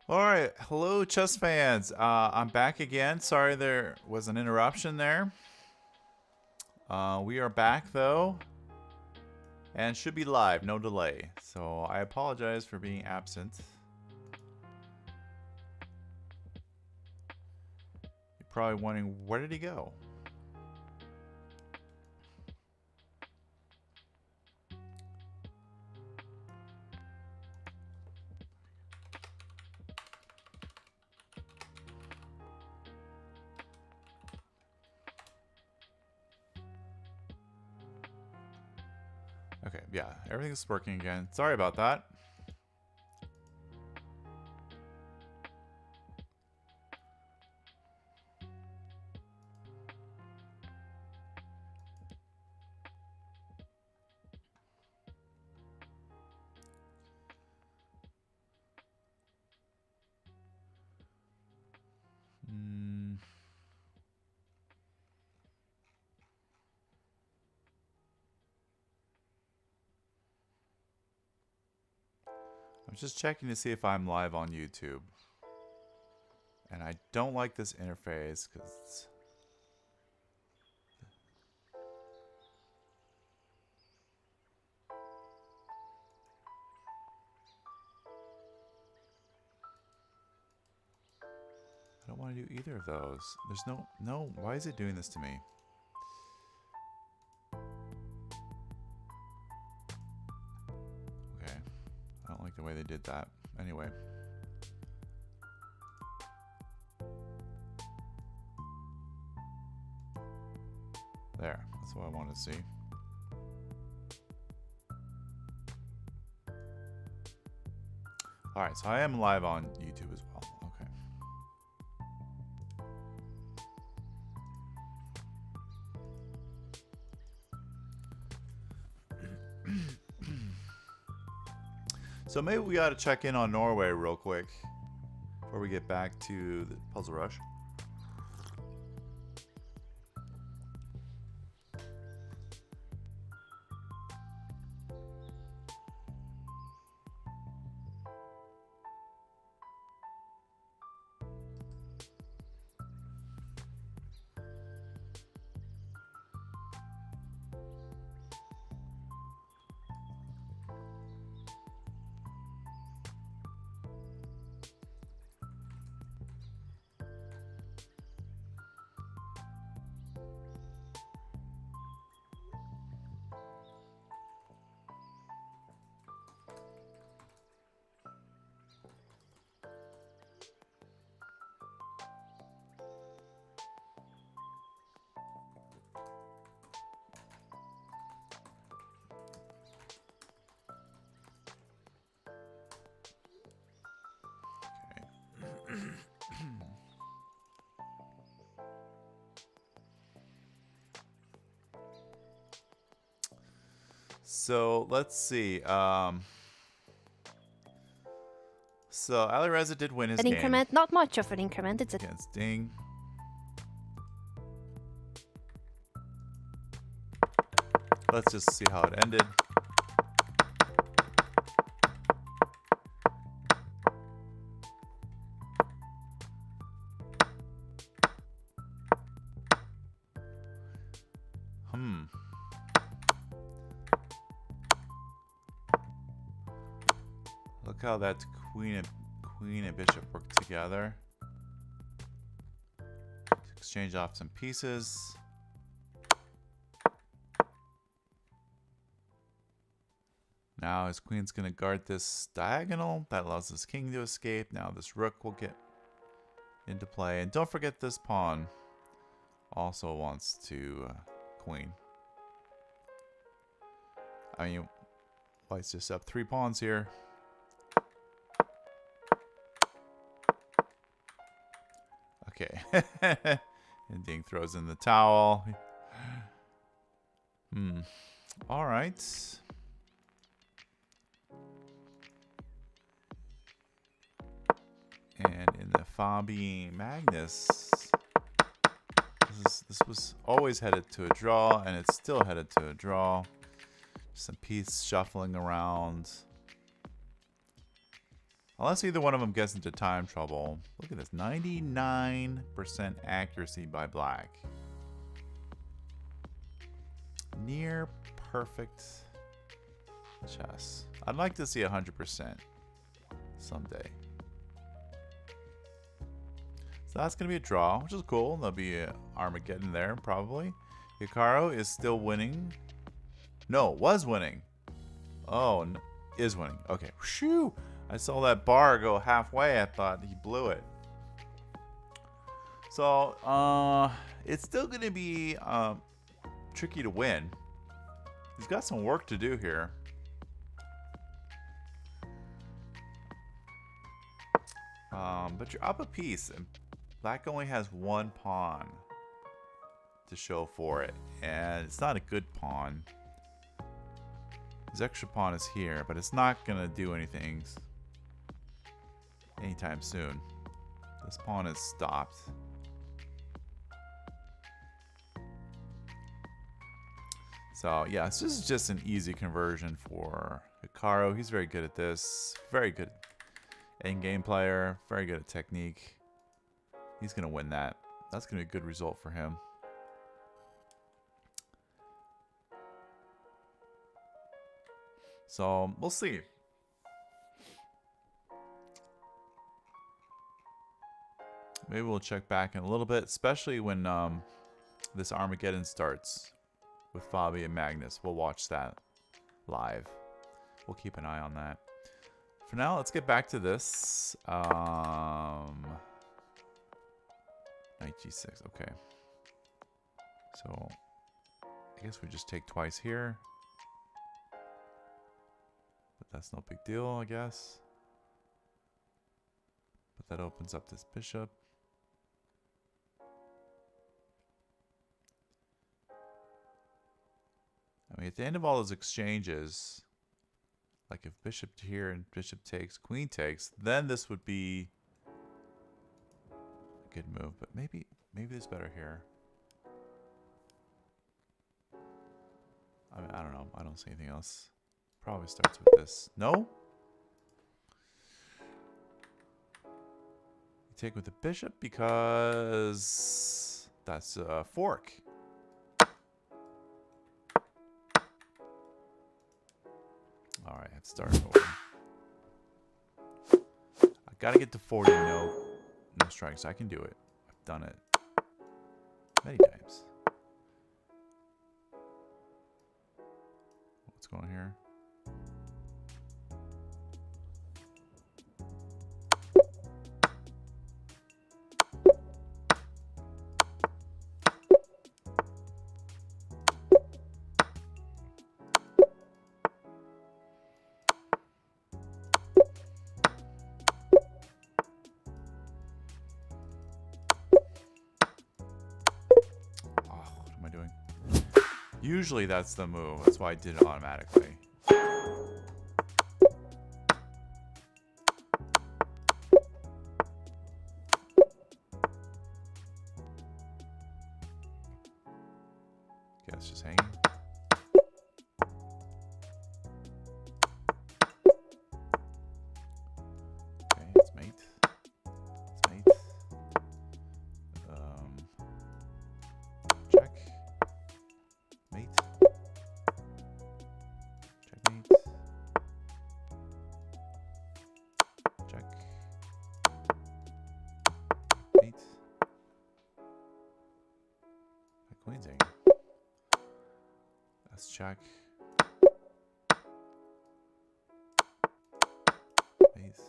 All right, hello chess fans. I'm back again. Sorry there was an interruption there. We are back though, and should be live, no delay. So I apologize for being absent. You're probably wondering, where did he go? Okay, yeah, everything's working again. Sorry about that. I'm just checking to see if I'm live on YouTube. And I don't like this interface because I don't want to do either of those. There's no, why is it doing this to me? Okay. I don't like the way they did that. Anyway. There. That's what I want to see. Alright, so I am live on YouTube as well. Okay. So maybe we ought to check in on Norway real quick before we get back to the Puzzle Rush. So let's see. So Ali Reza did win his An game. increment, not much of an increment. It's against Ding. Let's just see how it ended. Look how that queen and bishop work together to exchange off some pieces. Now his queen's going to guard this diagonal. That allows his king to escape. Now this rook will get into play. And don't forget this pawn also wants to queen. I mean, white's just up 3 pawns here. Okay. And Ding throws in the towel. All right. And in the Fabi Magnus, this was always headed to a draw, and it's still headed to a draw. Some piece shuffling around. Unless either one of them gets into time trouble. Look at this. 99% accuracy by black. Near perfect chess. I'd like to see 100% someday. So that's going to be a draw, which is cool. There'll be an Armageddon there, probably. Hikaru is still winning. No, was winning. Oh, is winning. Okay. Shoo! I saw that bar go halfway. I thought he blew it. So, it's still going to be tricky to win. He's got some work to do here. But you're up a piece, and black only has one pawn to show for it, and it's not a good pawn. His extra pawn is here, but it's not gonna do anything anytime soon. This pawn is stopped. So yeah, this is just an easy conversion for Hikaru. He's very good at this. Very good end-game player. Very good at technique. He's going to win that. That's going to be a good result for him. So we'll see. Maybe we'll check back in a little bit, especially when this Armageddon starts with Fabi and Magnus. We'll watch that live. We'll keep an eye on that. For now, let's get back to this. Knight g6. Okay. So, I guess we just take twice here. But that's no big deal, I guess. But that opens up this bishop. I mean, at the end of all those exchanges, like if bishop here and bishop takes, queen takes, then this would be a good move. But maybe it's better here. I mean, I don't know. I don't see anything else. Probably starts with this. No? You take with the bishop because that's a fork. Alright, let's start over. I gotta get to 40, no strikes. I can do it. I've done it many times. What's going on here? Usually that's the move. That's why I did it automatically. Okay, let's just hang. Okay, it's mate. It's mate. Check. Mate. Checkmate. Check. Mate. My queen's hanging. Let's check. Mate.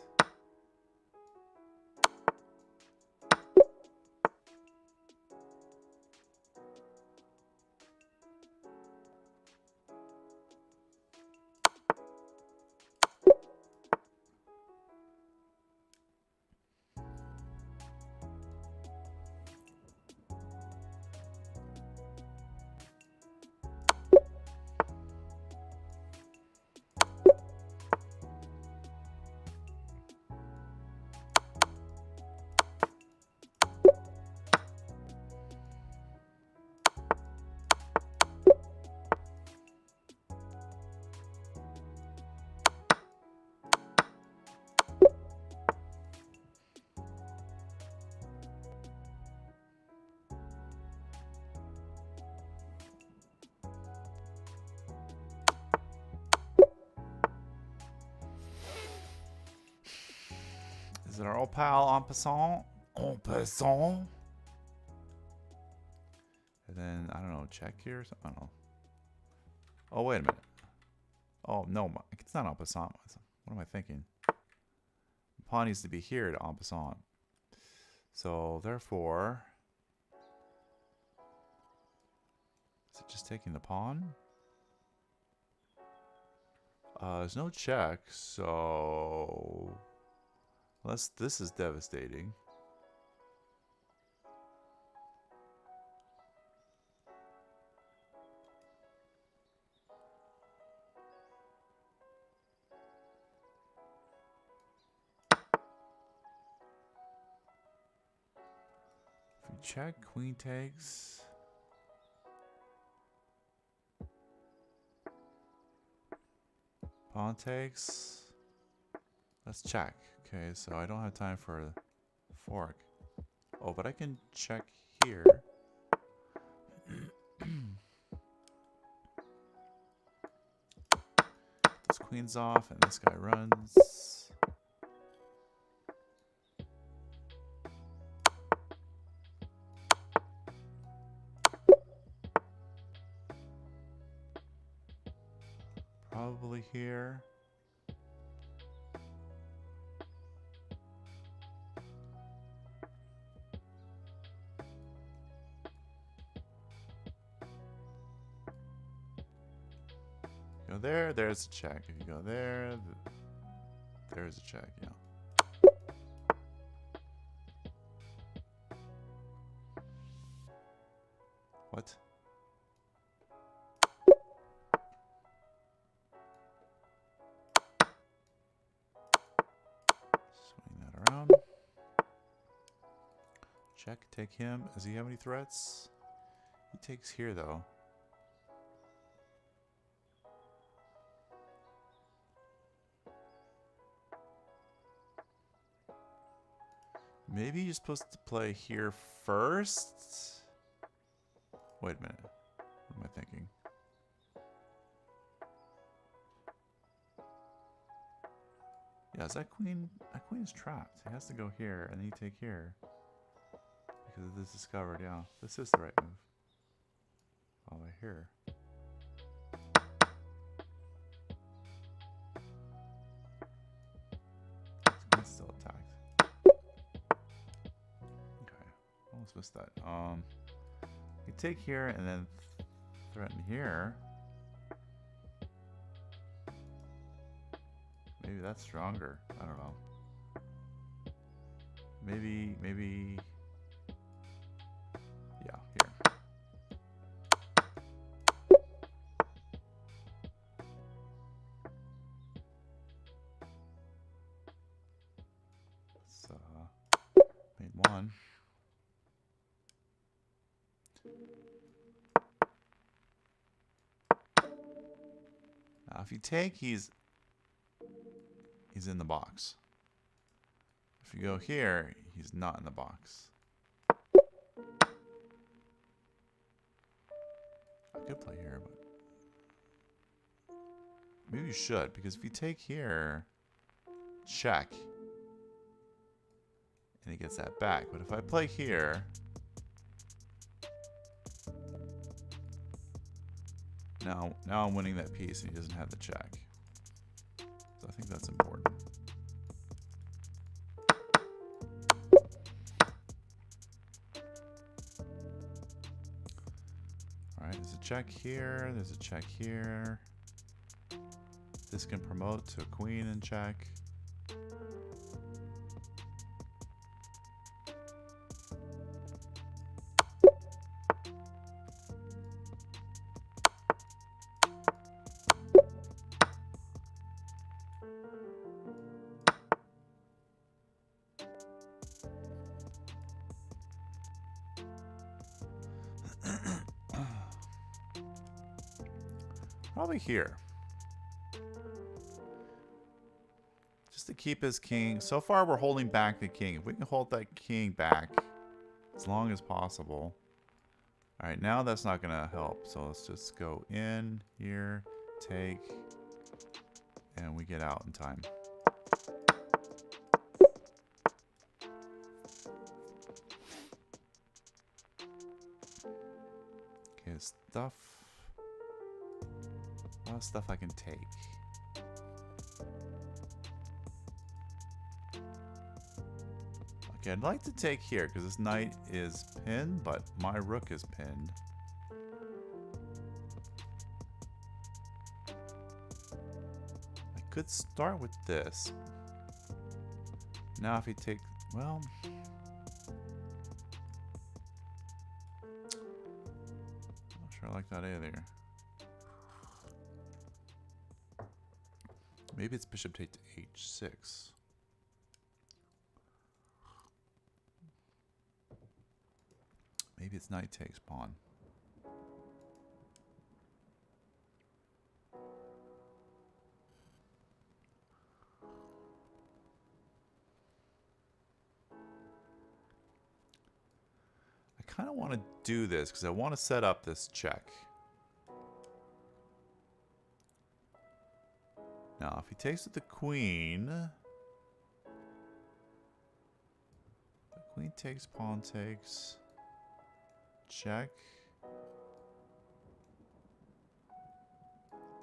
Is it our old pal en passant? En passant? And then, I don't know, check here or something? I don't know. Oh, wait a minute. Oh, no, it's not en passant. What am I thinking? The pawn needs to be here at en passant. So, therefore... Is it just taking the pawn? There's no check, so... Unless this is devastating. If we check, queen takes. Pawn takes. Let's check. Okay, so I don't have time for a fork. Oh, but I can check here. This queen's off, and this guy runs. Probably here. Go there, there's a check. If you go there, there's a check, yeah. What? Swing that around. Check, take him. Does he have any threats? He takes here, though. Maybe you're supposed to play here first? Wait a minute. What am I thinking? Yeah, is that queen? That queen is trapped. He has to go here, and then you take here. Because of this discovered, yeah. This is the right move. All the way here. It's still attacked. Almost missed that. You take here and then threaten here. Maybe that's stronger. I don't know. Maybe, yeah, here. So, made one. Now, if you take, he's in the box. If you go here, he's not in the box. I could play here, but maybe you should, because if you take here, check, and he gets that back. But if I play here, now I'm winning that piece, and he doesn't have the check. So I think that's important. Alright, there's a check here, there's a check here. This can promote to a queen and check. Probably here. Just to keep his king. So far we're holding back the king. If we can hold that king back as long as possible. Alright, now that's not going to help. So let's just go in here, take, and we get out in time. Okay, stuff. A lot of stuff I can take. Okay, I'd like to take here because this knight is pinned, but my rook is pinned. I could start with this. Now if he takes, well, not sure I like that either. Maybe it's bishop take to h6. Maybe it's knight takes pawn. I kind of want to do this because I want to set up this check. Now, if he takes with the queen, the queen takes, pawn takes, check.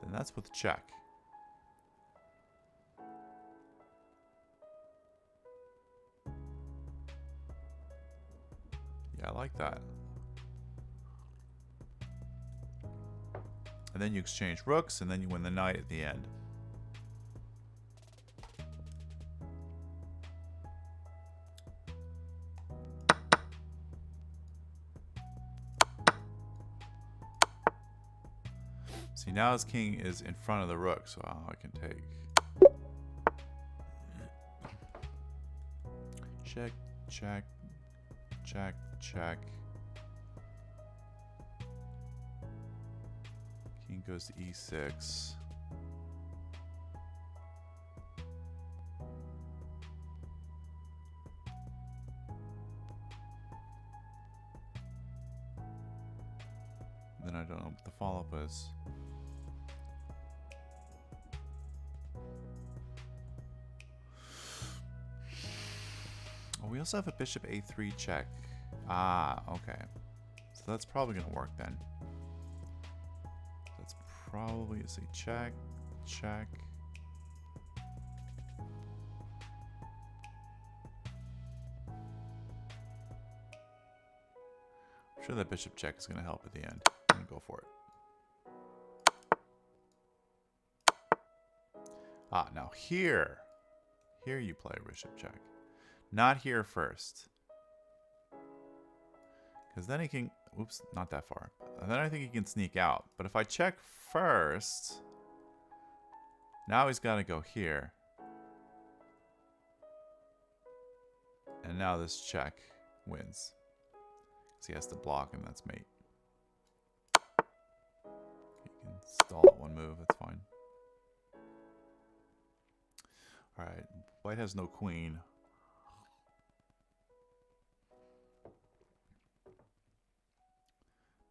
Then that's with check. Yeah, I like that. And then you exchange rooks, and then you win the knight at the end. See, now his king is in front of the rook, so I can take. Check, check, check, check. King goes to e6. Then I don't know what the follow-up is. Oh, we also have a bishop a3 check. Ah, okay. So that's probably going to work then. That's probably, say, check, check. I'm sure that bishop check is going to help at the end. I'm going to go for it. Ah, now here. Here you play bishop check. Not here first. Because then he can... Oops, not that far. And then I think he can sneak out. But if I check first... Now he's got to go here. And now this check wins. Because he has to block, and that's mate. He can stall at one move. That's fine. Alright. White has no queen.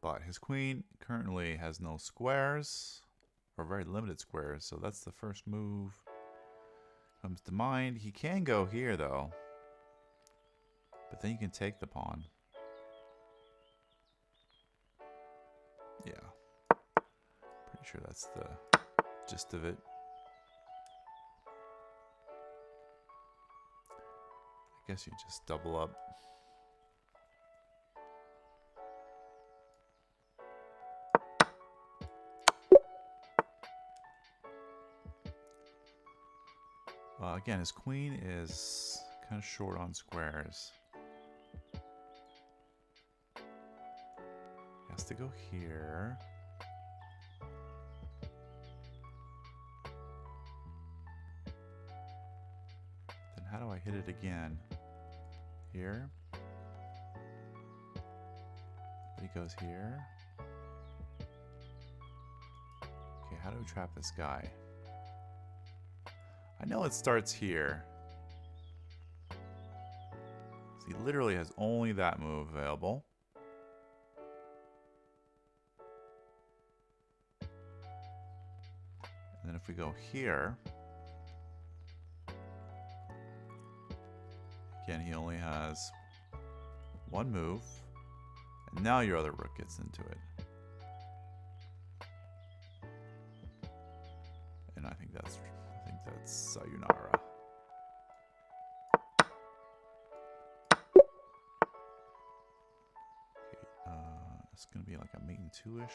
But his queen currently has no squares, or very limited squares, so that's the first move. Comes to mind. He can go here, though. But then you can take the pawn. Yeah. Pretty sure that's the gist of it. I guess you just double up. Again, his queen is kind of short on squares. He has to go here. Then how do I hit it again? Here. But he goes here. Okay, how do we trap this guy? I know it starts here. So he literally has only that move available. And then if we go here, again, he only has one move. And now your other rook gets into it. sayonara. Okay, it's gonna be like a mate and 2-ish.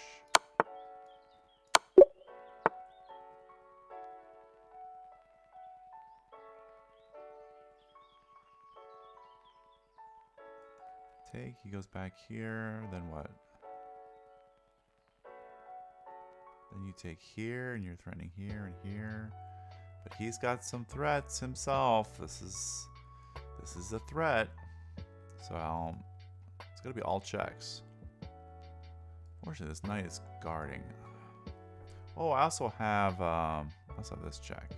Take, he goes back here, then what? Then you take here, and you're threatening here and here. But he's got some threats himself. This is a threat. So it's gonna be all checks. Fortunately, this knight is guarding. Oh, I also have this check.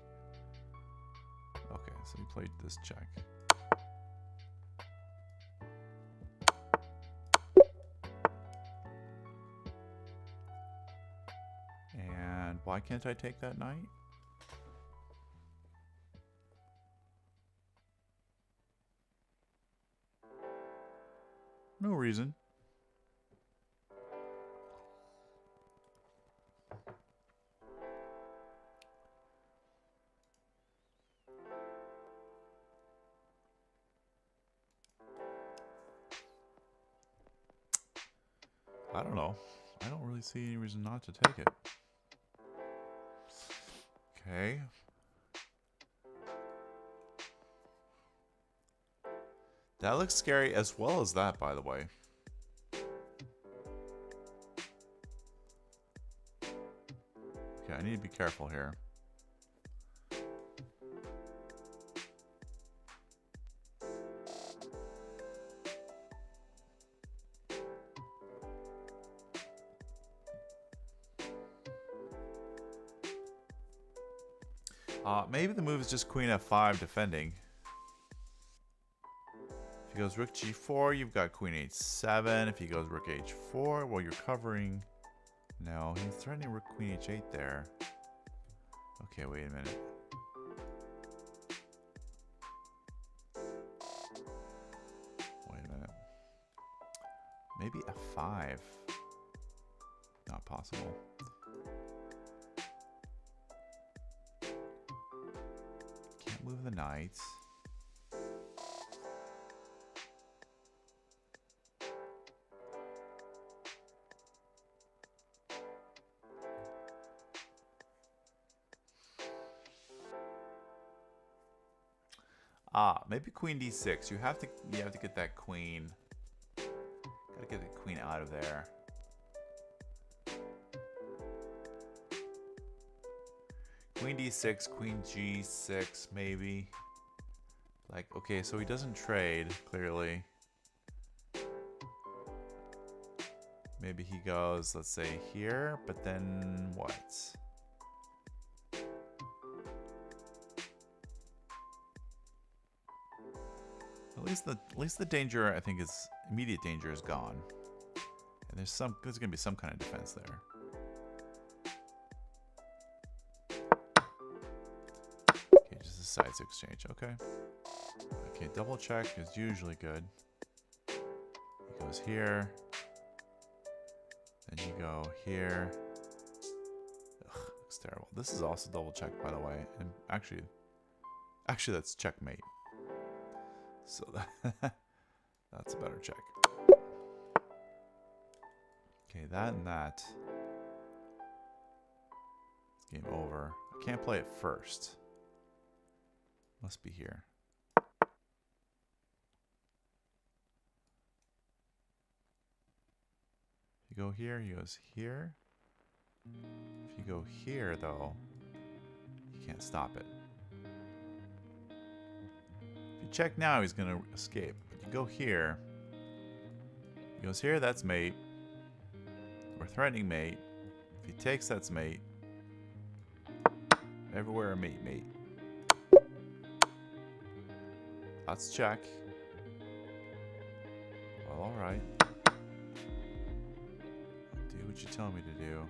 Okay, so he played this check. And why can't I take that knight? No reason. I don't know. I don't really see any reason not to take it. Okay. That looks scary as well as that, by the way. Okay, I need to be careful here. Maybe the move is just queen f5 defending. If he goes rook g4, you've got queen h7. If he goes rook h4, well, you're covering. No, he's threatening rook queen h8 there. Okay, wait a minute. Wait a minute. Maybe f5. Not possible. Can't move the knight. Maybe queen d6. You have to get that queen. Gotta get the queen out of there. Queen d6, queen g6, maybe. Like, okay, so he doesn't trade, clearly. Maybe he goes, let's say, here, but then what? At least the danger, I think, is immediate danger is gone. And there's gonna be some kind of defense there. Okay, just a sides exchange, okay. Okay, double check is usually good. He goes here. Then you go here. Ugh, looks terrible. This is also double check, by the way. And actually that's checkmate. So that's a better check. Okay, that and that. It's game over. I can't play it first. Must be here. If you go here, he goes here. If you go here, though, you can't stop it. If you check now, he's going to escape. But you go here. He goes here, that's mate. We're threatening mate. If he takes, that's mate. Everywhere, mate. That's check. Well, alright. Do what you tell me to do.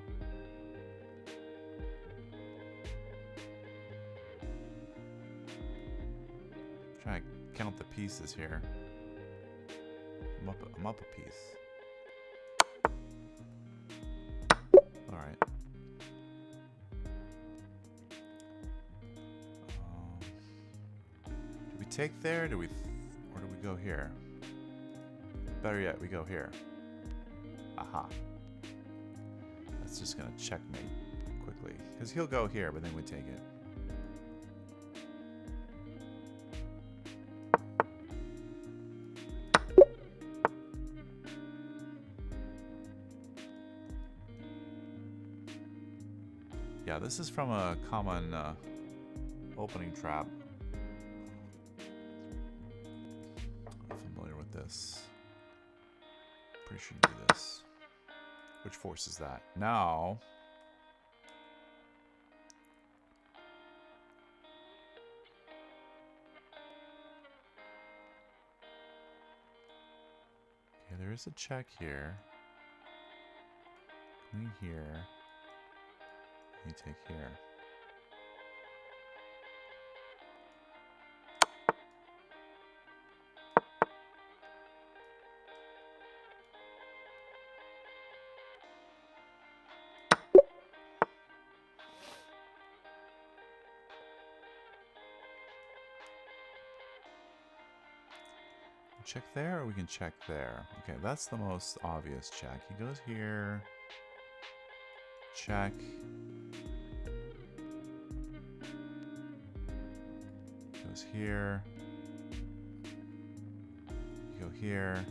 Trying to count the pieces here. I'm up a piece. Alright. take there? Or do we go here? Better yet, we go here. Aha. That's just gonna checkmate quickly. Because he'll go here, but then we take it. Yeah, this is from a common opening trap. I'm familiar with this. Pretty sure you do this. Which forces that. Now... Okay, there is a check here. Queen here. You take here. Check there, or we can check there. Okay, that's the most obvious check. He goes here. Check. Goes here. You go here.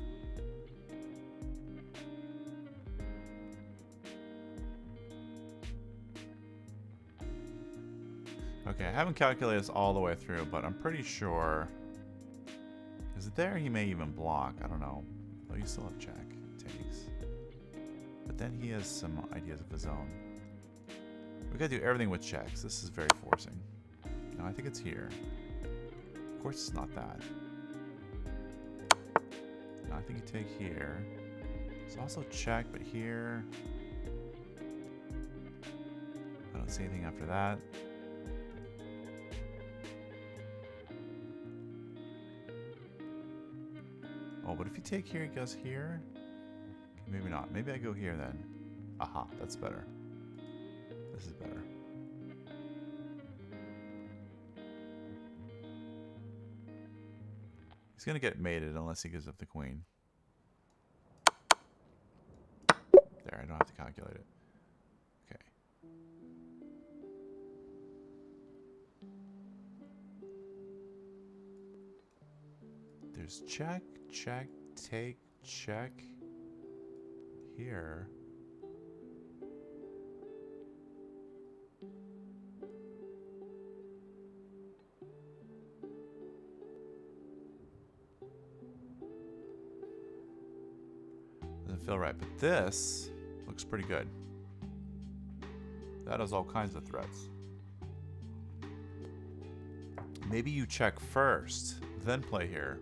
Okay, I haven't calculated this all the way through, but I'm pretty sure. Is it there? He may even block. I don't know. Oh, you still have check. Takes. But then he has some ideas of his own. We gotta do everything with checks. This is very forcing. No, I think it's here. Of course it's not that. No, I think you take here. It's also check, but here... I don't see anything after that. Oh, but if you take here, it goes here? Okay, maybe not. Maybe I go here then. Aha, that's better. This is better. He's gonna get mated unless he gives up the queen. There, I don't have to calculate it. Okay. There's check, check, take, check. Here. Doesn't feel right, but this looks pretty good. That has all kinds of threats. Maybe you check first, then play here.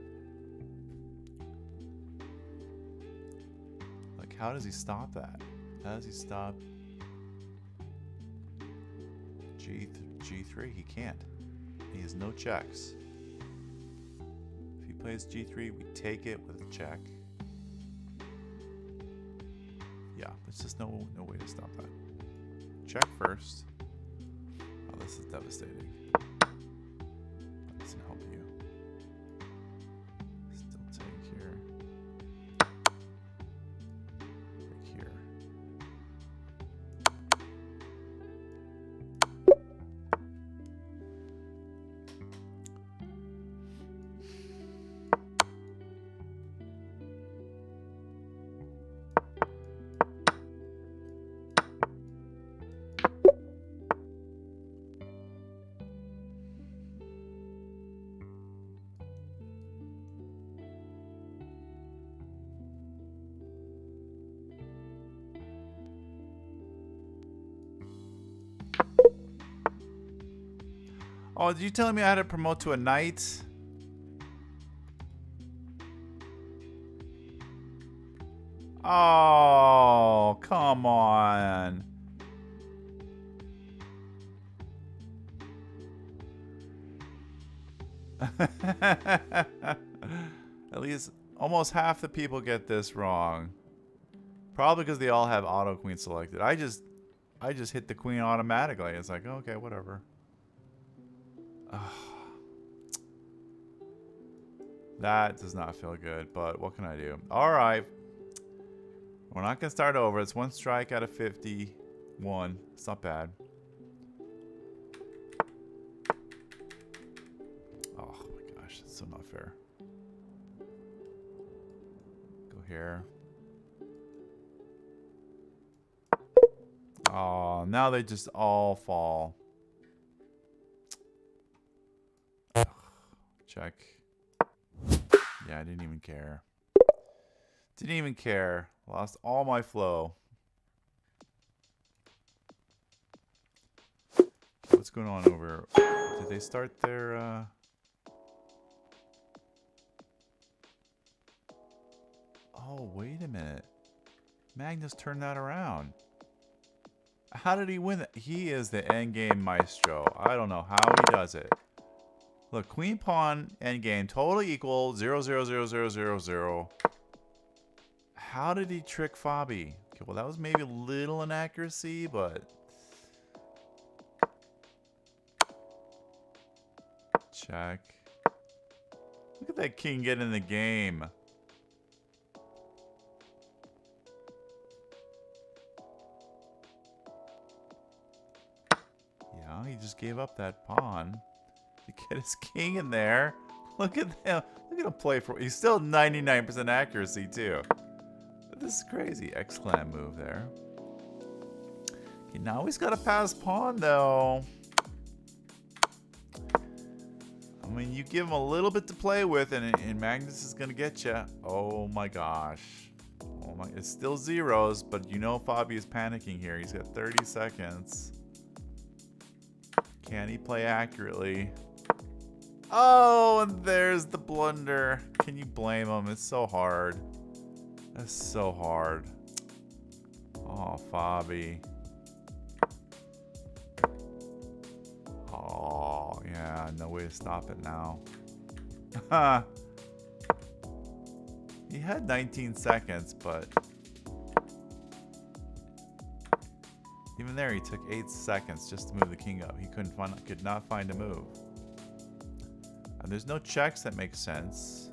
Like, how does he stop that? How does he stop G3? He can't. He has no checks. If he plays G3, we take it with a check. Yeah, there's just no way to stop that. Check first. Oh, this is devastating. That doesn't help you. Still take here. Take here. Oh, did you tell me I had to promote to a knight? Oh, come on. At least almost half the people get this wrong. Probably because they all have auto queen selected. I just hit the queen automatically. It's like, okay, whatever. That does not feel good, but what can I do? All right. We're not going to start over. It's 1 strike out of 51. It's not bad. Oh my gosh, it's so not fair. Go here. Oh, now they just all fall. Ugh. Check. Yeah, I didn't even care. Didn't even care. Lost all my flow. What's going on over? Did they start their... Oh, wait a minute. Magnus turned that around. How did he win that? He is the endgame maestro. I don't know how he does it. Look, queen pawn endgame totally equal 0 0 0 0 0 0. How did he trick Fabi? Okay, well that was maybe a little inaccuracy, but check. Look at that king get in the game. Yeah, he just gave up that pawn to get his king in there. Look at him. Look at him play for. He's still 99% accuracy too. This is crazy. Exclam move there. Okay, now he's got to pass pawn though. I mean, you give him a little bit to play with, and Magnus is gonna get you. Oh my gosh. Oh my! It's still zeros, but you know Fabi is panicking here. He's got 30 seconds. Can he play accurately? Oh, and there's the blunder. Can you blame him? It's so hard. That's so hard. Oh, Fabi. Oh, yeah. No way to stop it now. He had 19 seconds, but even there, he took 8 seconds just to move the king up. He could not find a move. And there's no checks that make sense.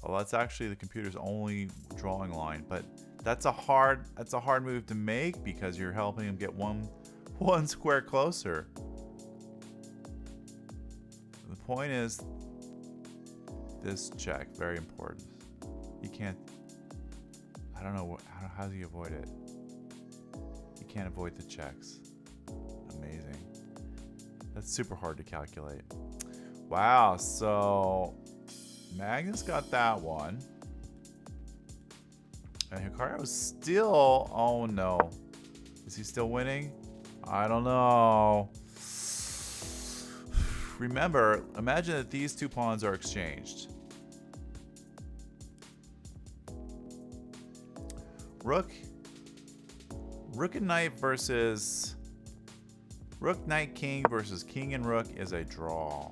Oh, that's actually the computer's only drawing line, but that's a hard move to make because you're helping him get one square closer. The point is this check, very important. You can't. I don't know how do you avoid it. You can't avoid the checks. Amazing. That's super hard to calculate. Wow. So Magnus got that one. And Hikaru's still... Oh, no. Is he still winning? I don't know. Remember, imagine that these two pawns are exchanged. Rook and knight versus... Rook, knight, king versus king and rook is a draw.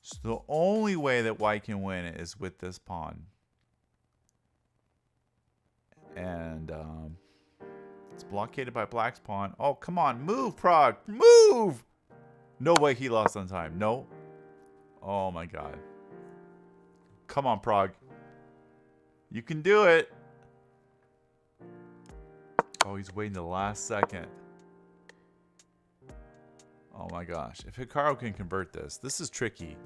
So the only way that white can win is with this pawn. And it's blockaded by black's pawn. Oh, come on. Move, Prague. Move! No way he lost on time. No. Oh, my God. Come on, Prague. You can do it. Oh, he's waiting the last second. Oh, my gosh. If Hikaru can convert this, this is tricky.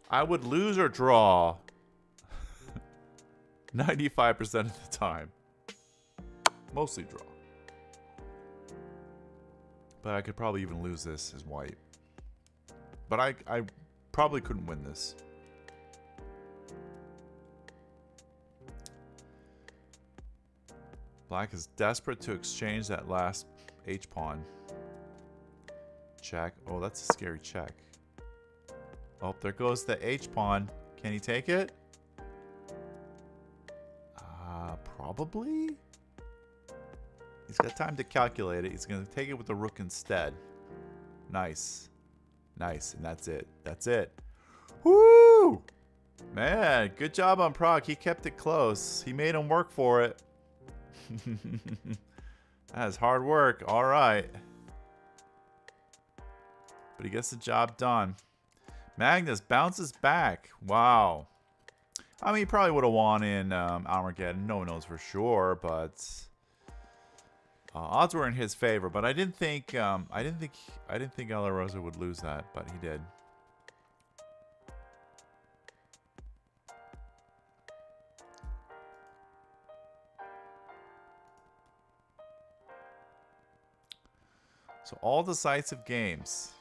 I would lose or draw 95% of the time. Mostly draw. But I could probably even lose this as white. But I probably couldn't win this. Black is desperate to exchange that last H-pawn. Check. Oh, that's a scary check. Oh, there goes the H-pawn. Can he take it? Probably. He's got time to calculate it. He's going to take it with the rook instead. Nice. Nice. And that's it. That's it. Woo! Man, good job on Prague. He kept it close. He made him work for it. That is hard work. All right. but he gets the job done. Magnus bounces back. Wow. I mean, he probably would have won in Armageddon. No one knows for sure, but odds were in his favor. But I didn't think Ala Rosa would lose that, but he did. So all decisive games.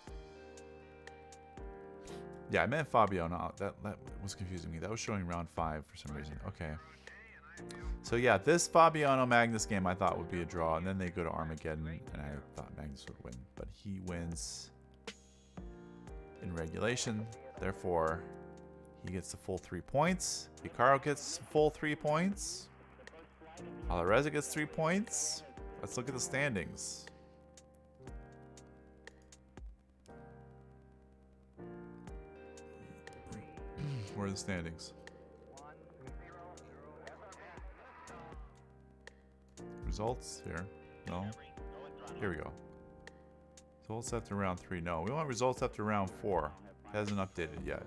Yeah, I meant Fabio. No, that was confusing me. That was showing round 5 for some reason. Okay. So yeah, this Fabiano Magnus game I thought would be a draw, and then they go to Armageddon, and I thought Magnus would win, but he wins in regulation. Therefore, he gets the full 3 points. Hikaru gets full 3 points. Alareza gets 3 points. Let's look at the standings. Where are the standings? Results here? No. Here we go. Results after round 3. No, we want results after round 4. Hasn't updated yet.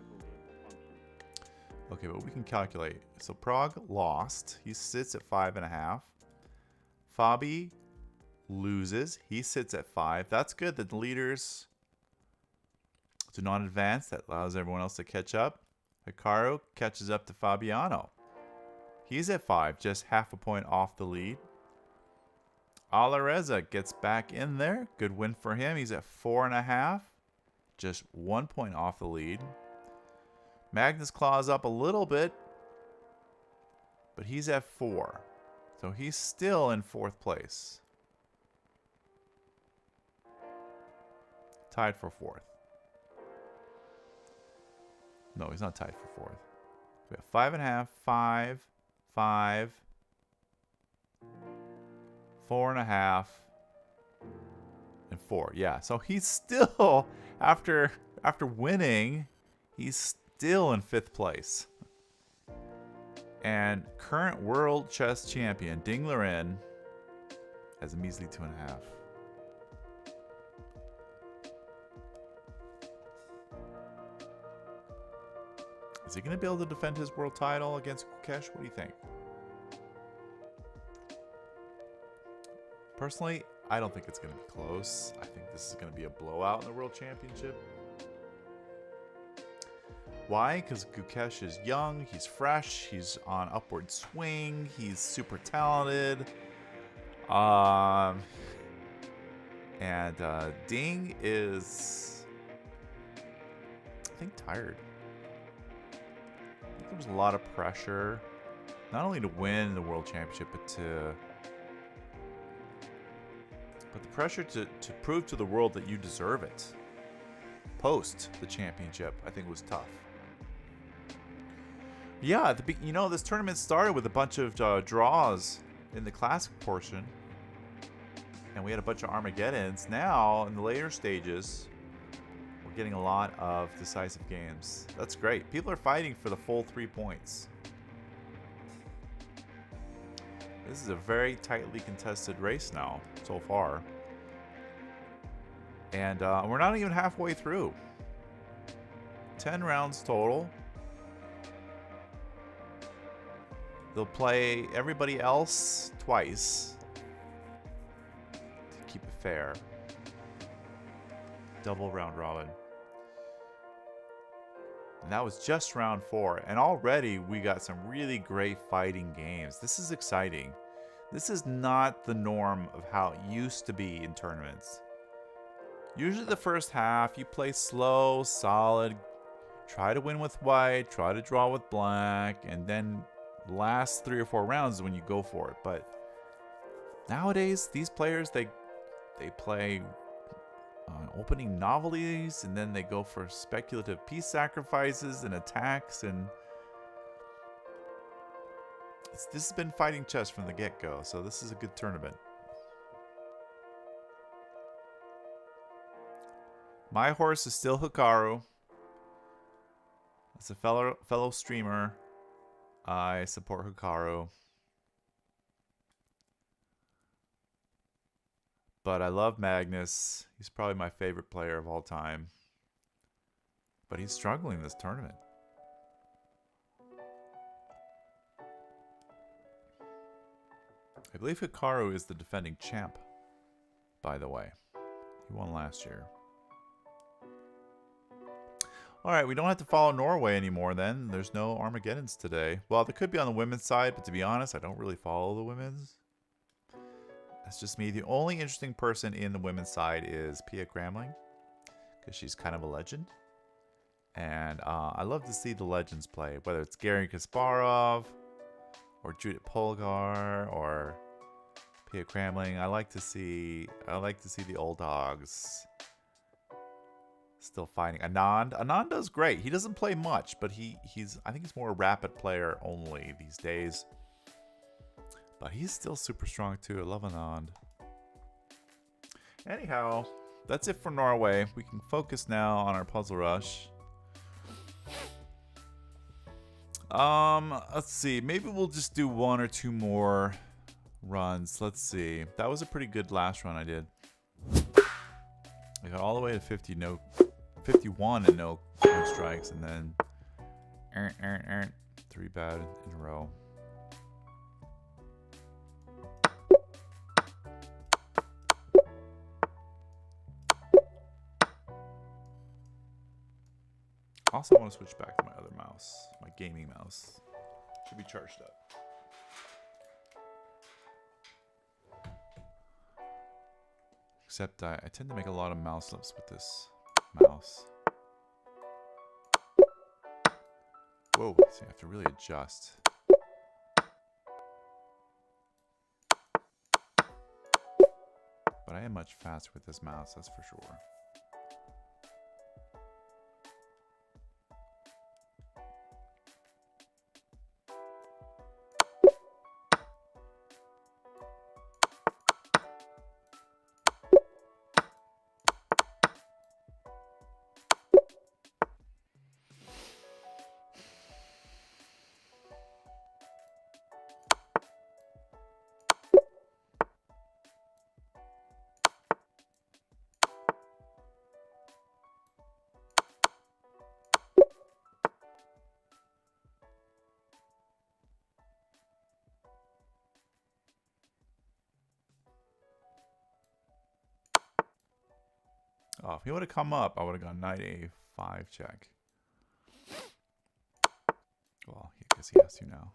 Okay, but we can calculate. So Prague lost. He sits at 5.5. Fabi loses. He sits at 5. That's good that the leaders do not advance. That allows everyone else to catch up. Hikaru catches up to Fabiano. He's at 5, just half a point off the lead. Alareza gets back in there. Good win for him. He's at 4.5, just 1 point off the lead. Magnus claws up a little bit, but he's at 4. So he's still in 4th place. Tied for 4th. No, he's not tied for 4th. We have 5.5, 5, 5, 4.5, and 4. Yeah, so he's still, after winning, he's still in 5th place. And current world chess champion Ding Liren has a measly 2.5. Is he going to be able to defend his world title against Kukesh? What do you think? Personally, I don't think it's going to be close. I think this is going to be a blowout in the World Championship. Why? Because Kukesh is young, he's fresh, he's on upward swing, he's super talented. And Ding is, I think, tired. There was a lot of pressure, not only to win the World Championship, but the pressure to prove to the world that you deserve it. Post the championship, I think, was tough. Yeah, this tournament started with a bunch of draws in the classic portion, and we had a bunch of Armageddons. Now, in the later stages, getting a lot of decisive games. That's great. People are fighting for the full 3 points. This is a very tightly contested race now, so far. And we're not even halfway through. 10 rounds total. They'll play everybody else twice to keep it fair. Double round robin. And that was just round 4. And already we got some really great fighting games. This is exciting. This is not the norm of how it used to be in tournaments. Usually the first half, you play slow, solid, try to win with white, try to draw with black, and then the last 3 or 4 rounds is when you go for it. But nowadays, these players, they play opening novelties, and then they go for speculative piece sacrifices and attacks, and this has been fighting chess from the get-go, so this is a good tournament. My horse is still Hikaru. As a fellow streamer, I support Hikaru. But I love Magnus. He's probably my favorite player of all time. but he's struggling this tournament. I believe Hikaru is the defending champ, by the way. He won last year. Alright, we don't have to follow Norway anymore then. There's no Armageddons today. Well, there could be on the women's side, but to be honest, I don't really follow the women's. That's just me. The only interesting person in the women's side is Pia Gramling, because she's kind of a legend. And I love to see the legends play, whether it's Gary Kasparov, or Judith Polgar, or Pia Gramling. I like to see the old dogs still fighting. Anand does great. He doesn't play much, but I think he's more a rapid player only these days. But he's still super strong too. I love Anand. Anyhow, that's it for Norway. We can focus now on our puzzle rush. Let's see. Maybe we'll just do 1 or 2 more runs. Let's see. That was a pretty good last run I did. I got all the way to 51 and no strikes, and then 3 bad in a row. Also, I want to switch back to my other mouse, my gaming mouse. Should be charged up. Except I tend to make a lot of mouse slips with this mouse. Whoa, so you have to really adjust. But I am much faster with this mouse, that's for sure. Oh, if he would have come up, I would have gone knight a5 check. Well, I guess he has to now.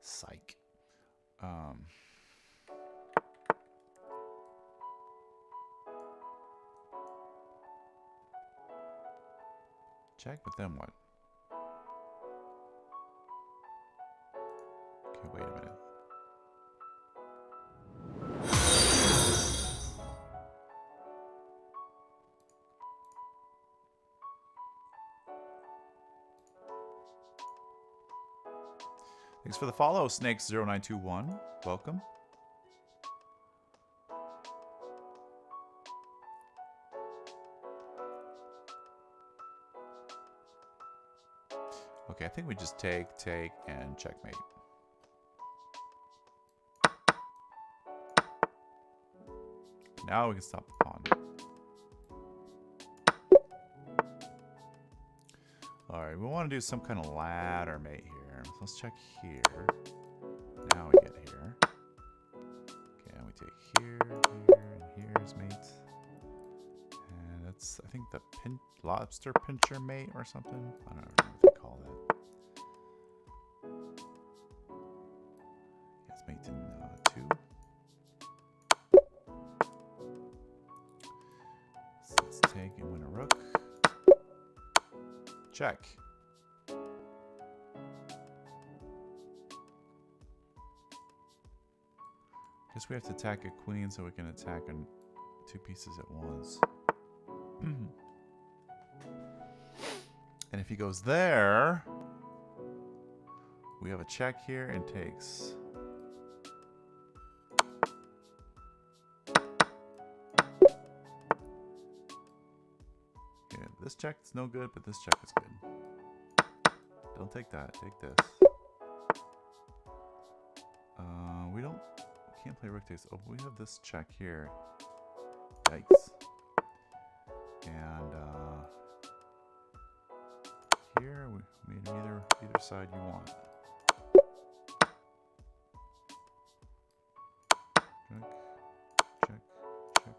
Psych. Check, but then what? Okay, wait a minute. Thanks for the follow, Snakes0921. Welcome. Okay, I think we just take, and checkmate. Now we can stop the pawn. Alright, we want to do some kind of ladder mate here. So let's check here. Now we get here. Okay, and we take here, and here's mate. And that's, I think, the lobster pincher mate or something. I don't know what they call that. Yes, mate in 2. So let's take and win a rook. Check. Guess we have to attack a queen so we can attack on 2 pieces at once. And if if he goes there, we have a check here and takes. Okay, this check's no good, but this check is good. Don't take that. Take this. We can't play rook takes. Oh, we have this check here. Yikes. And here we made either side you want. Check, check,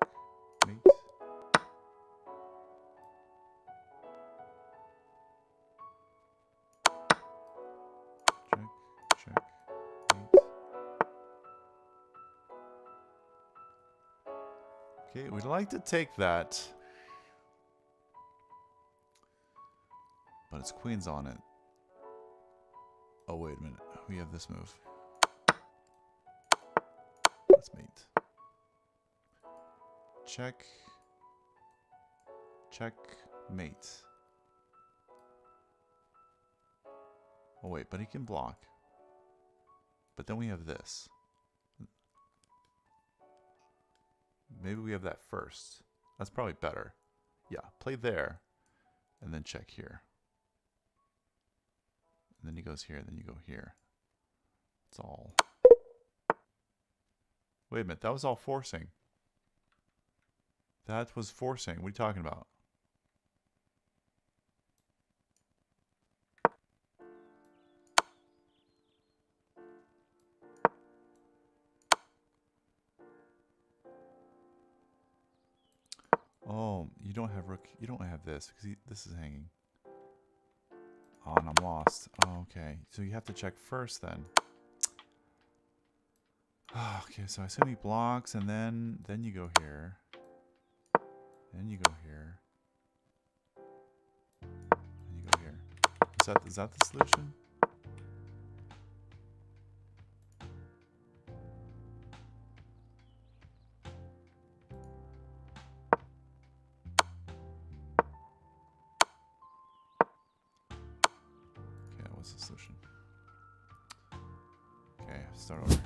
mate. Check, check, mate. Okay, we'd like to take that. But it's queens on it. Oh, wait a minute. We have this move. Let's mate. Check. Check. Mate. Oh, wait. But he can block. But then we have this. Maybe we have that first. That's probably better. Yeah. Play there. And then check here. And then he goes here, then you go here. It's all. Wait a minute, that was all forcing. That was forcing. What are you talking about? Oh, you don't have rook. You don't have this because this is hanging. Oh, and I'm lost. Oh, okay. So you have to check first then. Oh, okay, so I assume he blocks and then you go here. Then you go here. Then you go here. Is that the solution? Okay, what's the solution? Okay, start over.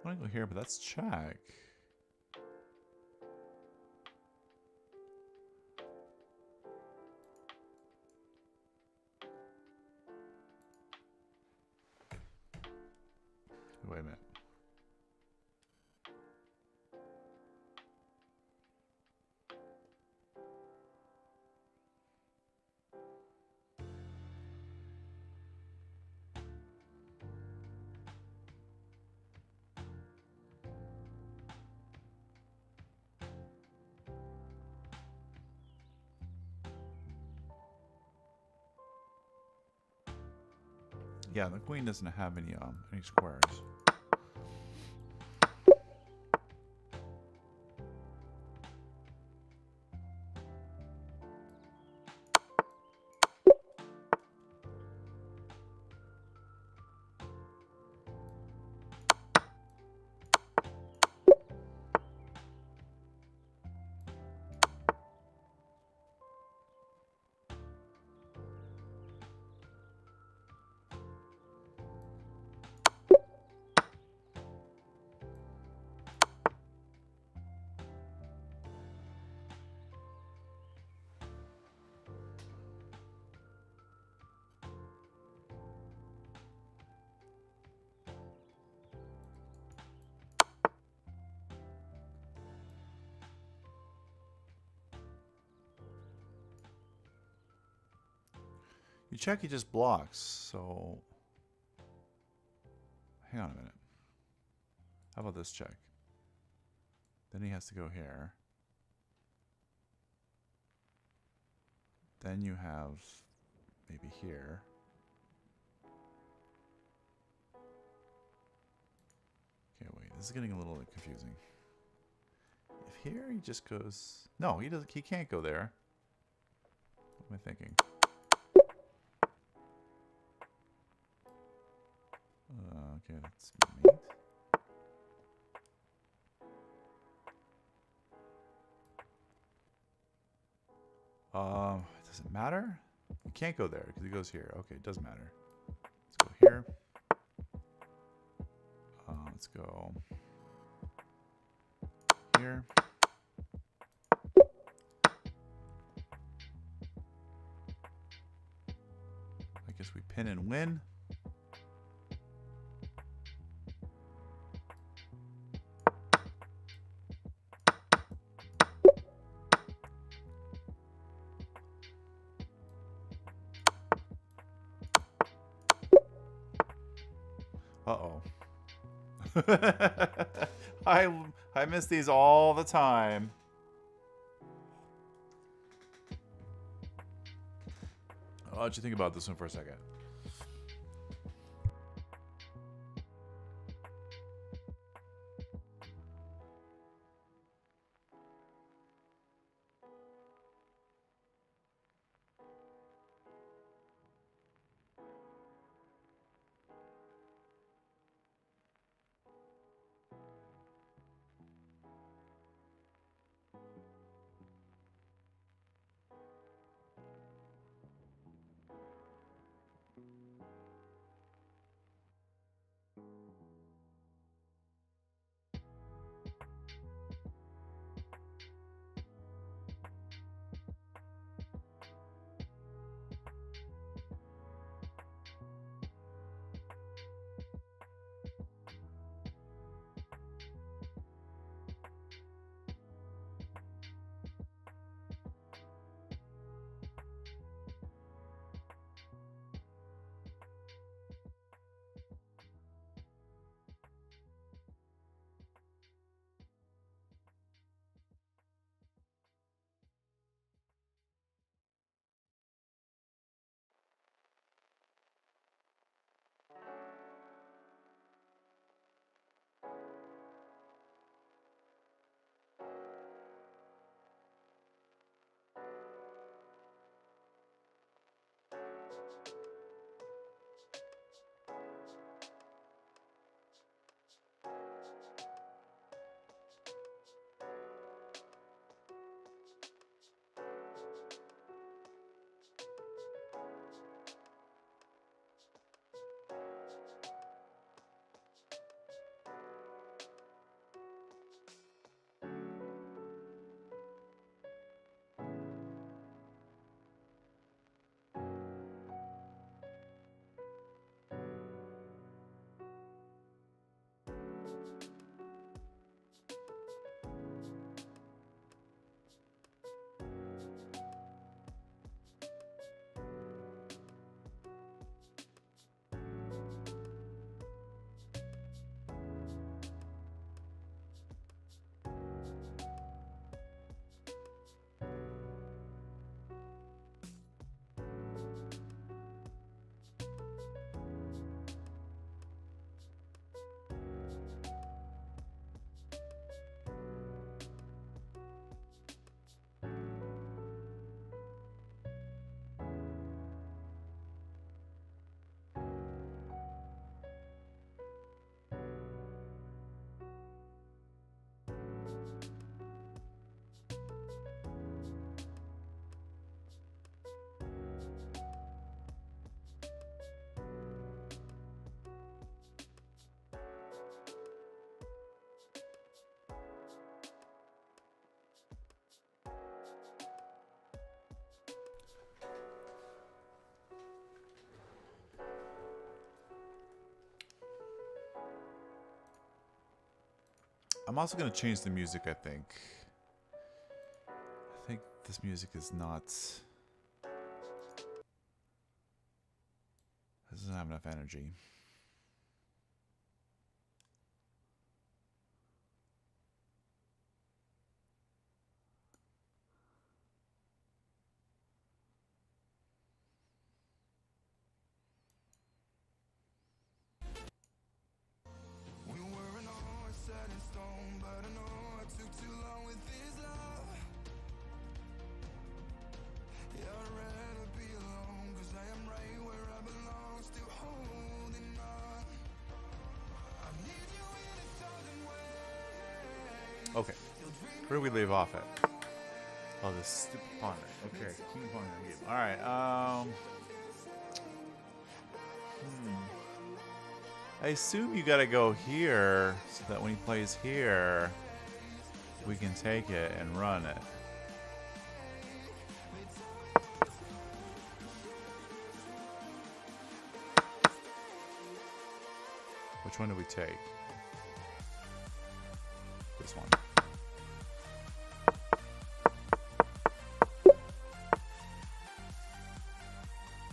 I want to go here, but that's check. Wait a minute. Yeah, the queen doesn't have any squares. You check, he just blocks. So, hang on a minute. How about this check? Then he has to go here. Then you have maybe here. Okay, wait. This is getting a little confusing. If here he just goes... No, he doesn't. He can't go there. What am I thinking? Okay, that's mate. Does it matter? You can't go there because he goes here. Okay, it doesn't matter. Let's go here. Let's go here. I guess we pin and win. Uh-oh. I miss these all the time. I'll let you think about this one for a second. I'm also going to change the music, I think. I think this music is not... Doesn't have enough energy. Okay, where do we leave off at? Oh, this stupid ponder. Okay, King Ponder game. All right. I assume you gotta go here so that when he plays here, we can take it and run it. Which one do we take? This one.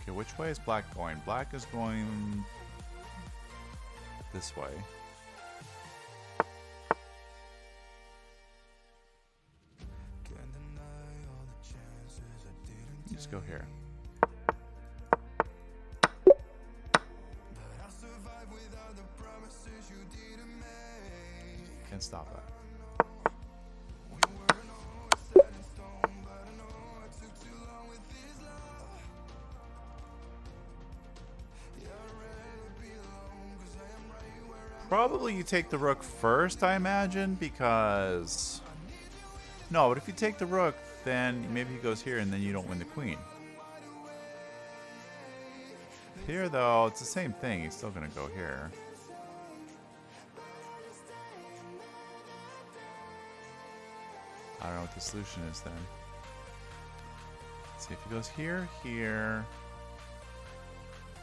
Okay, which way is black going? Black is going this way. You just go here. Can't stop that. Probably you take the rook first, I imagine, because... No, but if you take the rook, then maybe he goes here and then you don't win the queen. Here, though, it's the same thing. He's still going to go here. I don't know what the solution is then. Let's see, if he goes here, here...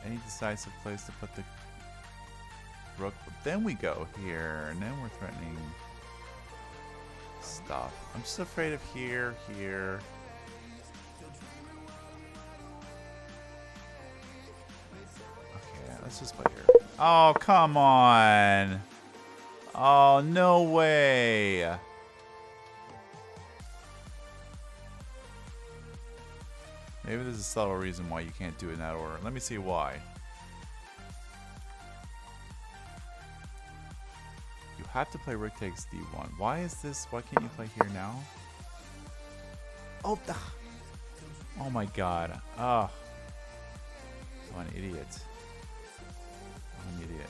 Any decisive place to put the rook, but then we go here, and then we're threatening stuff. I'm just afraid of here, here. Okay, let's just play here. Oh, come on. Oh, no way. Maybe there's a subtle reason why you can't do it in that order. Let me see why. You have to play rook takes d1. Why is this? Why can't you play here now? Oh, oh my god. Oh. I'm an idiot. I'm an idiot.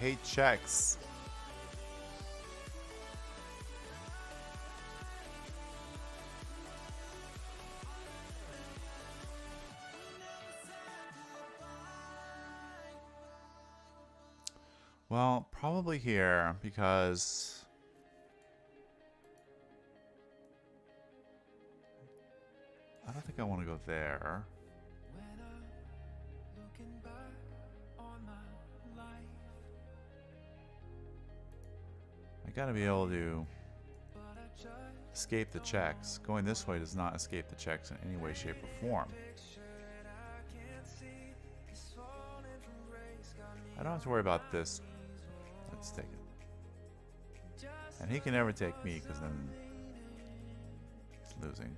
hate checks. Well, probably here because I don't think I want to go there. I gotta be able to escape the checks. Going this way does not escape the checks in any way, shape, or form. I don't have to worry about this. Let's take it. And he can never take me because then he's losing.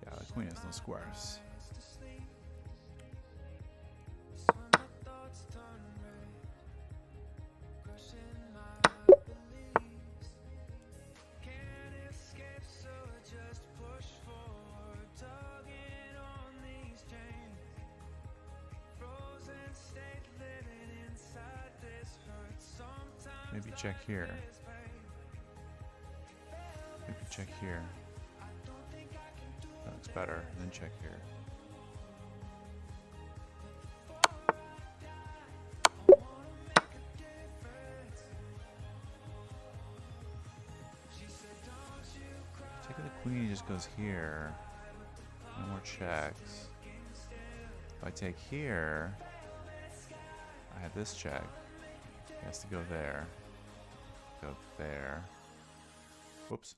Yeah, the queen has no squares. Maybe check here. Maybe check here. That looks better. And then check here. Taking the queen just goes here. No more checks. If I take here, I have this check. It has to go there. Go there. Whoops.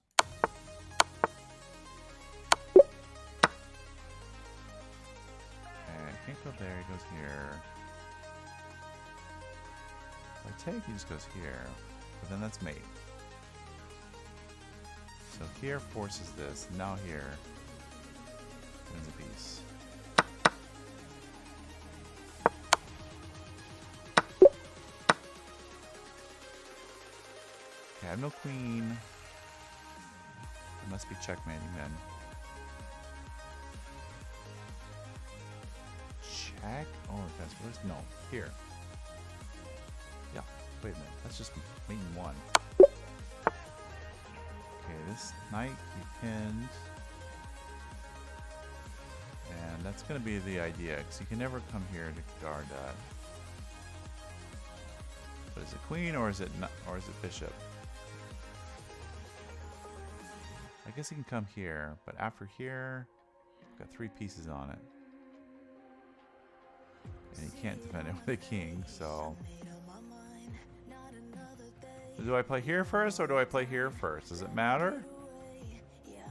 Can't go there, he goes here. If I take, he just goes here. But then that's mate. So here forces this. Now here wins a piece. Okay, I have no queen. I must be checkmating then. Check? Oh, that's where's no here. Yeah, wait a minute. That's just mating one. Okay, this knight he pinned. And that's gonna be the idea, because you can never come here to guard that. But is it queen or is it not, or is it bishop? I guess he can come here, but after here, I've got 3 pieces on it. And he can't defend it with a king, so... Do I play here first, or do I play here first? Does it matter?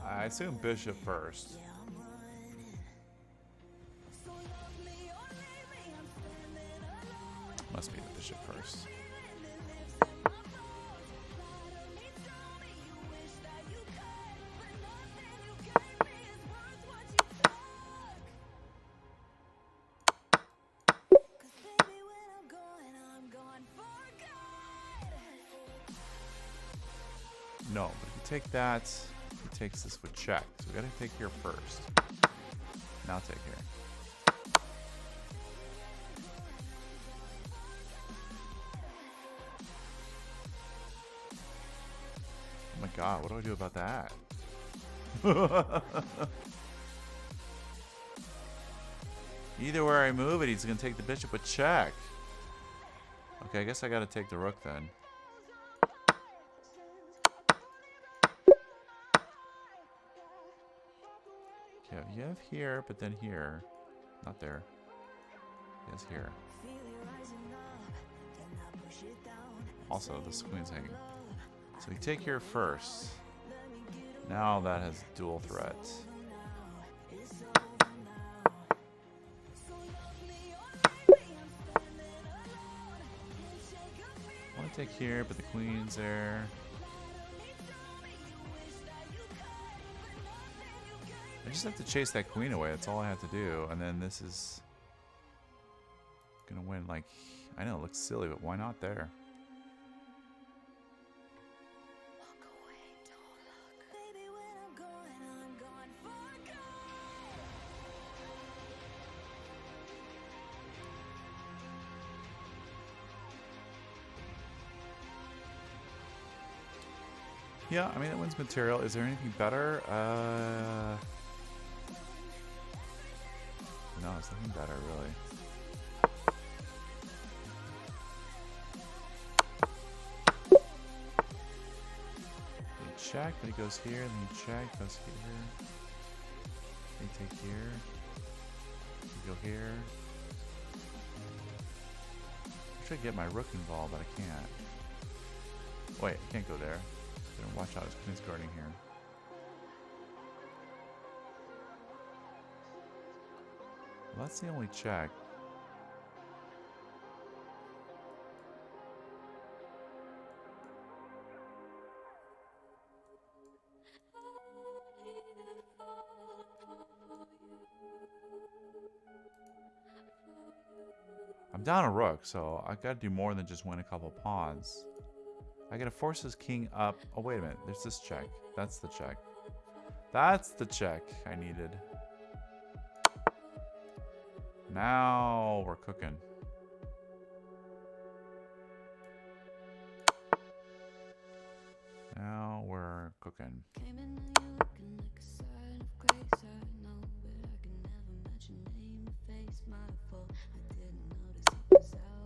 I assume bishop first. Must be the bishop first. No, but if you take that, you takes this with check. So we gotta take here first. Now take here. Oh my god, what do I do about that? Either where I move it, he's gonna take the bishop with check. Okay, I guess I gotta take the rook then. Okay, you have here, but then here. Not there. Yes, here. Also, this queen's hanging. So we take here first. Now that has dual threat. I want to take here, but the queen's there. I just have to chase that queen away. That's all I have to do. And then this is gonna win. Like, I know it looks silly, but why not there? Yeah, I mean, it wins material. Is there anything better? No, it's nothing better, really. They check, but he goes here, then he check, goes here. They take here. You go here. I should get my rook involved, but I can't. Wait, I can't go there. Watch out, his queen's guarding here. Well, that's the only check. I'm down a rook, so I gotta do more than just win a couple pawns. I gotta force his king up. Oh, wait a minute. There's this check. That's the check. That's the check I needed. Now we're cooking. Now we're cooking.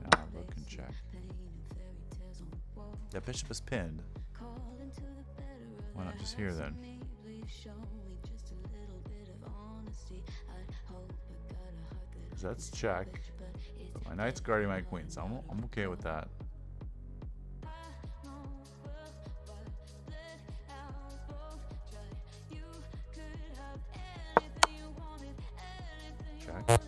Now rook can check. That bishop is pinned. Why not just here then? Because that's check. But my knight's guarding my queen, so I'm okay with that. Check.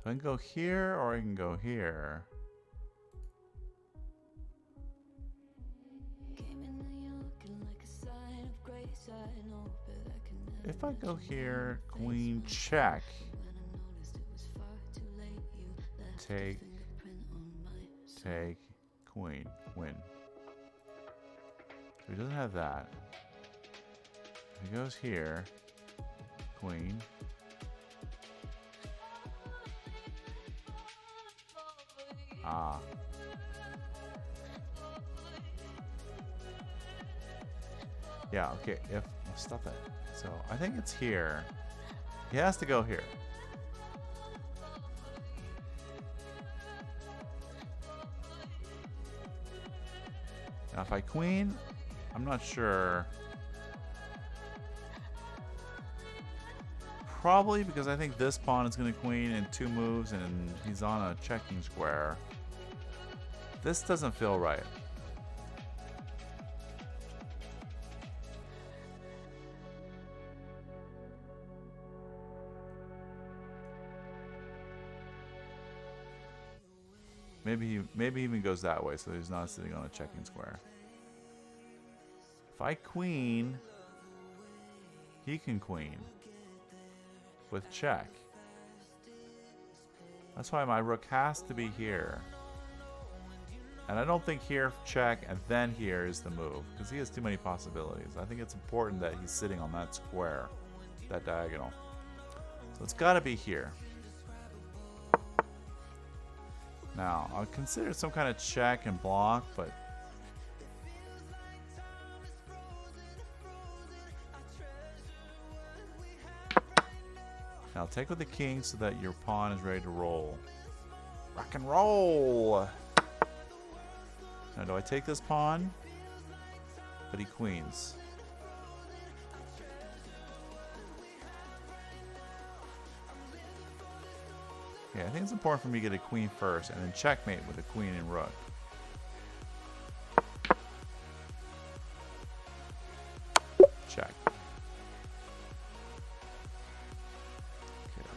I can go here or I can go here. If I go here, queen check. Take, queen, win. So he doesn't have that. If he goes here, queen. Ah. Yeah, okay, if... Oh, stop that. So, I think it's here. He has to go here. Now if I queen, I'm not sure. Probably because I think this pawn is going to queen in 2 moves and he's on a checking square. This doesn't feel right. Maybe he even goes that way so he's not sitting on a checking square. If I queen, he can queen with check. That's why my rook has to be here. And I don't think here check and then here is the move because he has too many possibilities. I think it's important that he's sitting on that square, that diagonal. So it's got to be here. Now, I'll consider some kind of check and block, but now take with the king so that your pawn is ready to roll. Rock and roll! Now, do I take this pawn? But he queens. Yeah, I think it's important for me to get a queen first and then checkmate with a queen and rook. Check. Okay.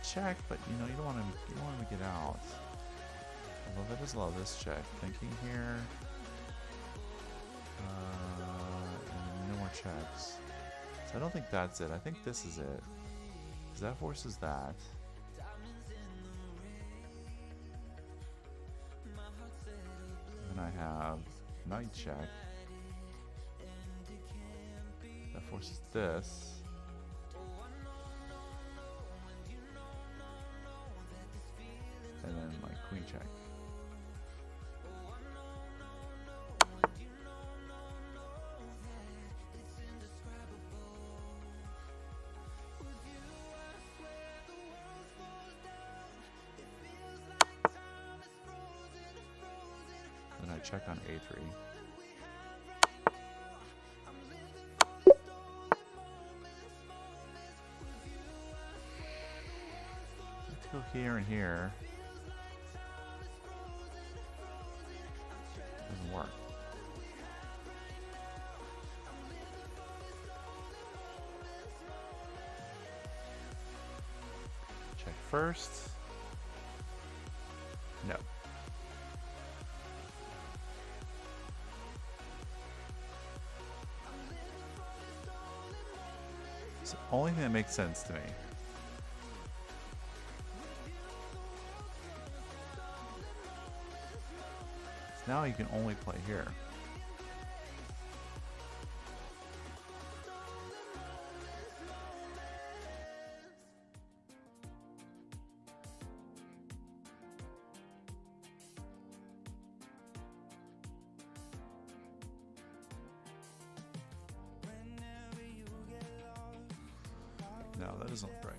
Check, but you know you don't want to get out. Although that is a lot of this check. Thinking here. And no more checks. So I don't think that's it. I think this is it. Because that forces that. And then I have knight check. That forces this. And then my queen check. Then I check on A3. Let's go here and here. Doesn't work. Check first. No. It's the only thing that makes sense to me. Now you can only play here. No, that doesn't look right.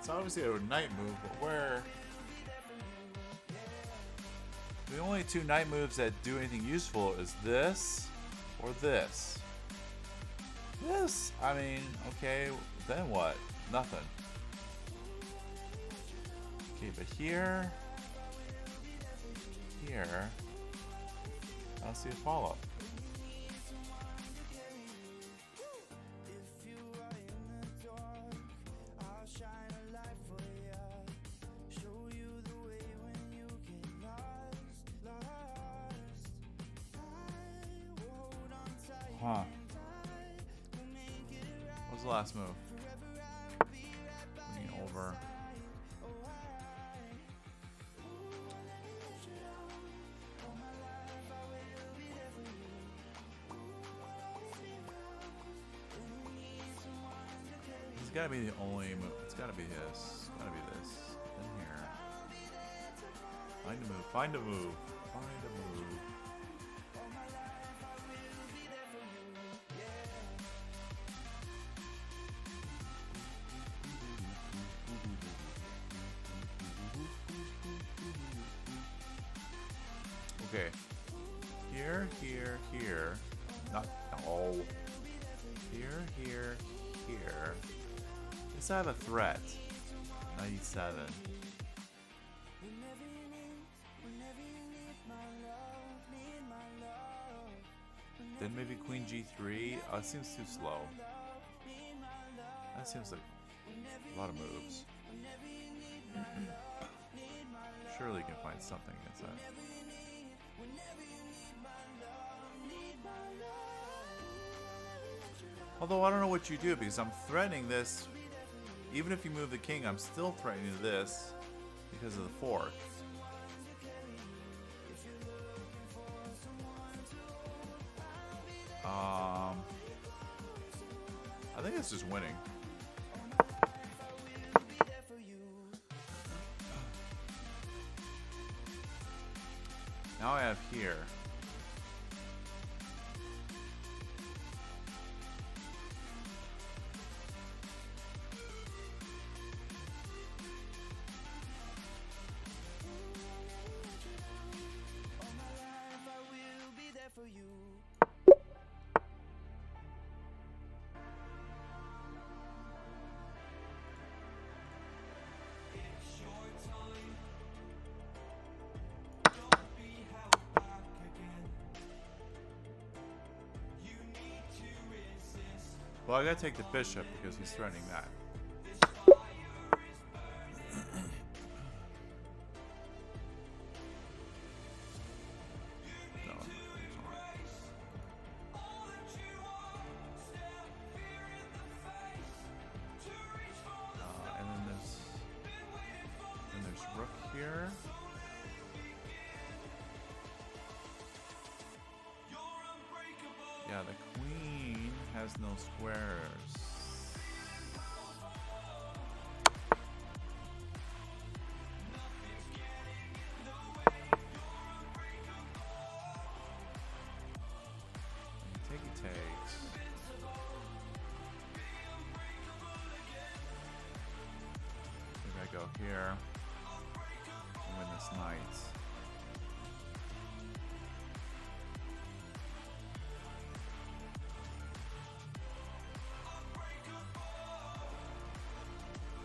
It's obviously a knight move, but where? The only 2 knight moves that do anything useful is this or this. This, I mean, okay, then what? Nothing. Okay, but here, I don't see a follow-up. Huh. the last move? Bring it over. It's gotta be the only move. It's gotta be his. It's gotta be this. In here. Find a move. Find a move. Find a move. Okay. Here, here, here. Not. Oh. Here, here, here. Yes, I have a threat. 97. Then maybe Queen G3. Oh, it seems too slow. That seems like a lot of moves. Surely you can find something against that. Although I don't know what you do because I'm threatening this. Even if you move the king, I'm still threatening this because of the fork. I think it's just winning. Now I have here. Well, I gotta take the bishop because he's threatening that. No, and then there's rook here. Yeah, the queen has no squares. Take it takes. Maybe I go here and win this knight.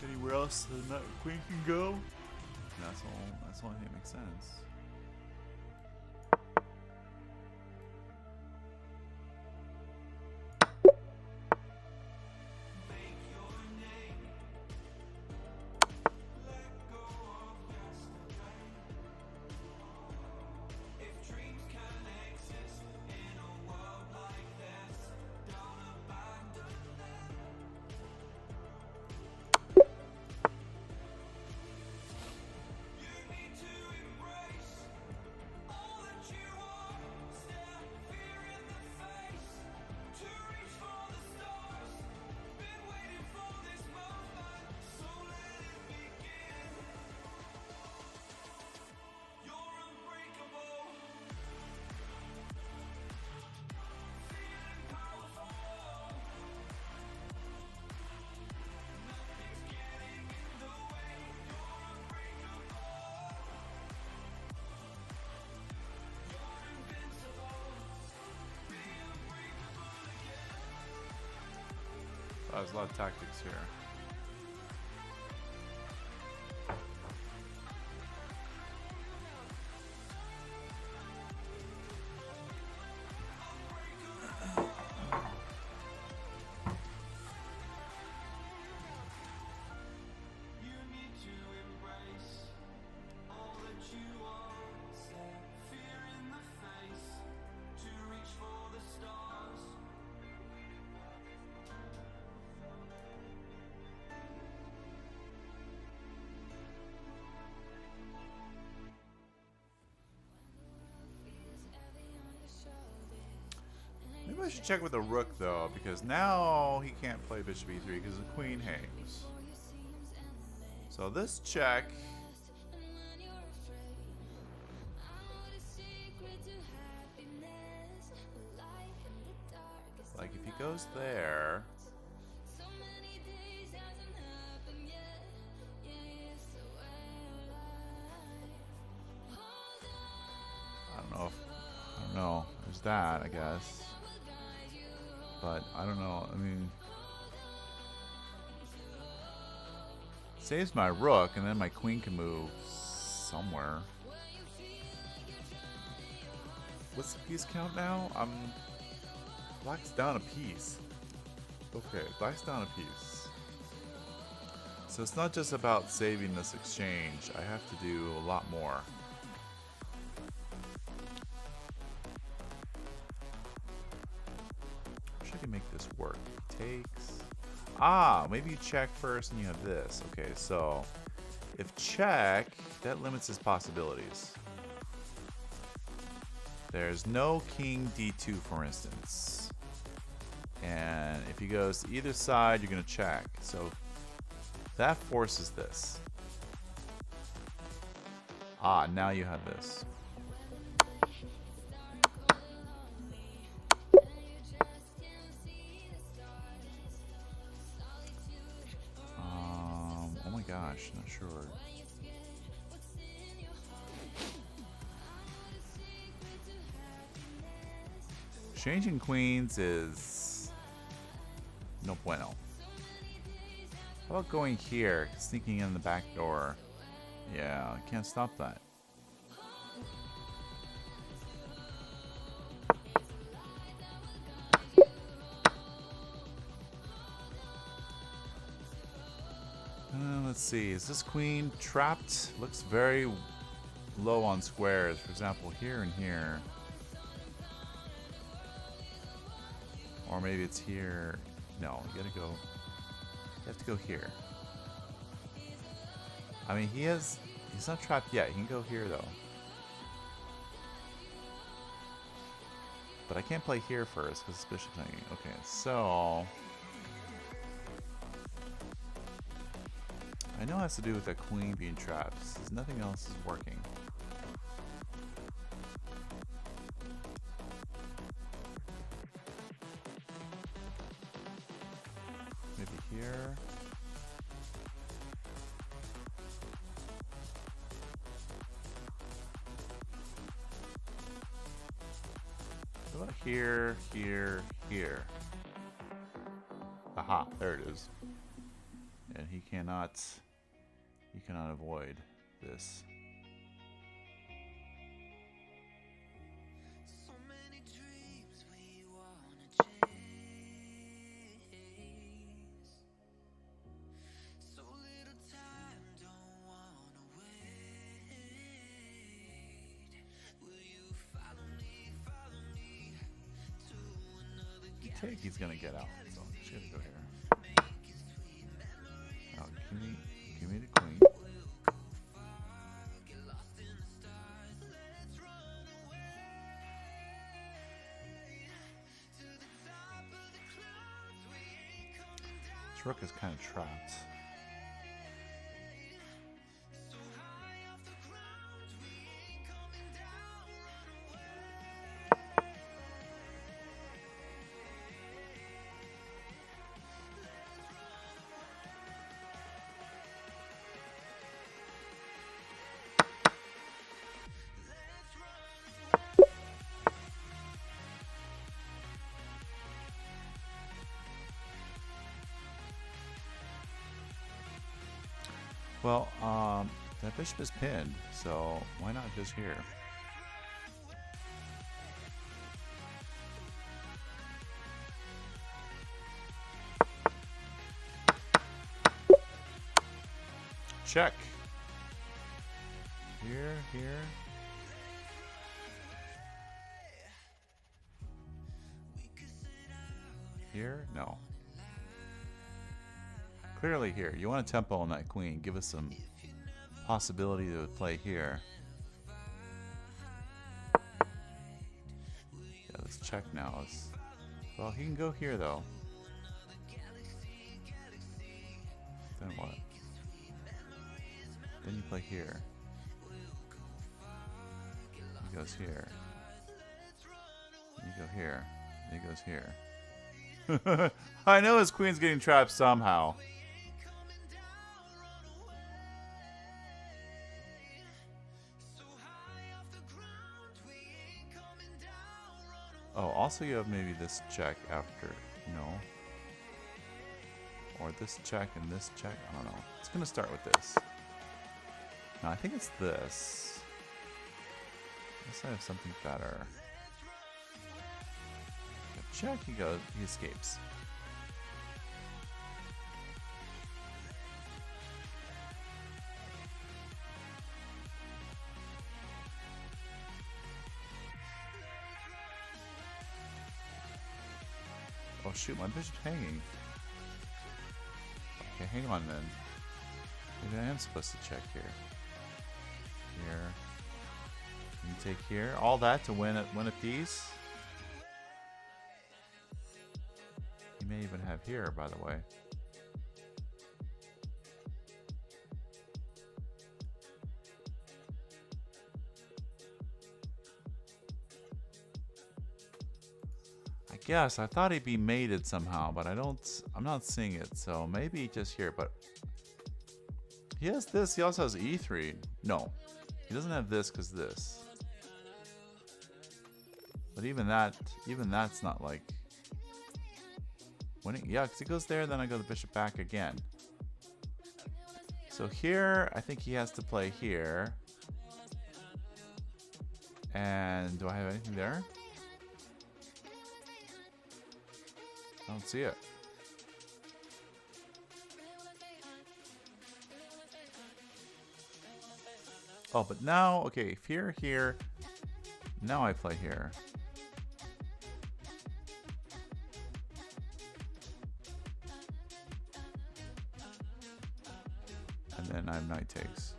Anywhere else the knight queen can go? That's all. That's the only thing that makes sense. There's a lot of tactics here. should check with the rook though, because now he can't play bishop e3 because the queen hangs. So this check. Like if he goes there. I don't know. There's that, I guess. But I don't know. I mean, saves my rook, and then my queen can move somewhere. What's the piece count now? Black's down a piece. Okay, black's down a piece. So it's not just about saving this exchange. I have to do a lot more. I can make this work. Takes. Maybe you check first and you have this. Okay, so if check, that limits his possibilities. There's no king d2, for instance. And if he goes to either side, you're going to check. So that forces this. Now you have this. Oh my gosh, not sure. Exchanging queens is no bueno. How about going here, sneaking in the back door? Yeah, I can't stop that. Let's see, is this queen trapped? Looks very low on squares. For example, here and here. Or maybe it's here. No, you gotta go. You have to go here. I mean, he's not trapped yet. He can go here though. But I can't play here first because it's bishop hanging. Okay, so I know it has to do with that queen being trapped. Since nothing else is working. Maybe here. What about here, here, here? Aha, there it is. And he cannot avoid this. So many dreams we wanna chase. So little time, don't wanna wait. Will you follow me to another You take, he's gonna get out. So just gonna go here. Oh, give me the queen. This rook is kind of trapped. Well, that bishop is pinned, so why not just here? Check. Here, here. Here? No. Clearly here. You want a tempo on that queen. Give us some possibility to play here. Yeah, let's check now. Well, he can go here though. Then what? Then you play here. He goes here. You go here. He goes here. I know his queen's getting trapped somehow. Oh, also you have maybe this check after. No. Or this check and this check. I don't know. It's going to start with this. No, I think it's this. Unless I have something better. Check, he goes, he escapes. Oh shoot, my bishop's hanging. Okay, hang on then. Maybe I am supposed to check here. Here. You take here. All that to win a piece. You may even have here, by the way. I guess I thought he'd be mated somehow, but I'm not seeing it, so maybe just here. But he has this. He also has E3. No, he doesn't have this because this. But even that's not like winning. Yeah, because he goes there, then I go the bishop back again. So here, I think he has to play here. And do I have anything there? I don't see it. Oh, but now, okay, if here, now I play here. And then I have knight takes.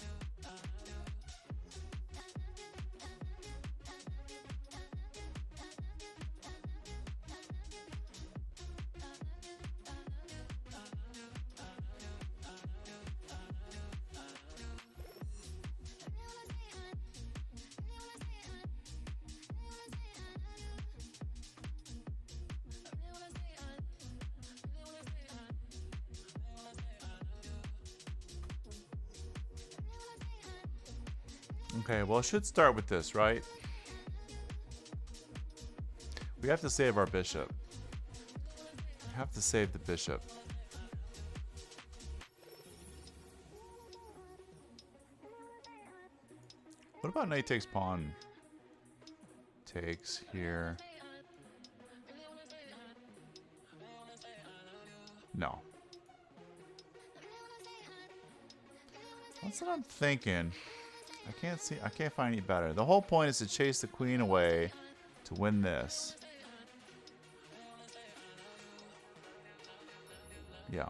Okay, well, it should start with this, right? We have to save our bishop. We have to save the bishop. What about knight takes pawn? Takes here. No. That's what I'm thinking. I can't find any better. The whole point is to chase the queen away to win this. Yeah.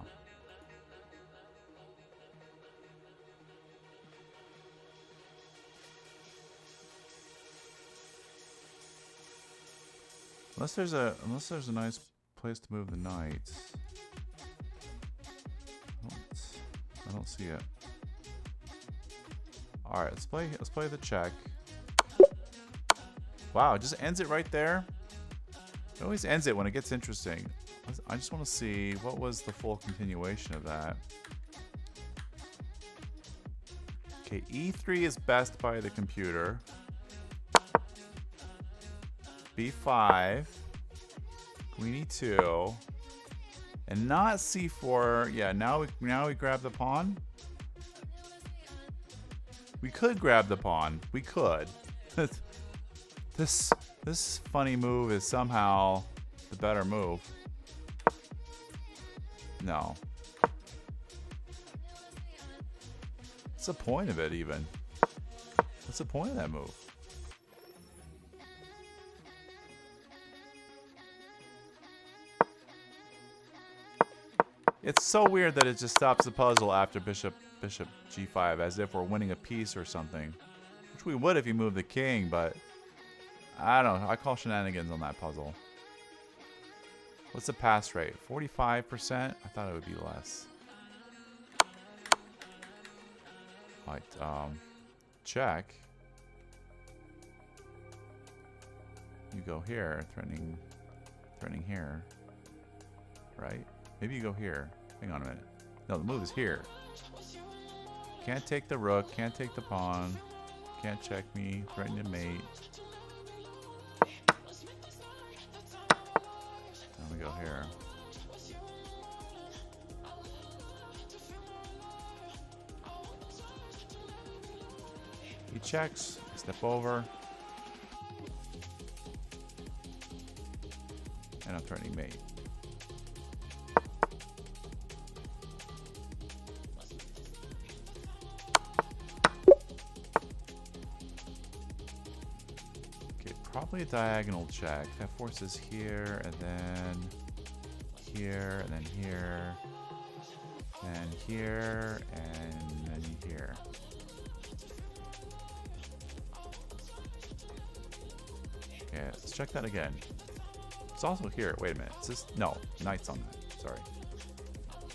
Unless there's a nice place to move the knight. I don't see it. All right, let's play the check. Wow, it just ends it right there. It always ends it when it gets interesting. I just want to see what was the full continuation of that. Okay, E3 is best by the computer. B5, Queen E2, and not C4. Yeah, now we grab the pawn. We could grab the pawn. We could. This funny move is somehow the better move. No. What's the point of it even? What's the point of that move? It's so weird that it just stops the puzzle after bishop g5, as if we're winning a piece or something. Which we would if you move the king, but I don't know. I call shenanigans on that puzzle. What's the pass rate? 45%? I thought it would be less. Right, check. You go here, threatening here. Right? Maybe you go here. Hang on a minute. No, the move is here. Can't take the rook, can't take the pawn. Can't check me, threaten to mate. Then we go here. He checks, step over. And I'm threatening mate. Okay, probably a diagonal check. That forces here, and then here, and then here, and here, and then here. Okay, let's check that again. It's also here. Wait a minute. It's just, no, knight's on that. Sorry.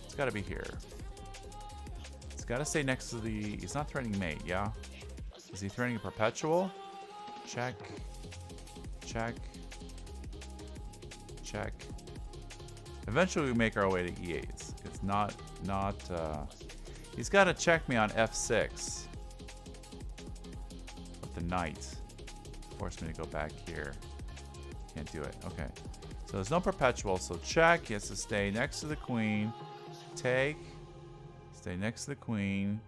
It's got to be here. It's got to stay next to the... He's not threatening mate, yeah? Is he threatening a perpetual? Check. Check. Check. Eventually we make our way to e8. It's not... He's got to check me on f6. With the knight. Force me to go back here. Can't do it. Okay. So there's no perpetual, so check. He has to stay next to the queen. Take. Stay next to the queen.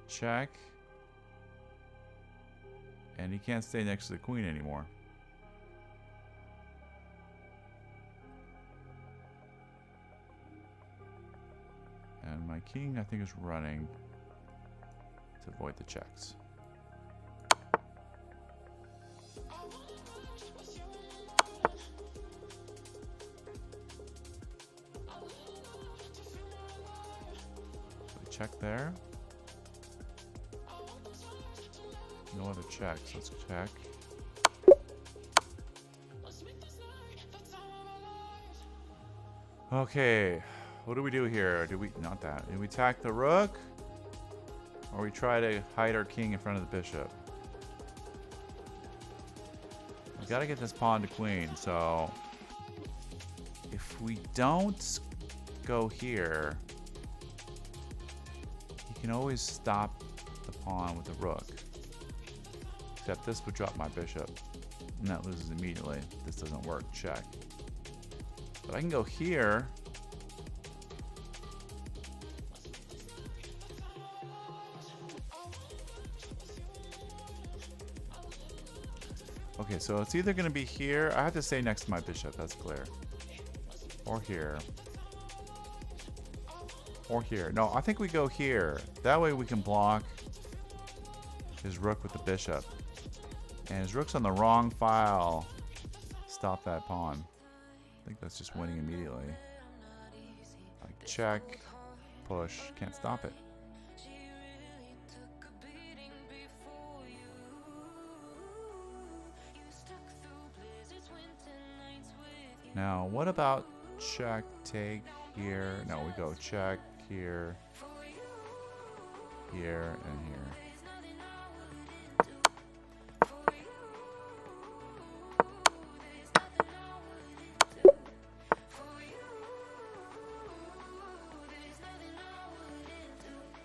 Check. And he can't stay next to the queen anymore. And my king, I think, is running to avoid the checks. Check there. No other checks. Let's check. Okay. What do we do here? Do we... Not that. Do we attack the rook? Or we try to hide our king in front of the bishop? We gotta get this pawn to queen, so... If we don't go here... You can always stop the pawn with the rook. Except this would drop my bishop. And that loses immediately. This doesn't work. Check. But I can go here. Okay, so it's either going to be here. I have to stay next to my bishop. That's clear. Or here. Or here. No, I think we go here. That way we can block his rook with the bishop. And his rook's on the wrong file. Stop that pawn. I think that's just winning immediately. Like check, push, can't stop it. Now, what about check, take here? No, we go check, here, here, and here.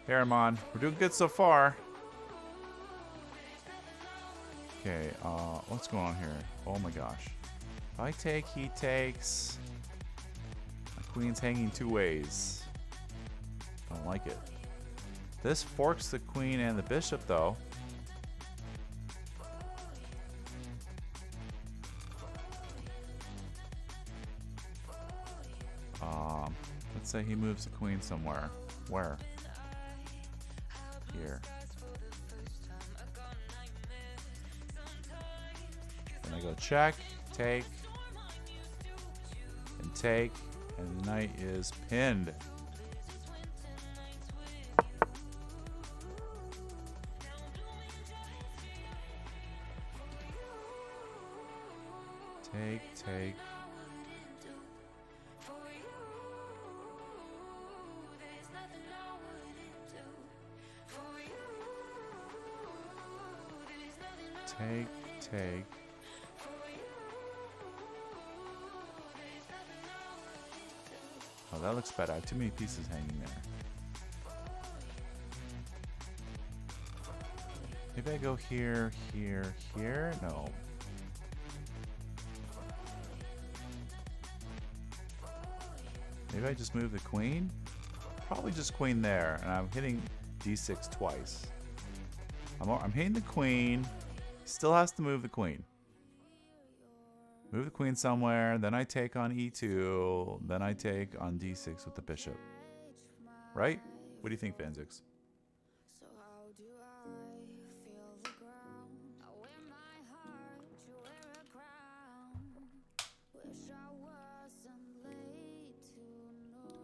Herman, we're doing good so far. Okay, what's going on here? Oh my gosh. If I take, he takes. My queen's hanging two ways. Don't like it. This forks the queen and the bishop, though. Let's say he moves the queen somewhere. Where? Here. Then I go check, take, and take, and the knight is pinned. Take, take. take. Oh, that looks better. I have too many pieces hanging there. Maybe I go here, here, here? No. Maybe I just move the queen? Probably just queen there, and I'm hitting d6 twice. I'm hitting the queen. Still has to move the queen. Move the queen somewhere, then I take on e2, then I take on d6 with the bishop. Right? What do you think, Vanzix? So how do I feel the ground? I wear my heart, you wear a crown. Wish I wasn't late to know.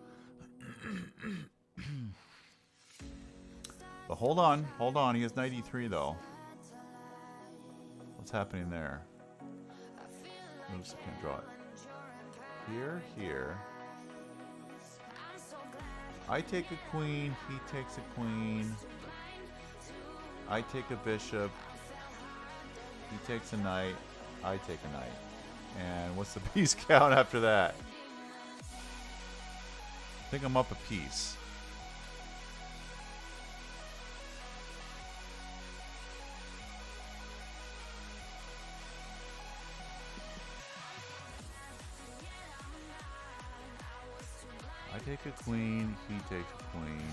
But hold on. He has knight e3 though. What's happening there? Oops, I can't draw it. Here. I take a queen, he takes a queen. I take a bishop. He takes a knight. I take a knight. And what's the piece count after that? I think I'm up a piece. I take a queen, he takes a queen.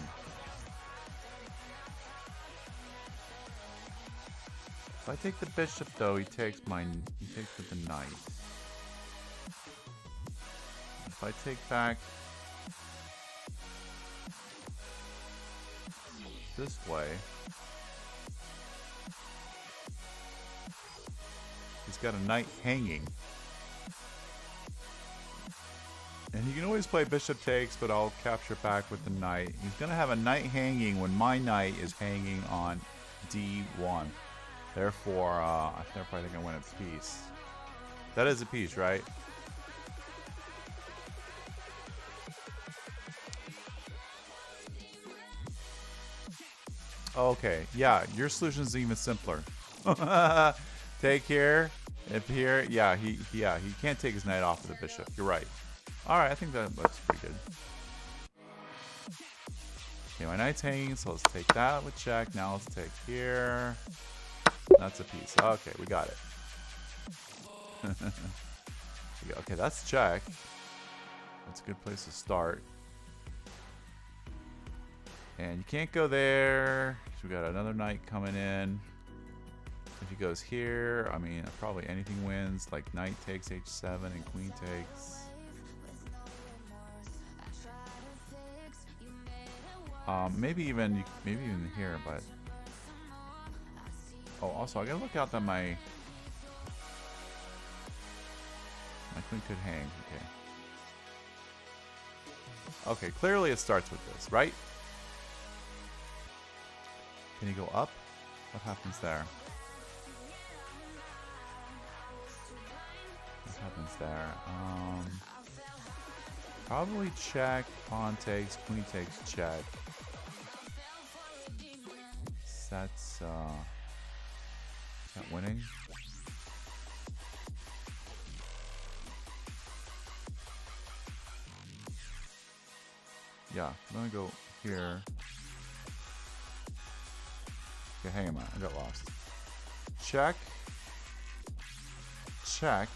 If I take the bishop though, he takes with the knight. If I take back this way, he's got a knight hanging. And he can always play bishop takes, but I'll capture back with the knight. He's going to have a knight hanging when my knight is hanging on d1. Therefore, I think I win a piece. That is a piece, right? Okay, yeah, your solution is even simpler. Take here, if here, yeah, he can't take his knight off of the bishop. You're right. All right, I think that's pretty good. Okay, my knight's hanging, so let's take that with check. Now let's take here. That's a piece. Okay, we got it. Okay, that's check. That's a good place to start. And you can't go there. So we got another knight coming in. If he goes here, I mean, probably anything wins. Like knight takes h7 and queen takes. Maybe even here, but oh, also I gotta look out that my queen could hang. Okay, clearly it starts with this, right? Can he go up? What happens there? What happens there? Probably check, pawn takes, queen takes, check. That's not winning. Yeah, I'm gonna go here. Okay, hang on, I got lost. Check. Check.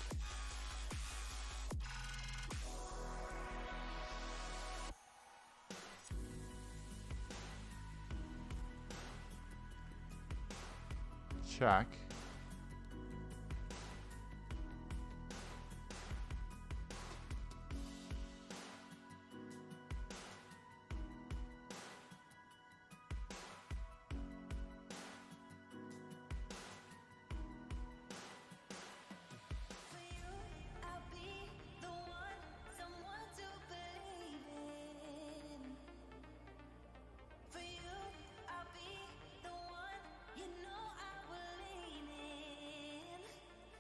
Check.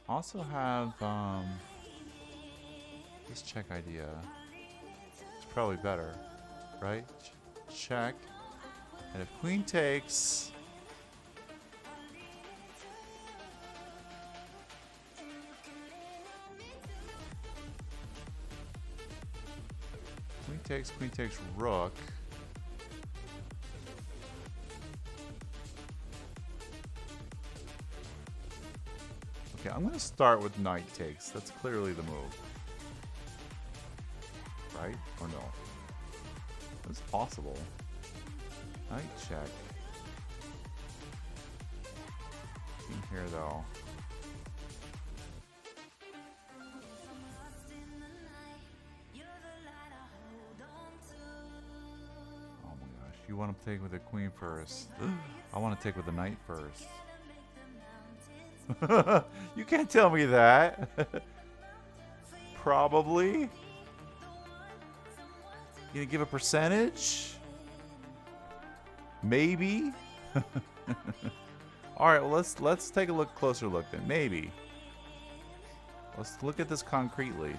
Also have this check idea. It's probably better, right? Check, and if queen takes, takes rook. Okay, I'm going to start with knight takes. That's clearly the move. Right? Or no? It's possible. Knight check. In here, though. Oh my gosh. You want to take with the queen first. I want to take with the knight first. You can't tell me that. Probably. You gonna give a percentage? Maybe. All right. Well, let's take a closer look then. Maybe. Let's look at this concretely.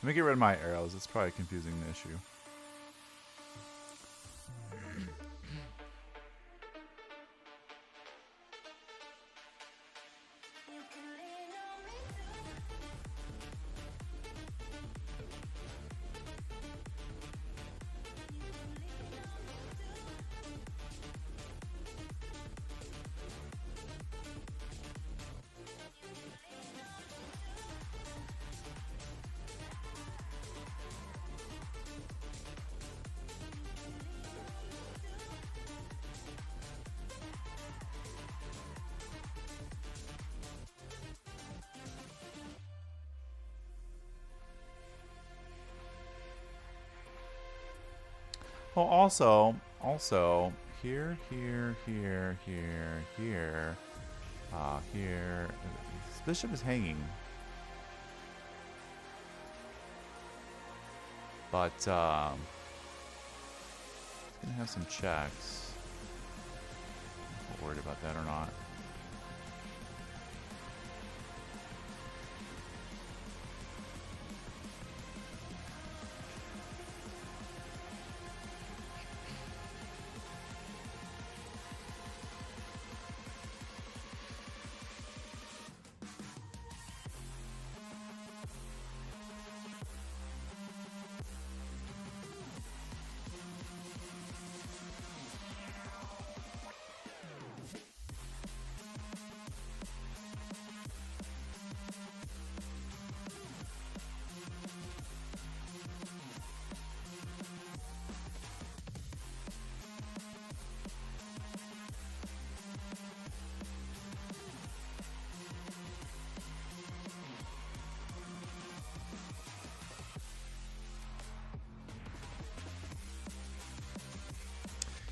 Let me get rid of my arrows. It's probably confusing the issue. Oh, also, here. This bishop is hanging. But, it's gonna have some checks. I'm not worried about that or not.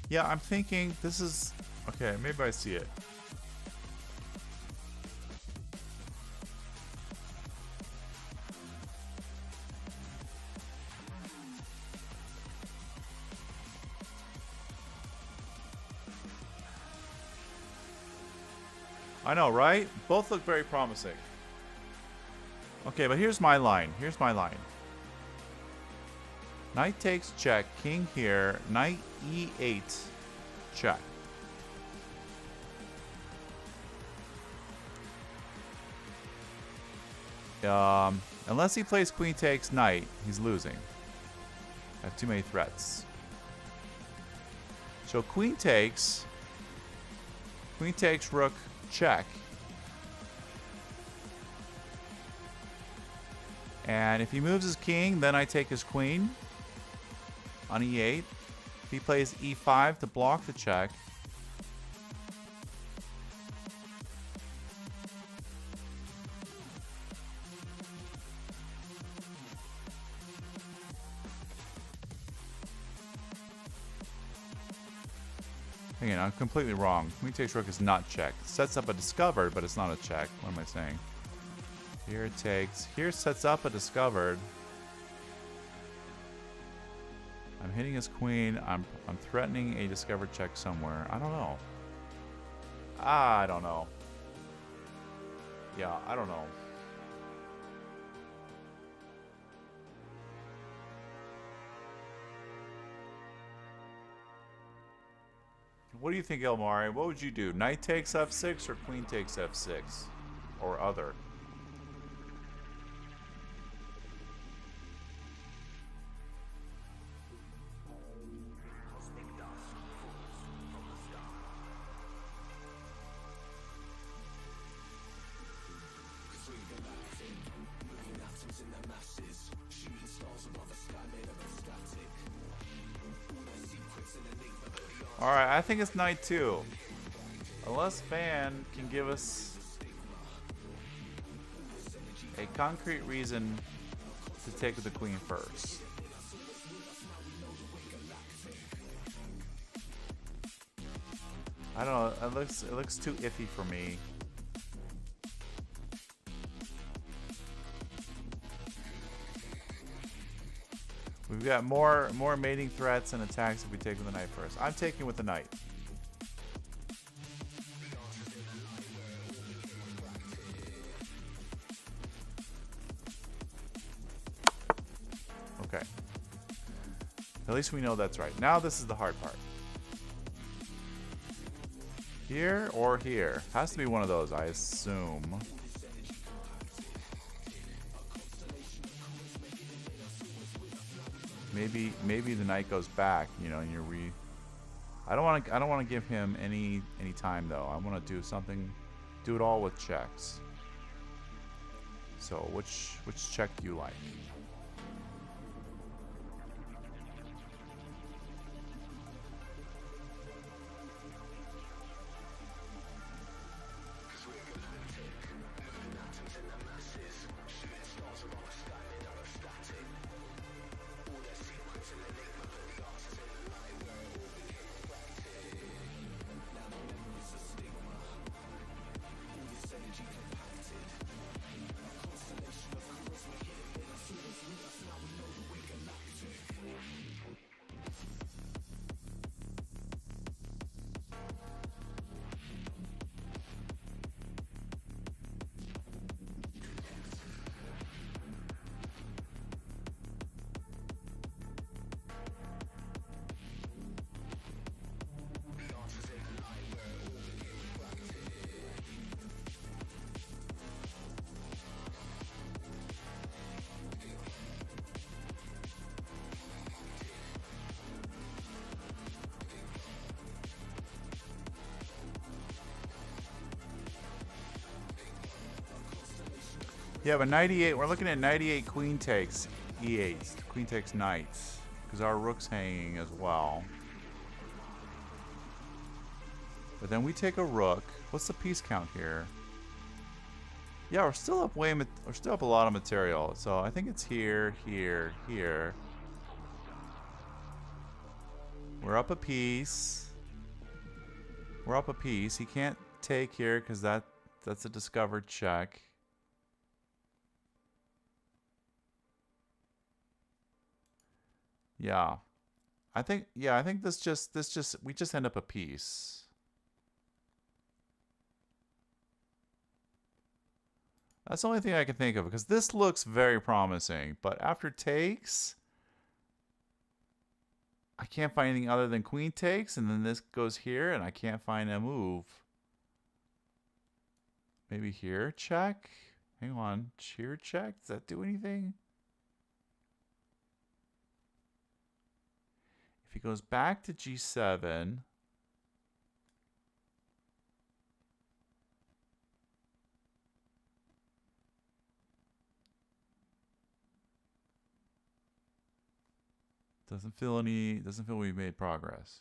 Yeah, I'm thinking this is... Okay, maybe I see it. I know, right? Both look very promising. Okay, but here's my line. Here's my line. Knight takes check, king here, knight e8, check. Unless he plays queen takes knight, he's losing. I have too many threats. So queen takes rook, check. And if he moves his king, then I take his queen on e8. If he plays e5 to block the check. Hang on, I'm completely wrong. Queen takes rook is not checked. Sets up a discovered, but it's not a check. What am I saying? Here it takes. Here sets up a discovered. I'm hitting his queen. I'm threatening a discovered check somewhere. I don't know. I don't know. Yeah, I don't know. What do you think, Elmari? What would you do? Knight takes f6 or queen takes f6? Or other? Alright, I think it's knight 2. Unless Fan can give us a concrete reason to take the queen first. I don't know, it looks too iffy for me. We've got more mating threats and attacks if we take with the knight first. I'm taking with the knight. Okay. At least we know that's right. Now this is the hard part. Here or here? Has to be one of those, I assume. Maybe the knight goes back, you know, and you're I don't want to give him any time though. I want to do something, do it all with checks. So which check do you like? Yeah, but 98, we're looking at 98 queen takes e8, queen takes knights, because our rook's hanging as well. But then we take a rook. What's the piece count here? Yeah, we're still up we're still up a lot of material. So I think it's here, here, here. We're up a piece. We're up a piece. He can't take here because that's a discovered check. Yeah. I think we just end up a piece. That's the only thing I can think of because this looks very promising, but after takes I can't find anything other than queen takes, and then this goes here and I can't find a move. Maybe here, check. Hang on, here check. Does that do anything? If he goes back to G7, doesn't feel we've made progress.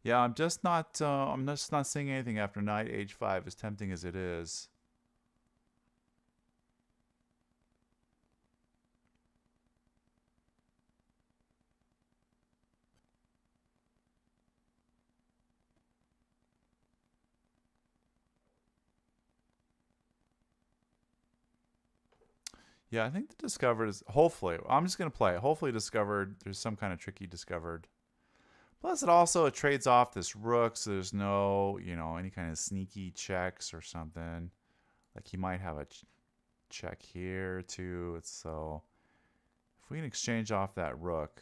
Yeah, I'm just not seeing anything after knight h5, as tempting as it is. Yeah, I think the discovered is hopefully. I'm just gonna play it. Hopefully discovered. There's some kind of tricky discovered. Plus, it trades off this rook, so there's no, any kind of sneaky checks or something. Like he might have a check here too. So if we can exchange off that rook.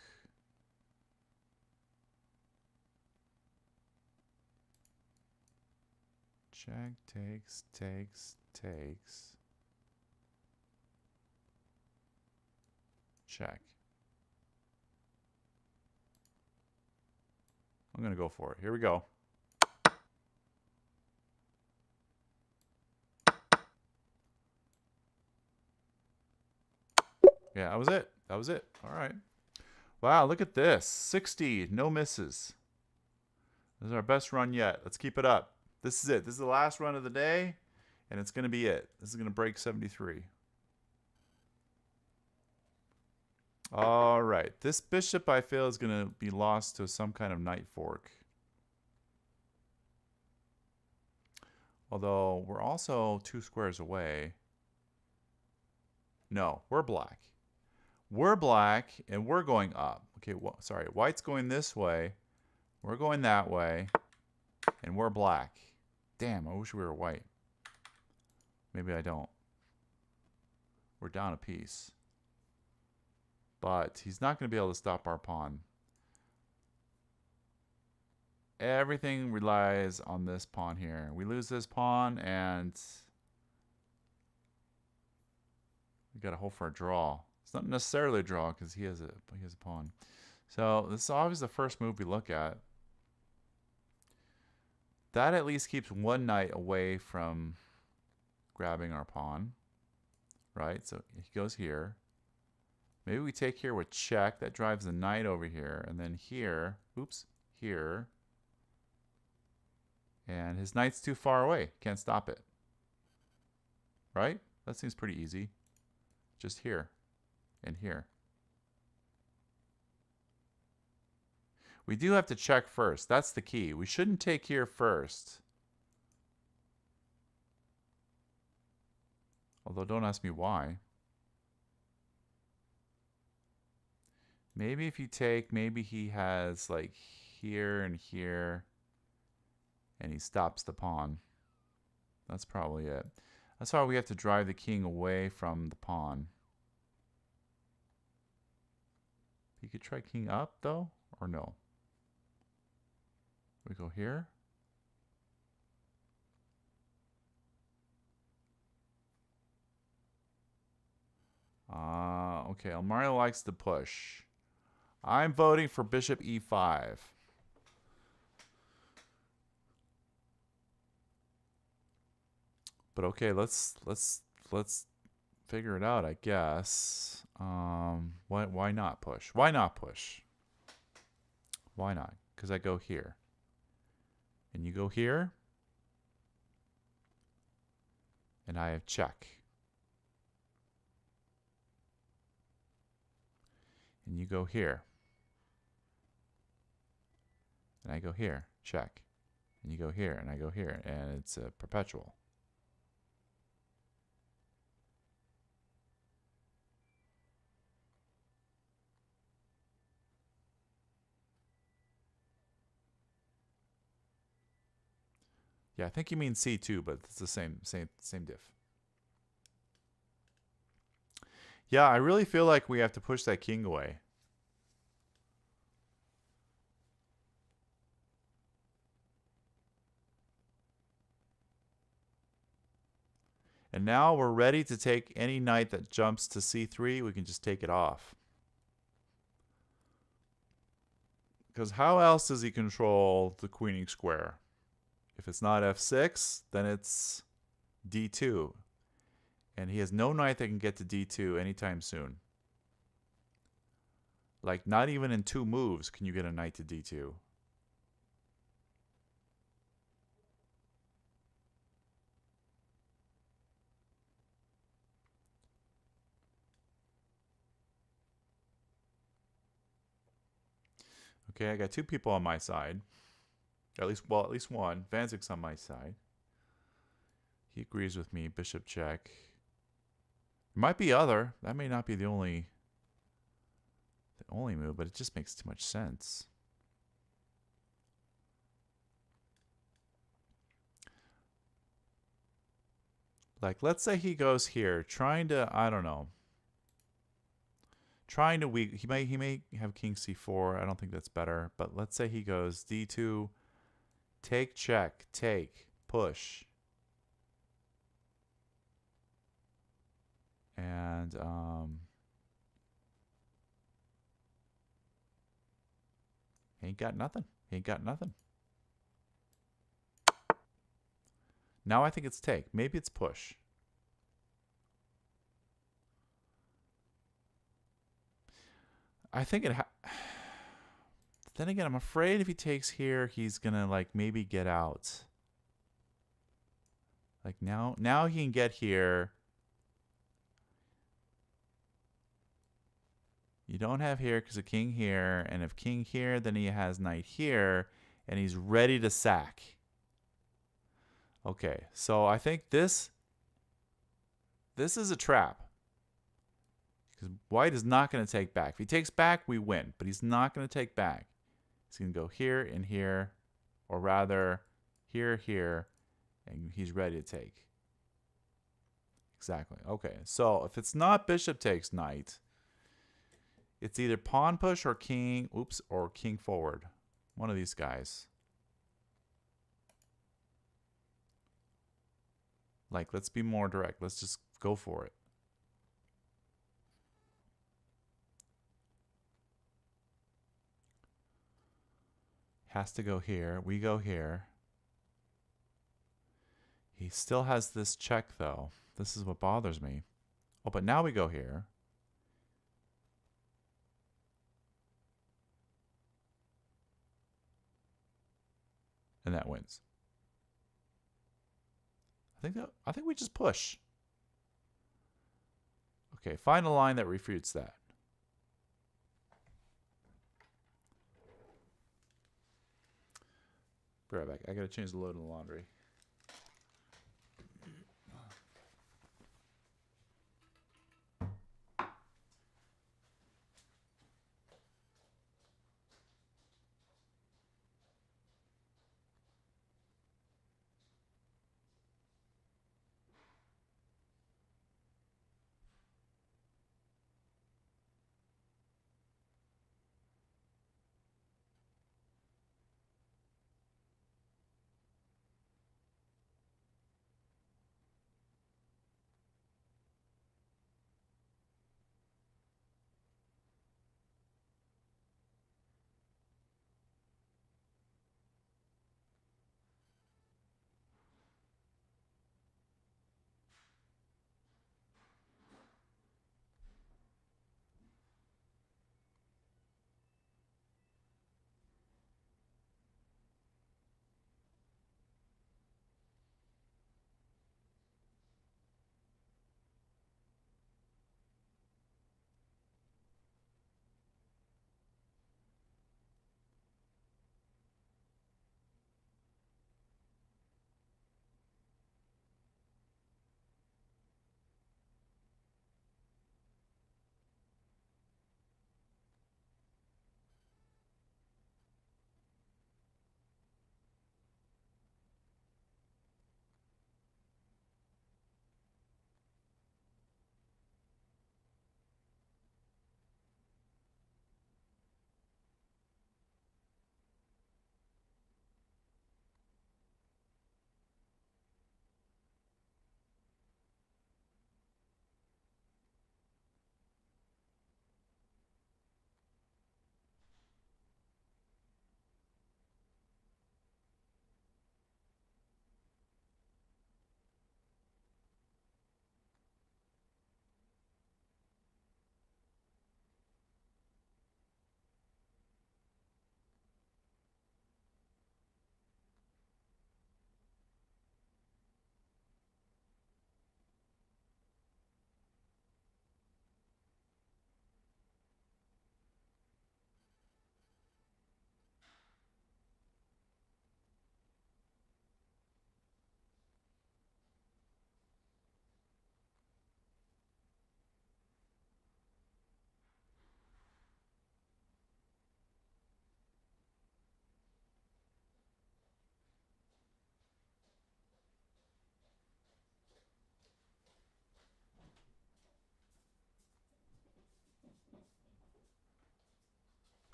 Check, takes, takes, takes. Check. I'm going to go for it. Here we go. Yeah, that was it. That was it. All right. Wow, look at this. 60. No misses. This is our best run yet. Let's keep it up. This is it. This is the last run of the day, and it's going to be it. This is going to break 73. All right. This bishop, I feel, is going to be lost to some kind of knight fork. Although, we're also 2 squares away. No, we're black. We're black, and we're going up. Okay, sorry. White's going this way. We're going that way. And we're black. Damn, I wish we were white. Maybe I don't. We're down a piece. But he's not going to be able to stop our pawn. Everything relies on this pawn here. We lose this pawn, and we got to hope for a draw. It's not necessarily a draw because he has a pawn. So this is always the first move we look at. That at least keeps one knight away from grabbing our pawn. Right? So he goes here. Maybe we take here with check. That drives the knight over here. And then here. Oops. Here. And his knight's too far away. Can't stop it. Right? That seems pretty easy. Just here. And here. We do have to check first. That's the key. We shouldn't take here first. Although don't ask me why. Maybe if you take, maybe he has like here and here. And he stops the pawn. That's probably it. That's why we have to drive the king away from the pawn. You could try king up, though, or no? We go here. Okay, Mario likes to push. I'm voting for bishop e5. But okay, let's figure it out, I guess. Why not push? Why not push? Why not? Because I go here. And you go here. And I have check. And you go here. And I go here. Check. And you go here. And I go here. And it's a perpetual. Yeah, I think you mean C2, but it's the same diff. Yeah, I really feel like we have to push that king away. And now we're ready to take any knight that jumps to C3. We can just take it off. Because how else does he control the queening square? If it's not f6, then it's d2. And he has no knight that can get to d2 anytime soon. Like, not even in 2 moves can you get a knight to d2. Okay, I got 2 people on my side. At least one. Vanzik's on my side. He agrees with me. Bishop check. There might be other. That may not be the only move, but it just makes too much sense. Like, let's say he goes here, trying to, I don't know, trying to weak. He may have king c4. I don't think that's better. But let's say he goes d2, take, check, take, push, and he ain't got nothing. He ain't got nothing. Now I think it's take. Maybe it's push. I think it. Then again, I'm afraid if he takes here, he's gonna like maybe get out. Like now he can get here. You don't have here because of king here, and if king here, then he has knight here, and he's ready to sack. Okay, so I think this is a trap. Because white is not going to take back. If he takes back, we win, but he's not going to take back. He's going to go here and here, or rather here, here, and he's ready to take. Exactly. Okay, so if it's not bishop takes knight, it's either pawn push or king, oops, or king forward. One of these guys. Like, let's be more direct. Let's just go for it. Has to go here. We go here. He still has this check, though. This is what bothers me. Oh, but now we go here. And that wins. I think we just push. Okay, find a line that refutes that. Be right back. I gotta change the load in the laundry.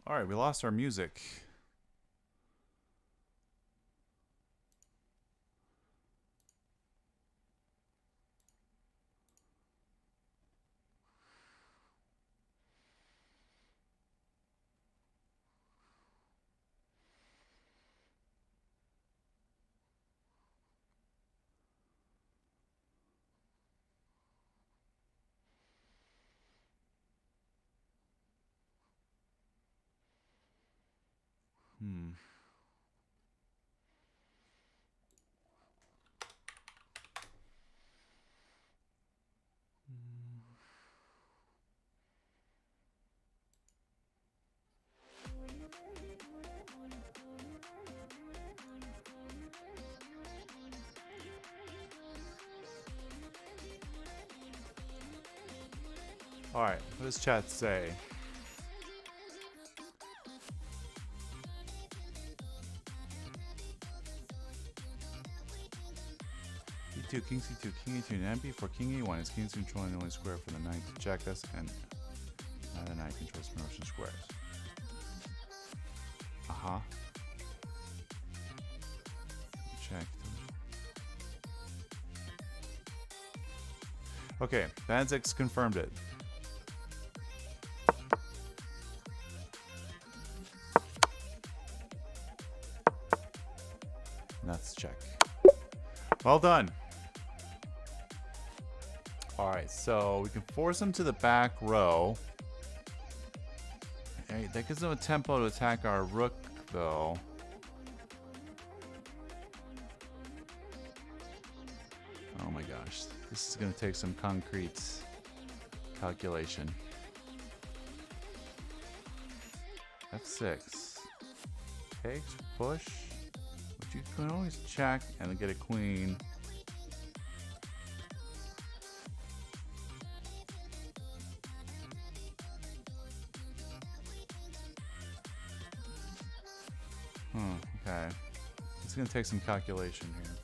All right, we lost our music. Hmm. All right, what does chat say? E2, King C2, King E2, and MP for King E1 is King's controlling the only square for the knight to check us, and now the knight controls promotion squares. Uh-huh. Check. Okay, Banzix confirmed it. That's check. Well done. All right, so we can force him to the back row. Hey, that gives him a tempo to attack our rook, though. Oh my gosh, this is going to take some concrete calculation. F6. Takes, push. But you can always check and then get a queen. Okay. It's going to take some calculation here.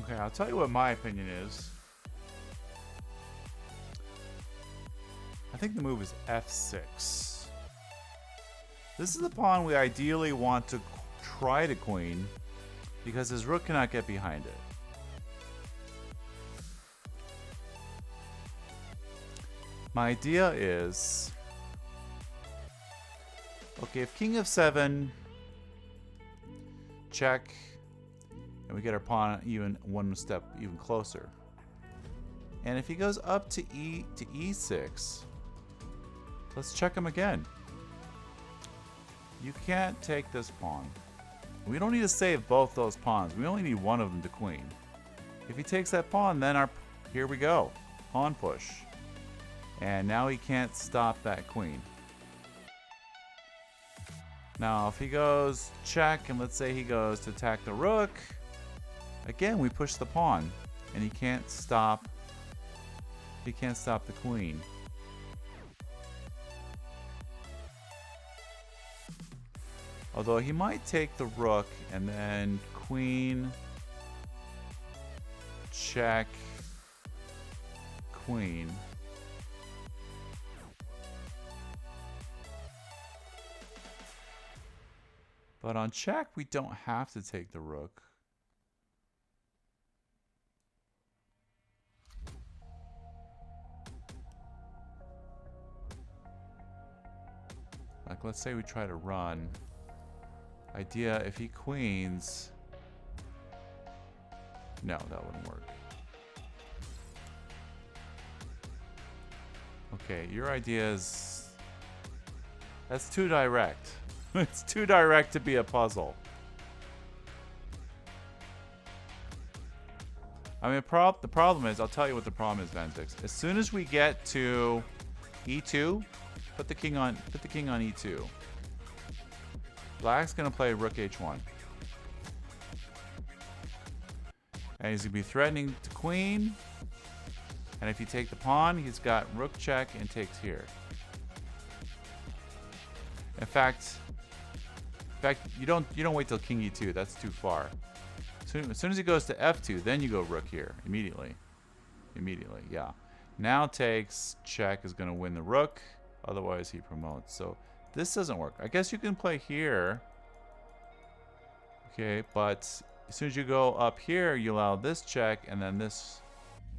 Okay, I'll tell you what my opinion is. I think the move is F6. This is the pawn we ideally want to try to queen because his rook cannot get behind it. My idea is, okay, if king of7, check, and we get our pawn even one step even closer. And if he goes up to E6, let's check him again. You can't take this pawn. We don't need to save both those pawns. We only need one of them to queen. If he takes that pawn, then here we go. Pawn push. And now he can't stop that queen. Now if he goes check, and let's say he goes to attack the rook, again we push the pawn, and he can't stop the queen. Although he might take the rook and then queen, check, queen. But on check, we don't have to take the rook. Like, let's say we try to run. Idea, if he queens... No, that wouldn't work. Okay, your idea is... That's too direct. It's too direct to be a puzzle. I mean, the problem is, I'll tell you what the problem is, Venzix. As soon as we get to E2, put the king on E2. Black's gonna play rook H1. And he's gonna be threatening to queen. And if you take the pawn, he's got rook check and takes here. In fact, you don't wait till king E2. That's too far. As soon as he goes to F2, then you go rook here immediately. Immediately, yeah. Now takes check is going to win the rook. Otherwise, he promotes. So this doesn't work. I guess you can play here. Okay, but as soon as you go up here, you allow this check and then this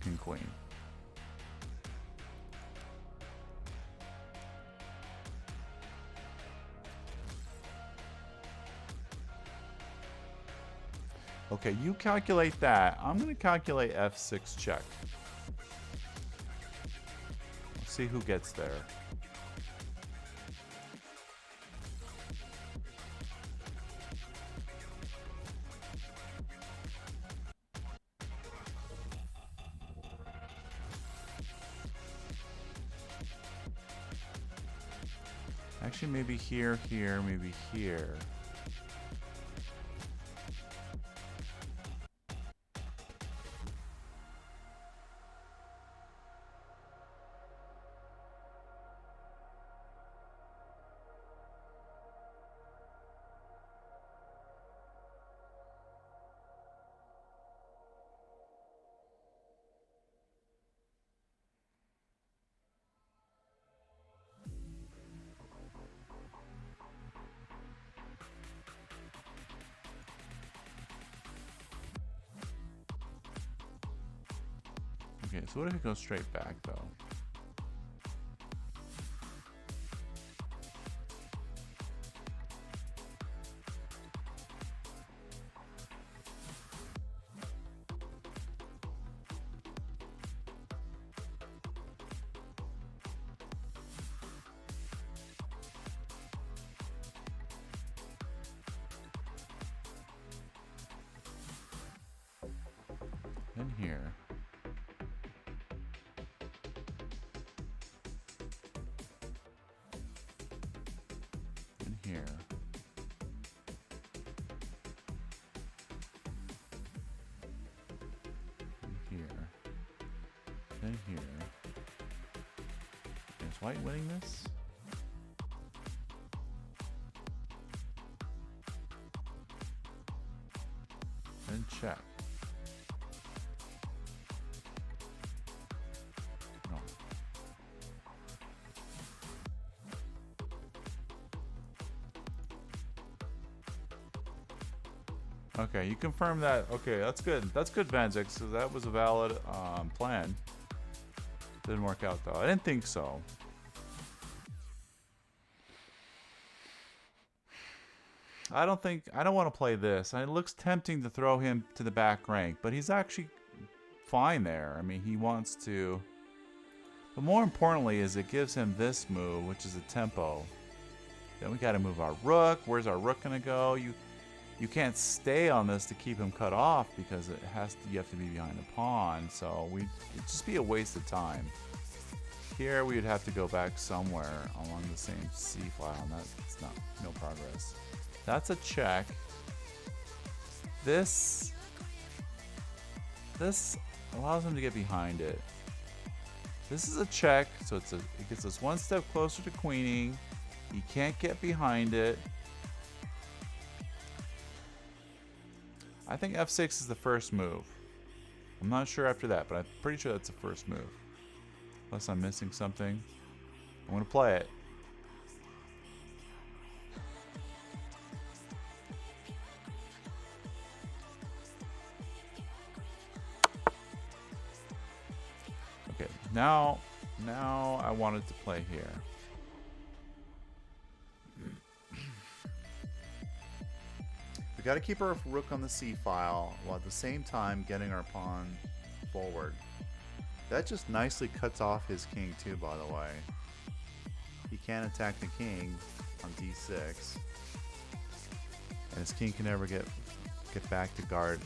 king queen. Okay, you calculate that. I'm going to calculate F6 check. Let's see who gets there. Actually, maybe here, maybe here. Okay, so what if it goes straight back, though? In here. Here. Here. Then here. Is white winning this? Then check. No. Okay, you confirm that. Okay, that's good. That's good, Vanzix. So that was a valid plan. Didn't work out, though. I didn't think so. I don't want to play this. It looks tempting to throw him to the back rank, but he's actually fine there. I mean, he wants to. But more importantly is it gives him this move, which is a tempo. Then we got to move our rook. Where's our rook going to go? You can't stay on this to keep him cut off because you have to be behind the pawn. So it'd just be a waste of time. Here we would have to go back somewhere along the same C file, and that's no progress. That's a check. This allows him to get behind it. This is a check, so it gets us one step closer to queening. He can't get behind it. I think F6 is the first move. I'm not sure after that, but I'm pretty sure that's the first move. Unless I'm missing something. I'm going to play it. Okay, now I wanted to play here. We got to keep our rook on the C file while at the same time getting our pawn forward. That just nicely cuts off his king too, by the way. He can't attack the king on d6. And his king can never get back to guard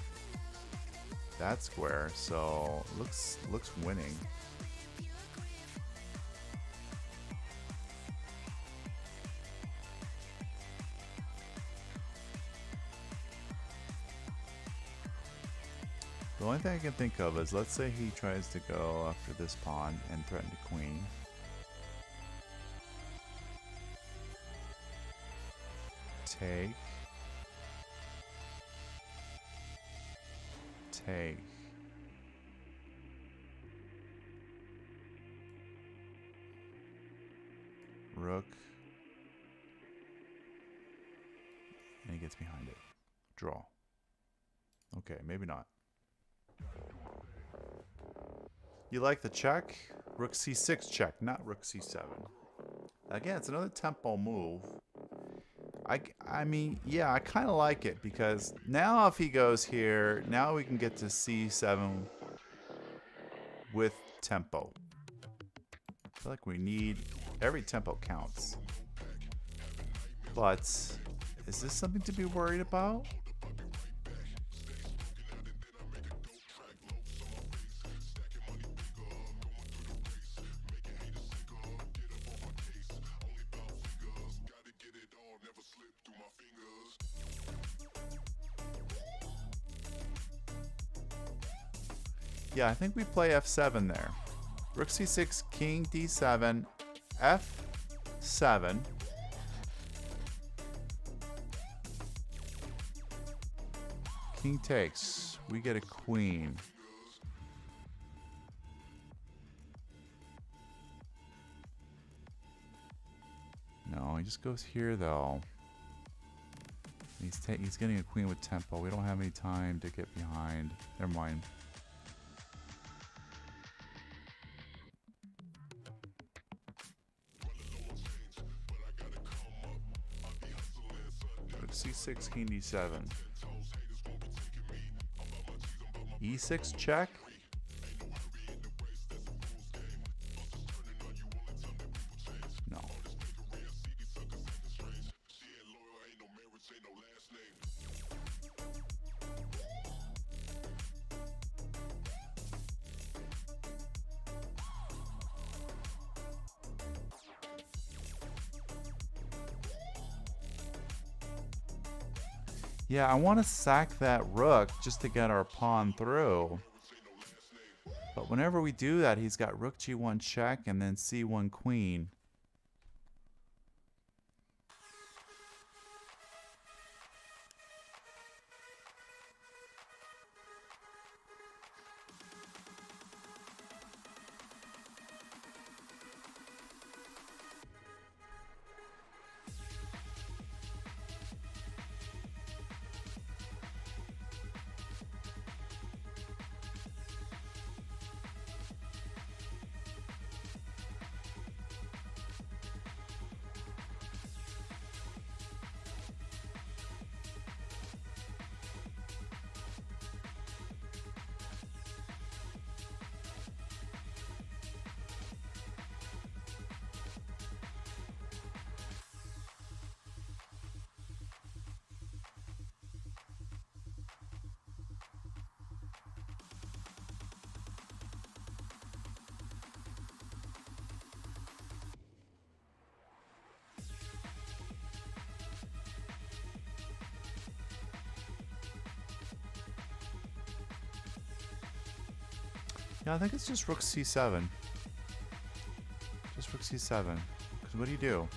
that square, so looks winning. The only thing I can think of is, let's say he tries to go after this pawn and threaten the queen. Take. Take. Rook. And he gets behind it. Draw. Okay, maybe not. You like the check? Rook c6 check, not rook c7. Again, it's another tempo move. I mean, yeah, I kind of like it because now if he goes here, now we can get to c7 with tempo. I feel like we need every tempo counts. But is this something to be worried about? Yeah, I think we play f7 there. Rook c6, king d7, f7. King takes. We get a queen. No, he just goes here though. He's getting a queen with tempo. We don't have any time to get behind. Never mind. c6, king d7. e6 check. No. Yeah, I want to sack that rook just to get our pawn through. But whenever we do that, he's got rook g1 check and then c1 queen. Yeah, I think it's just rook c7. Just rook c7. Because what do?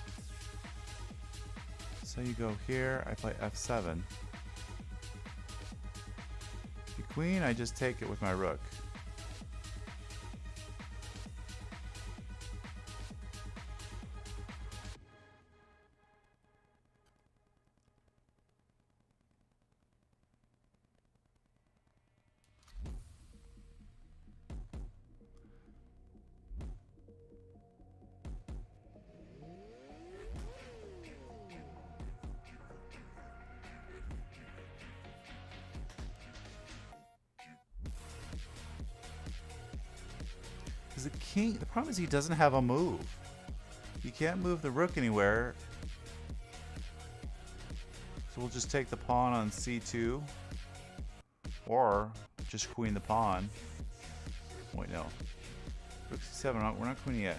So you go here, I play f7. The queen, I just take it with my rook. the king, the problem is he doesn't have a move. He can't move the rook anywhere. So we'll just take the pawn on c2. Or just queen the pawn. Wait, no. Rook c7, we're not queening yet.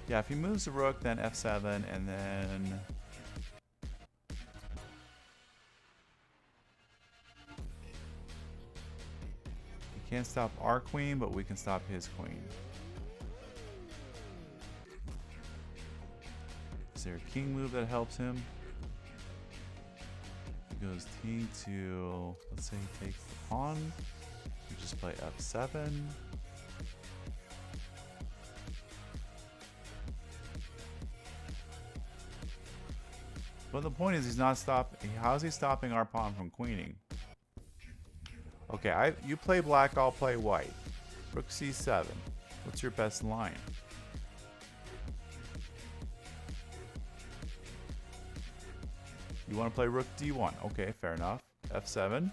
Yeah, if he moves the rook, then f7, and then... He can't stop our queen, but we can stop his queen. Is there a king move that helps him? He goes t2, let's say he takes the pawn. We just play f7. But the point is, he's not stopping. How's he stopping our pawn from queening? Okay, you play black, I'll play white. Rook c7. What's your best line? You want to play rook d1. Okay, fair enough. f7.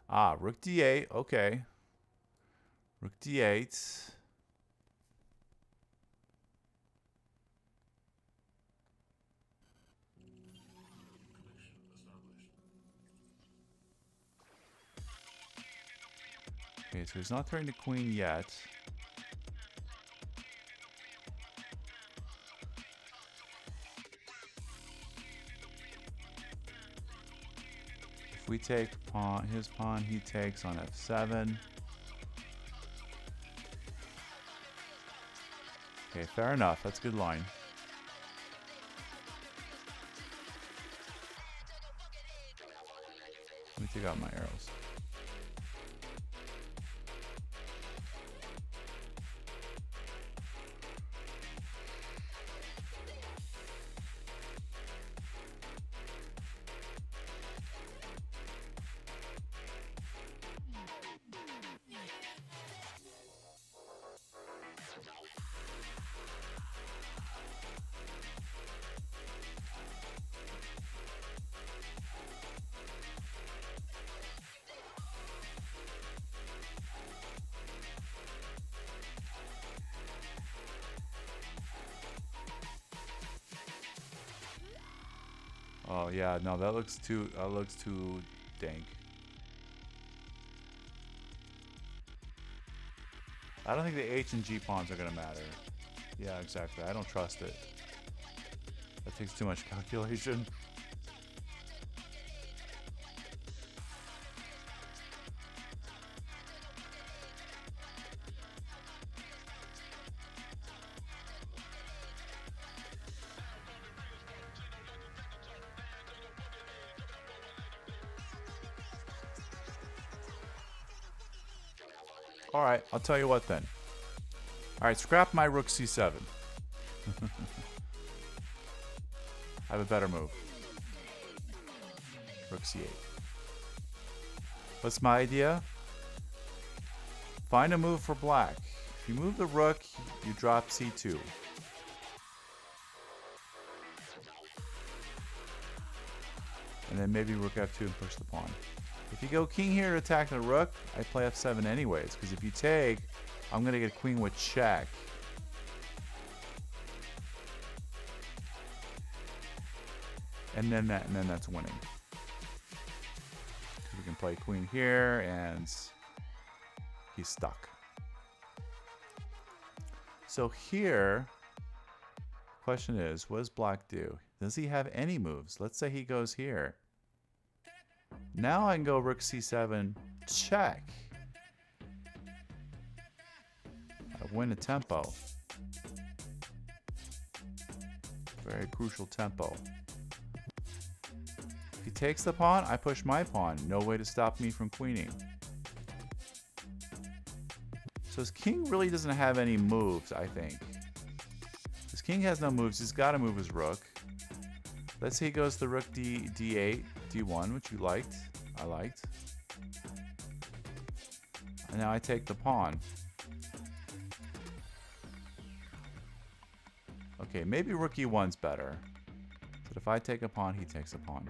Ah, rook d8. Okay. Rook d8. Okay, so he's not throwing the queen yet. If we take pawn, his pawn, he takes on f7. Okay, fair enough. That's a good line. Let me take out my arrows. Oh yeah, no, that looks too dank. I don't think the H and G pawns are gonna matter. Yeah, exactly. I don't trust it. That takes too much calculation. Alright, I'll tell you what then. Alright, scrap my rook c7. I have a better move. Rook c8. What's my idea? Find a move for black. If you move the rook, you drop c2. And then maybe rook f2 and push the pawn. If you go king here to attack the rook, I play f7 anyways, because if you take, I'm going to get queen with check. And then that's winning. We can play queen here, and he's stuck. So here, question is, what does black do? Does he have any moves? Let's say he goes here. Now I can go rook c7, check. I win a tempo. Very crucial tempo. If he takes the pawn, I push my pawn. No way to stop me from queening. So his king really doesn't have any moves, I think. His king has no moves. He's got to move his rook. Let's say he goes to rook d8, d1, which you liked. I liked. And now I take the pawn. Okay, maybe rook e1's better. But if I take a pawn, he takes a pawn.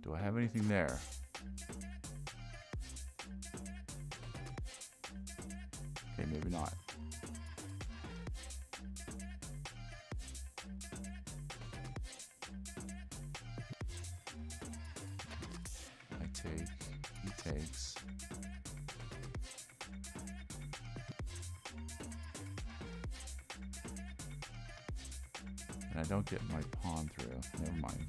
Do I have anything there? Okay, maybe not. I take, he takes. And I don't get my pawn through. Never mind.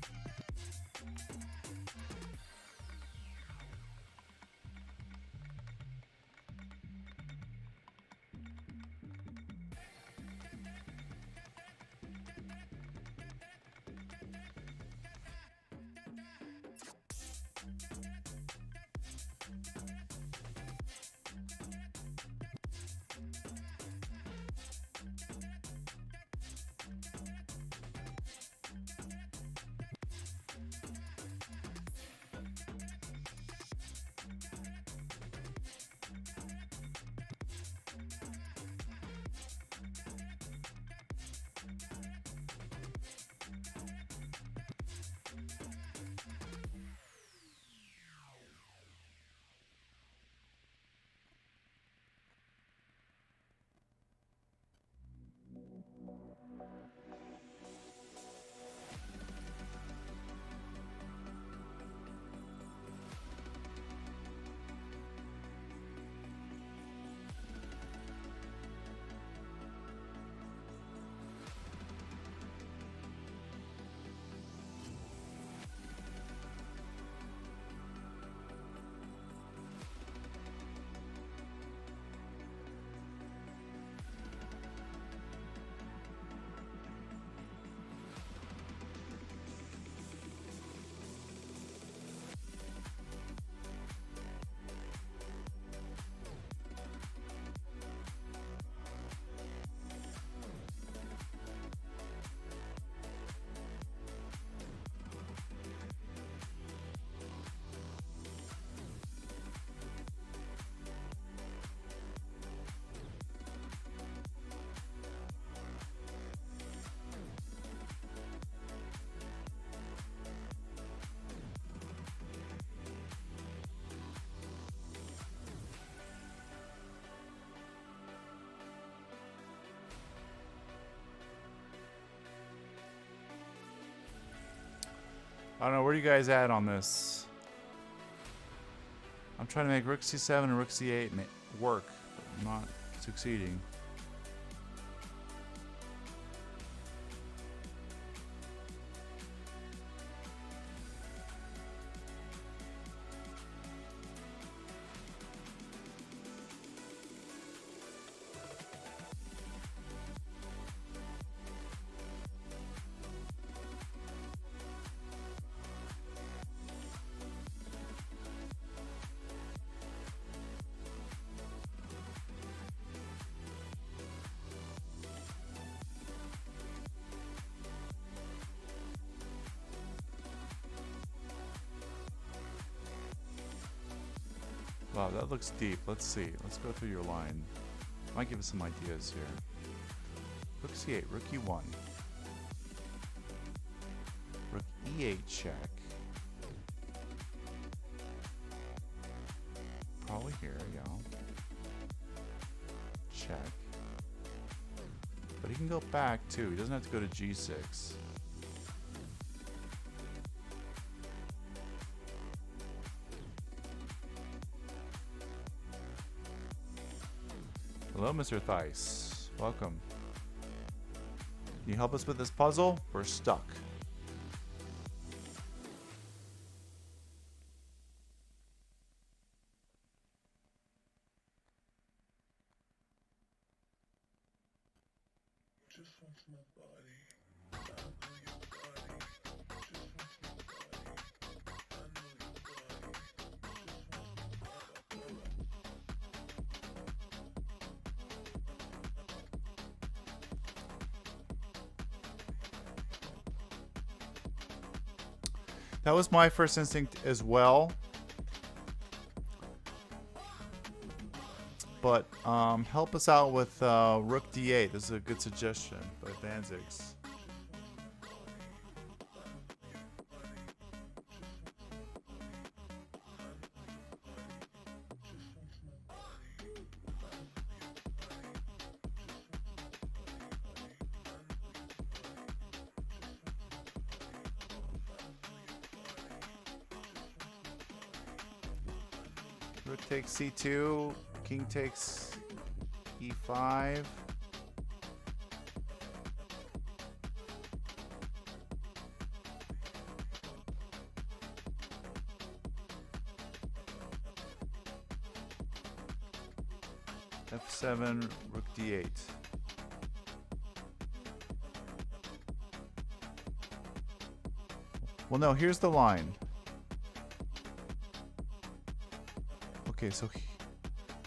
I don't know, where are you guys at on this? I'm trying to make rook c7 and rook c8 work, but I'm not succeeding. Wow, that looks deep. Let's see. Let's go through your line. Might give us some ideas here. Rook c8, rook e1. Rook e8 check. Probably here, yeah. Check. But he can go back too. He doesn't have to go to g6. Hello, Mr. Thice. Welcome. Can you help us with this puzzle? We're stuck. Just wants my body. I know your body. Just wants my body. I know your body. Just wants my body. That was my first instinct as well. but help us out with rook d8. This is a good suggestion by Vanzix. Rook takes c2, king takes e5. f7, rook d8. Well, no, here's the line. Okay, so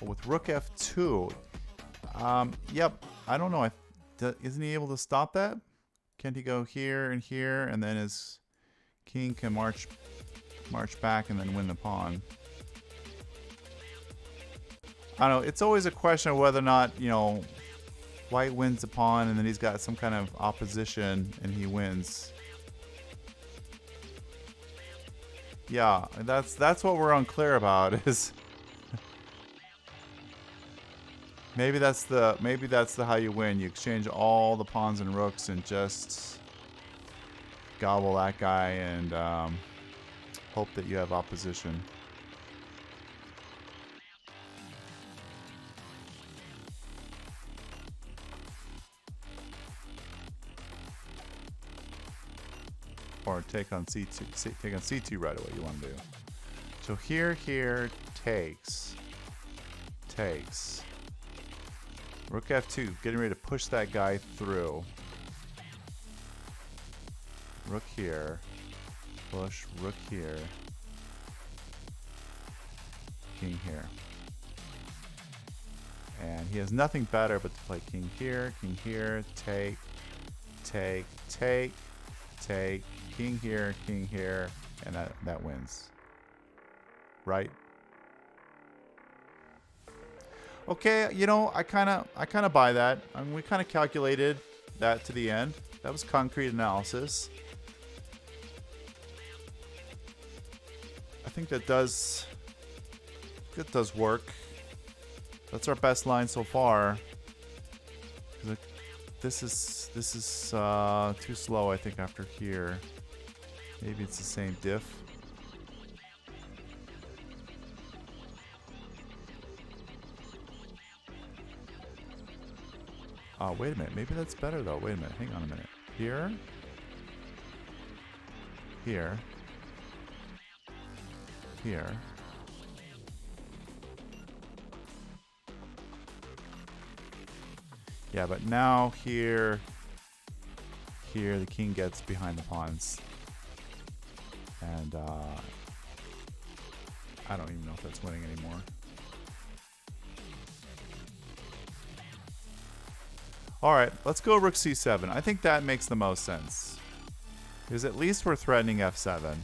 with rook f2, yep, I don't know. Isn't he able to stop that? Can't he go here, and then his king can march back and then win the pawn? I don't know. It's always a question of whether or not, you know, white wins the pawn and then he's got some kind of opposition and he wins. Yeah, that's what we're unclear about is. Maybe that's the how you win. You exchange all the pawns and rooks and just gobble that guy and hope that you have opposition. Or take on c2. Take on c2 right away. You want to do. So here takes. Rook f2, getting ready to push that guy through. Rook here. Push, rook here. King here. And he has nothing better but to play king here, take, king here, and that wins. Right? Okay, you know, I kind of buy that. I mean, we kind of calculated that to the end. That was concrete analysis. I think that does work. That's our best line so far. This is too slow, I think, after here. Maybe it's the same diff. Oh, wait a minute. Maybe that's better, though. Wait a minute. Hang on a minute. Here. Here. Here. Yeah, but now here, the king gets behind the pawns. And I don't even know if that's winning anymore. Alright, let's go rook c7. I think that makes the most sense. Because at least we're threatening f7.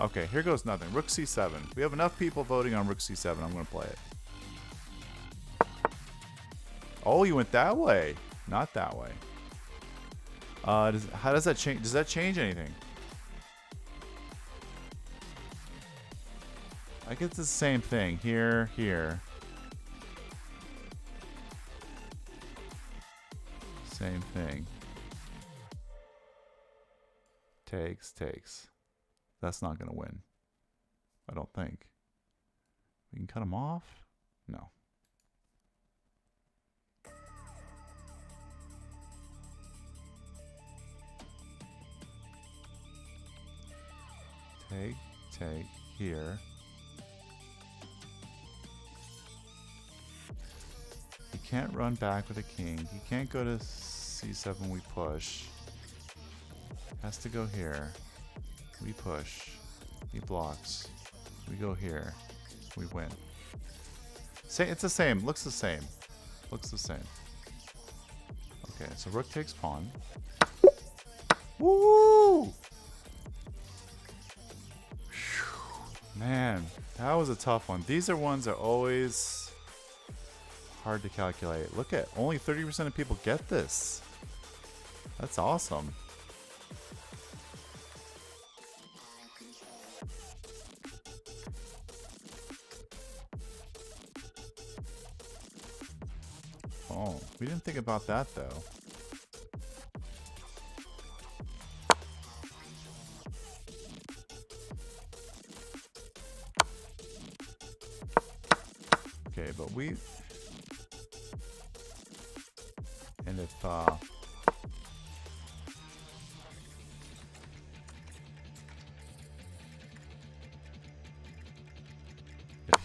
Okay, here goes nothing. Rook c7. We have enough people voting on rook c7. I'm going to play it. Oh, you went that way. Not that way. How does that change? Does that change anything? I guess it's the same thing. Here. Same thing. Takes. That's not going to win. I don't think. We can cut him off? No. Take, here. He can't run back with a king. He can't go to c7, we push. Has to go here. We push. He blocks. We go here. We win. It's the same. Looks the same. Okay, so rook takes pawn. Woo! was a tough one. These are ones that are always hard to calculate. Look at, only 30% of people get this. That's awesome. Oh, we didn't think about that though. Okay, but we... And if,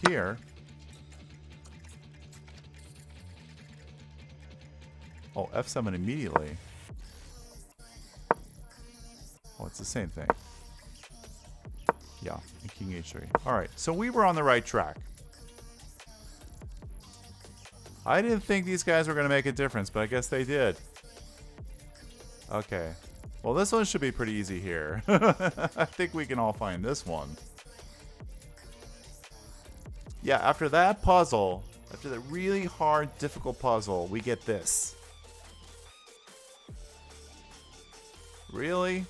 here... Oh, F7 immediately. Oh, it's the same thing. Yeah, and King H3. Alright, so we were on the right track. I didn't think these guys were going to make a difference, but I guess they did. Okay. Well, this one should be pretty easy here. I think we can all find this one. Yeah, after that puzzle, after that really hard, difficult puzzle, we get this. Really?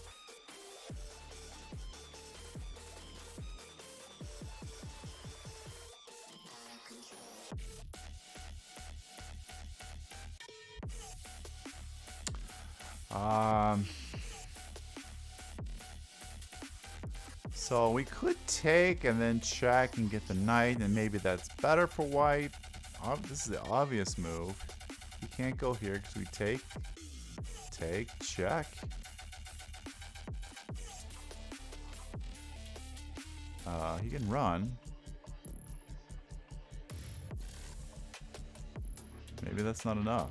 So we could take and then check and get the knight, and maybe that's better for white. This is the obvious move. We can't go here because we take, check. He can run. Maybe that's not enough.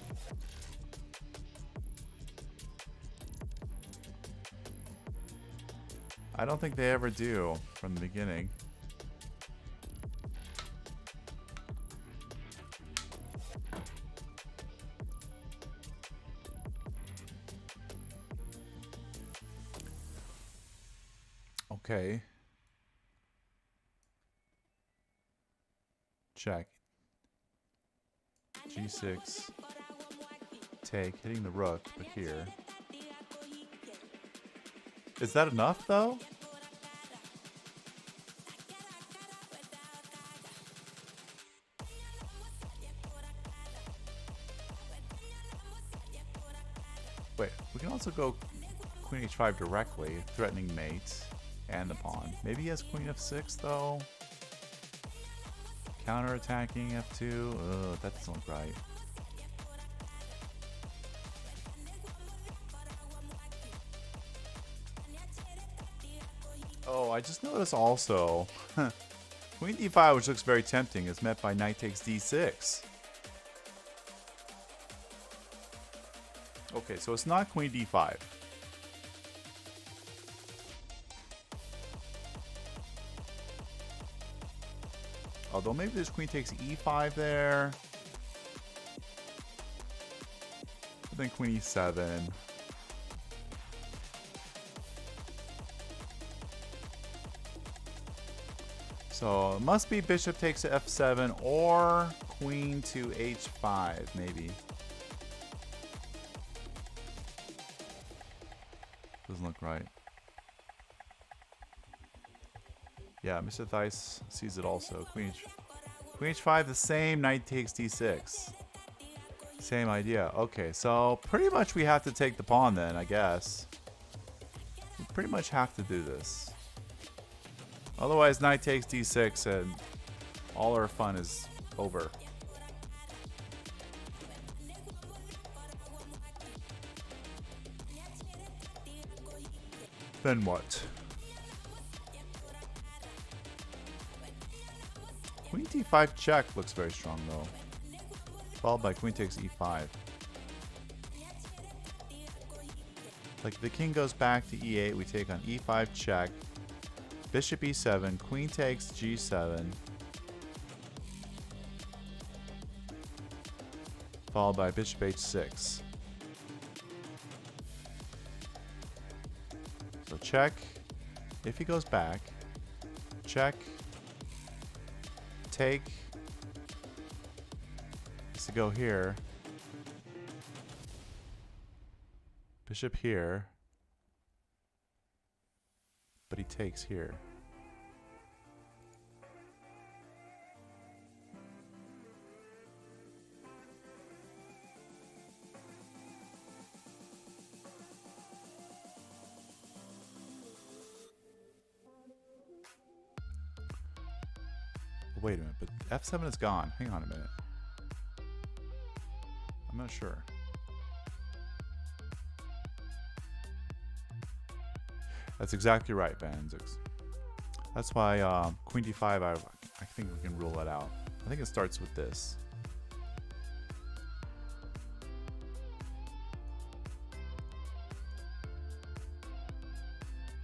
I don't think they ever do from the beginning. Okay. Check. G6. Take, hitting the rook, but here. Is that enough, though? Wait, we can also go Queen H5 directly, threatening mate and the pawn. Maybe he has Queen F6, though? Counter-attacking F2? Ugh, that doesn't look right. Oh, I just noticed also, Queen D5, which looks very tempting, is met by Knight takes D6. Okay, so it's not Queen D5. Although maybe there's Queen takes E5 there. But then Queen E7. So it must be Bishop takes to F7 or Queen to H5, maybe. Doesn't look right. Yeah, Mr. Thice sees it also. Queen H5, the same. Knight takes D6. Same idea. Okay, so pretty much we have to take the pawn then, I guess. We pretty much have to do this. Otherwise, Knight takes D6 and all our fun is over. Then what? Queen D5 check looks very strong though. Followed by Queen takes E5. Like the king goes back to E8, we take on E5 check. Bishop E7, Queen takes G7. Followed by Bishop H6. So check. If he goes back, check. take is to go here. Bishop here. But he takes here. Wait a minute, but f7 is gone. Hang on a minute. I'm not sure. That's exactly right, Banzix. That's why queen d5, I think we can rule that out. I think it starts with this.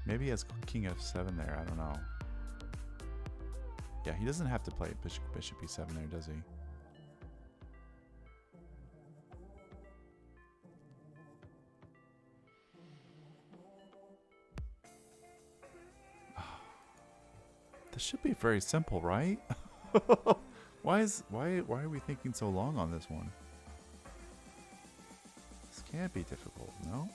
Maybe he has king f7 there, I don't know. Yeah, he doesn't have to play bishop e7 there, does he? This should be very simple, right? Why are we thinking so long on this one? This can't be difficult, no?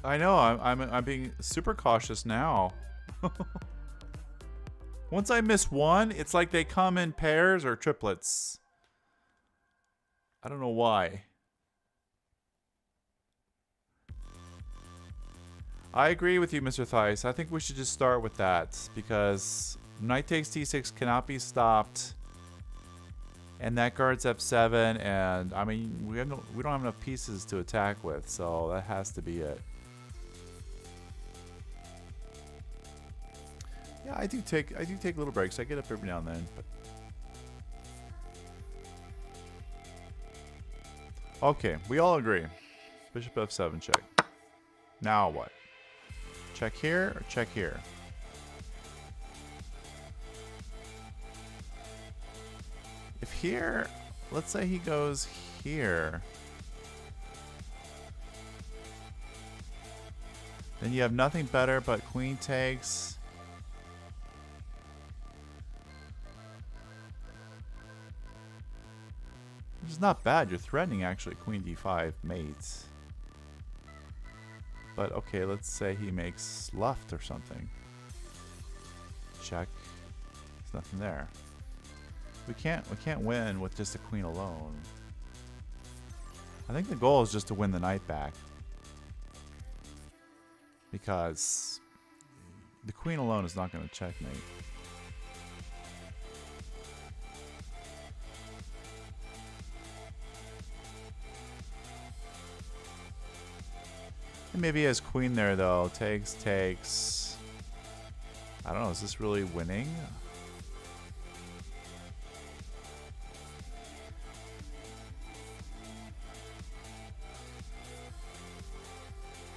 I know, I'm being super cautious now. Once I miss one, it's like they come in pairs or triplets. I don't know why. I agree with you, Mr. Theis. I think we should just start with that because knight takes d6 cannot be stopped. And that guards f7, and I mean we don't have enough pieces to attack with, so that has to be it. Yeah, I do take little breaks. I get up every now and then. But okay, we all agree. Bishop f7 check. Now what? Check here or check here? If here, let's say he goes here. Then you have nothing better but queen takes. Which is not bad. You're threatening actually queen d5 mates. But okay, let's say he makes left or something. Check. There's nothing there. We can't win with just a queen alone. I think the goal is just to win the knight back. Because the queen alone is not going to checkmate. And maybe he has queen there though. Takes. I don't know, is this really winning?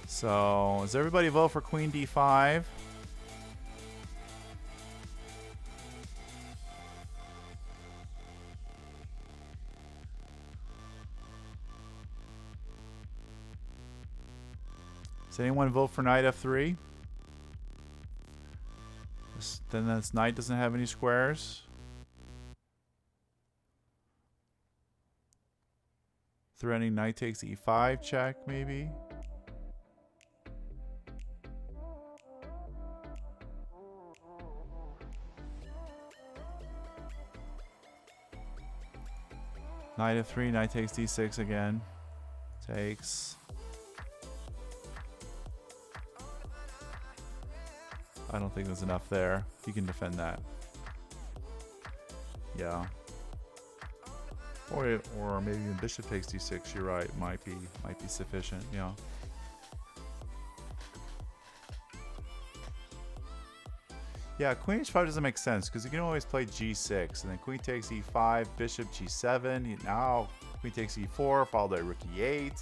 So, does everybody vote for queen d5? Does anyone vote for knight f3? Then this knight doesn't have any squares. Threatening knight takes e5 check, maybe. Knight f3, knight takes d6 again. Takes. I don't think there's enough there. You can defend that. Yeah. Or maybe even bishop takes d6. You're right. Might be sufficient. Yeah. Yeah, queen h5 doesn't make sense because you can always play g6 and then queen takes e5, bishop g7. Now queen takes e4 followed by rook e8.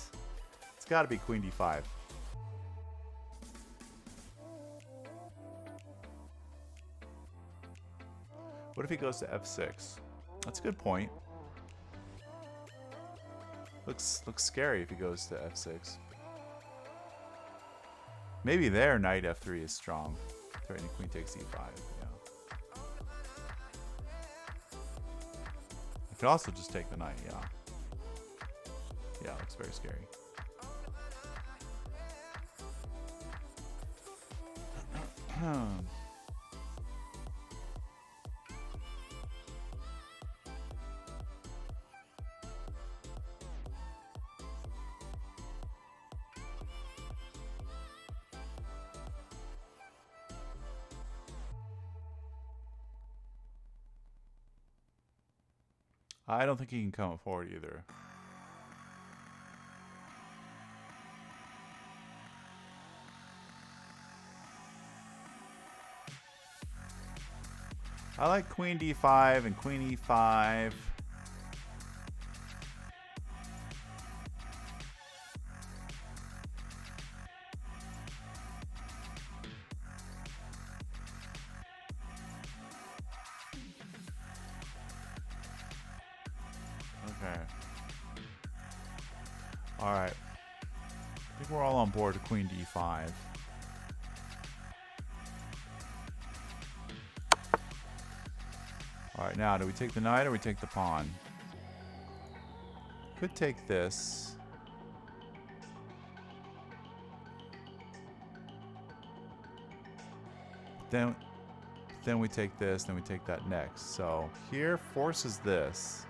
It's got to be queen d5. What if he goes to f6? That's a good point. Looks scary if he goes to f6. Maybe there knight f3 is strong. Threatening queen takes e5. Yeah. I could also just take the knight. Yeah. Yeah, looks very scary. I don't think he can come forward either. I like queen d5 and queen e5. Okay. All right. I think we're all on board to queen d5. All right, now do we take the knight or we take the pawn? Could take this. Then we take this, then we take that next. So here forces this.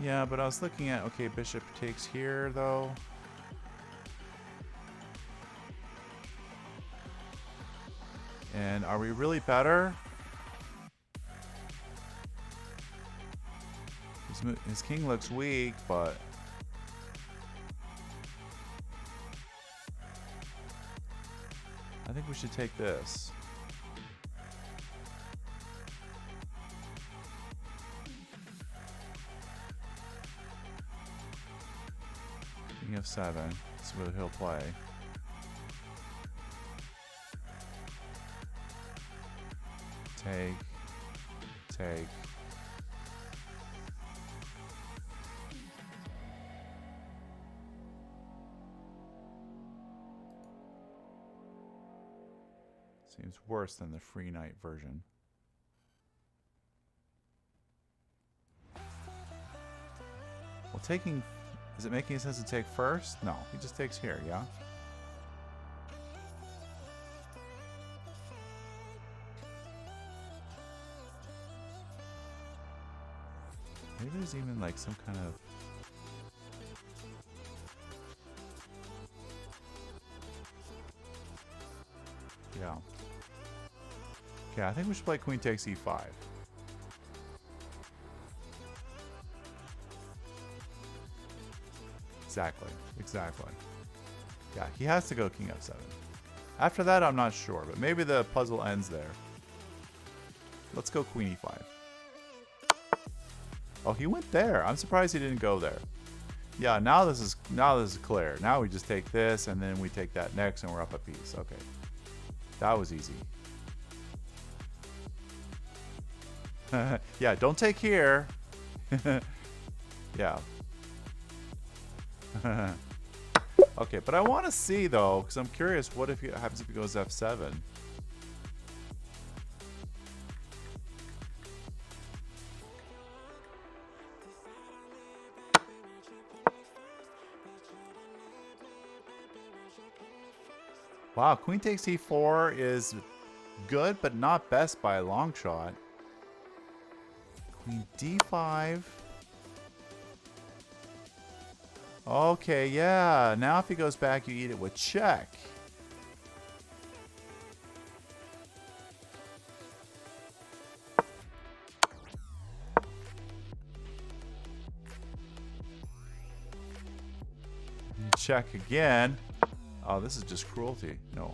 Yeah, but I was looking at, okay, bishop takes here though. And are we really better? His king looks weak, but I think we should take this. King f7. That's what he'll play. Take. Seems worse than the free knight version. Well, taking... Is it making sense to take first? No, he just takes here, yeah? Maybe there's even like some kind of... Yeah. Okay, I think we should play queen takes e5. Exactly. Yeah, he has to go king f7. After that, I'm not sure, but maybe the puzzle ends there. Let's go queen e5. Oh, he went there. I'm surprised he didn't go there. Yeah, now this is clear. Now we just take this and then we take that next and we're up a piece. Okay. That was easy. Yeah, don't take here. Yeah. Okay, but I want to see though, because I'm curious what if it happens if he goes f7. Wow, queen takes e4 is good, but not best by a long shot. Queen d5. Okay, yeah. Now if he goes back, you eat it with check. check again. Oh, this is just cruelty. No.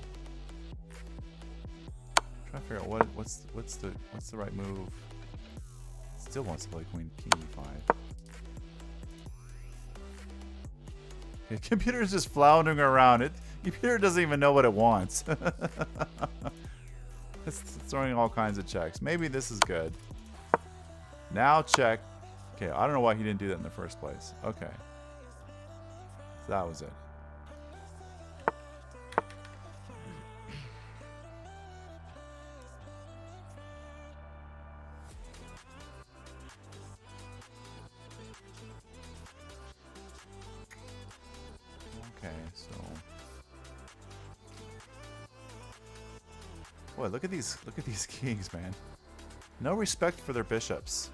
Trying to figure out what's the right move. Still wants to play queen king e5. The computer's just floundering around. Computer doesn't even know what it wants. It's throwing all kinds of checks. Maybe this is good. Now check. Okay, I don't know why he didn't do that in the first place. Okay. So that was it. Okay, so boy, look at these kings, man. No respect for their bishops.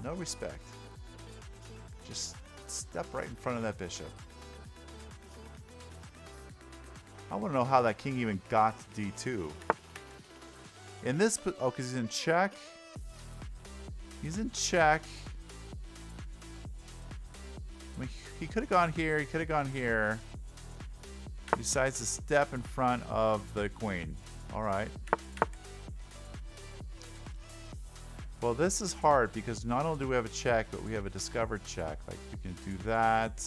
No respect. Just step right in front of that bishop. I want to know how that king even got to d2. In this, oh, because he's in check. He's in check. I mean, he could have gone here. He could have gone here. He decides to step in front of the queen. All right. Well, this is hard because not only do we have a check, but we have a discovered check. Like, we can do that.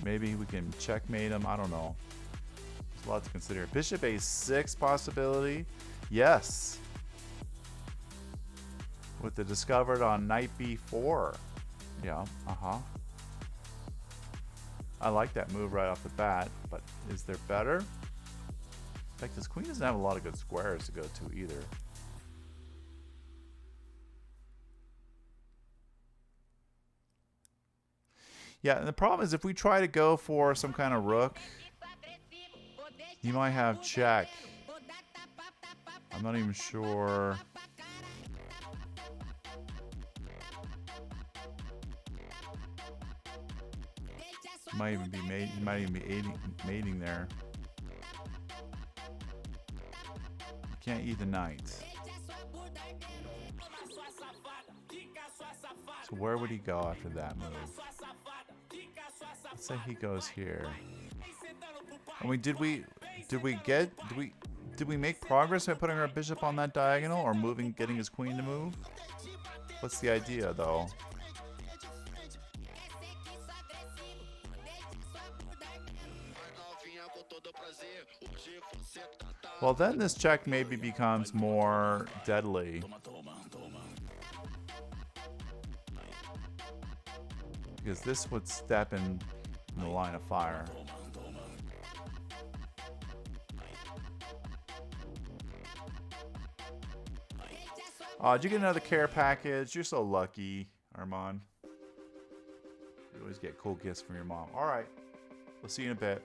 Maybe we can checkmate him. I don't know. There's a lot to consider. Bishop a6 possibility. Yes. With the discovered on knight b4. Yeah, uh-huh. I like that move right off the bat, but is there better? In fact, this queen doesn't have a lot of good squares to go to either. Yeah, and the problem is if we try to go for some kind of rook, he might have check. I'm not even sure. He might even be mating there. You can't eat the knight. So where would he go after that move? Let's say he goes here. I mean, did we make progress by putting our bishop on that diagonal or getting his queen to move? What's the idea though? Well, then this check maybe becomes more deadly. Because this would step in the line of fire. Did you get another care package? You're so lucky, Armand. You always get cool gifts from your mom. Alright. We'll see you in a bit.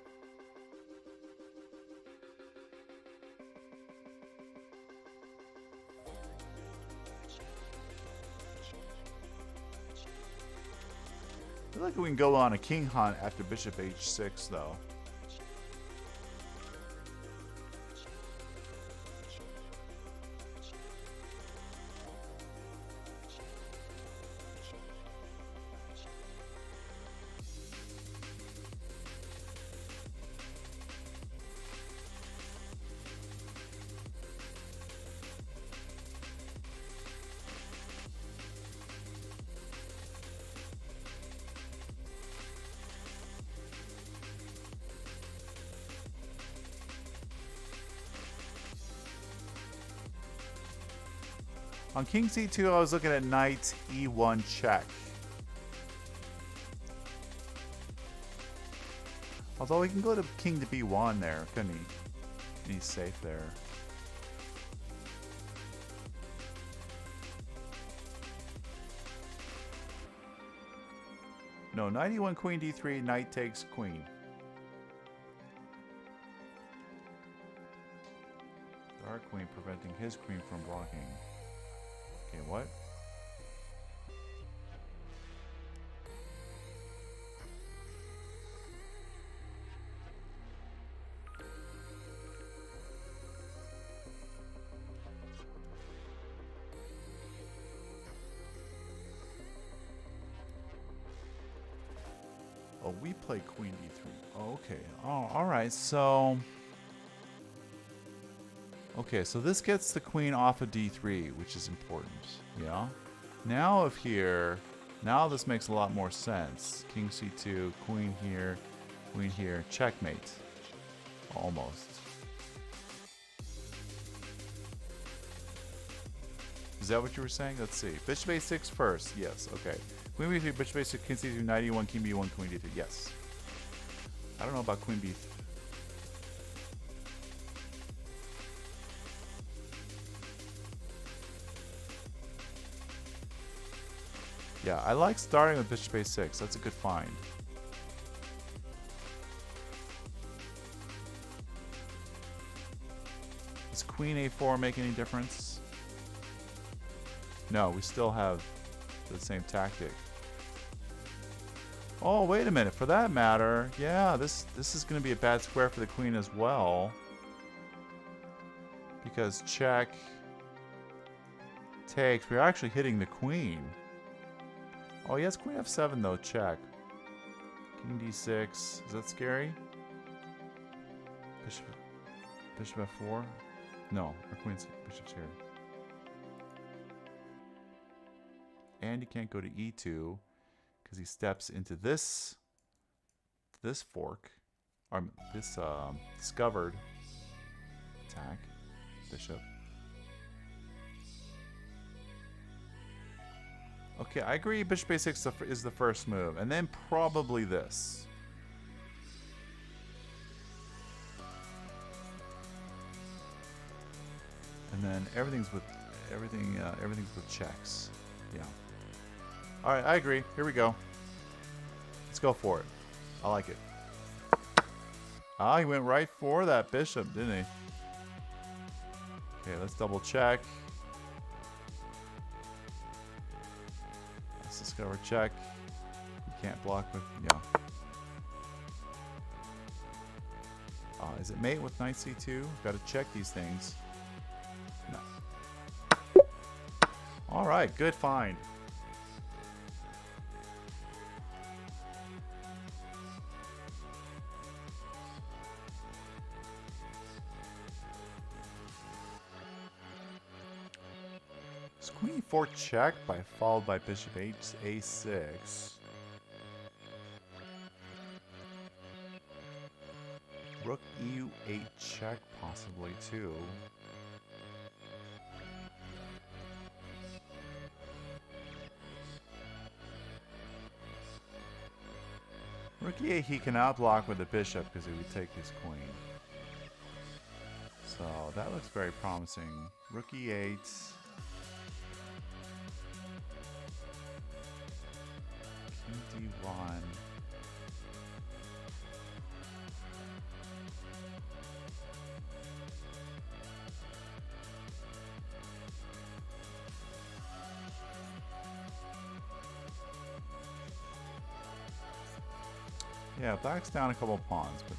I feel like we can go on a king hunt after bishop h6 though. On king c2, I was looking at knight e1 check. Although he can go to king to b1 there, couldn't he? And he's safe there. No, knight e1, queen d3, knight takes queen. Our queen preventing his queen from blocking. Okay, what? Oh, we play queen d3. Oh, okay. Oh, all right. So, okay. So this gets the queen off of d3, which is important. Yeah. Now if here, now this makes a lot more sense. King c2, queen here, checkmate. Almost. Is that what you were saying? Let's see. Bishop a6 first. Yes. Okay. Queen b3, bishop a6, king c2, knight e1, king b1, queen d3. Yes. I don't know about queen b3. Yeah, I like starting with bishop a6. That's a good find. Does queen a4 make any difference? No, we still have the same tactic. Oh, wait a minute. For that matter, yeah, this is going to be a bad square for the queen as well. Because check takes. We're actually hitting the queen. Oh, yes, queen f7 though. Check. King d6. Is that scary? Bishop f4. No, our bishop's here. And he can't go to e2 because he steps into this fork, or this discovered attack. Bishop. Okay, I agree. Bishop a6 is the first move, and then probably this. And then everything's with checks. Yeah. All right, I agree. Here we go. Let's go for it. I like it. Ah, he went right for that bishop, didn't he? Okay, let's double check. Let's discover check. You can't block with, yeah. Is it mate with knight c2? Got to check these things. No. All right, good find. Queen e4 check followed by bishop a6. Rook e8 check possibly too. Rook e8 he cannot block with the bishop because he would take his queen. So that looks very promising. Rook e8. D1. Yeah, black's down a couple pawns, but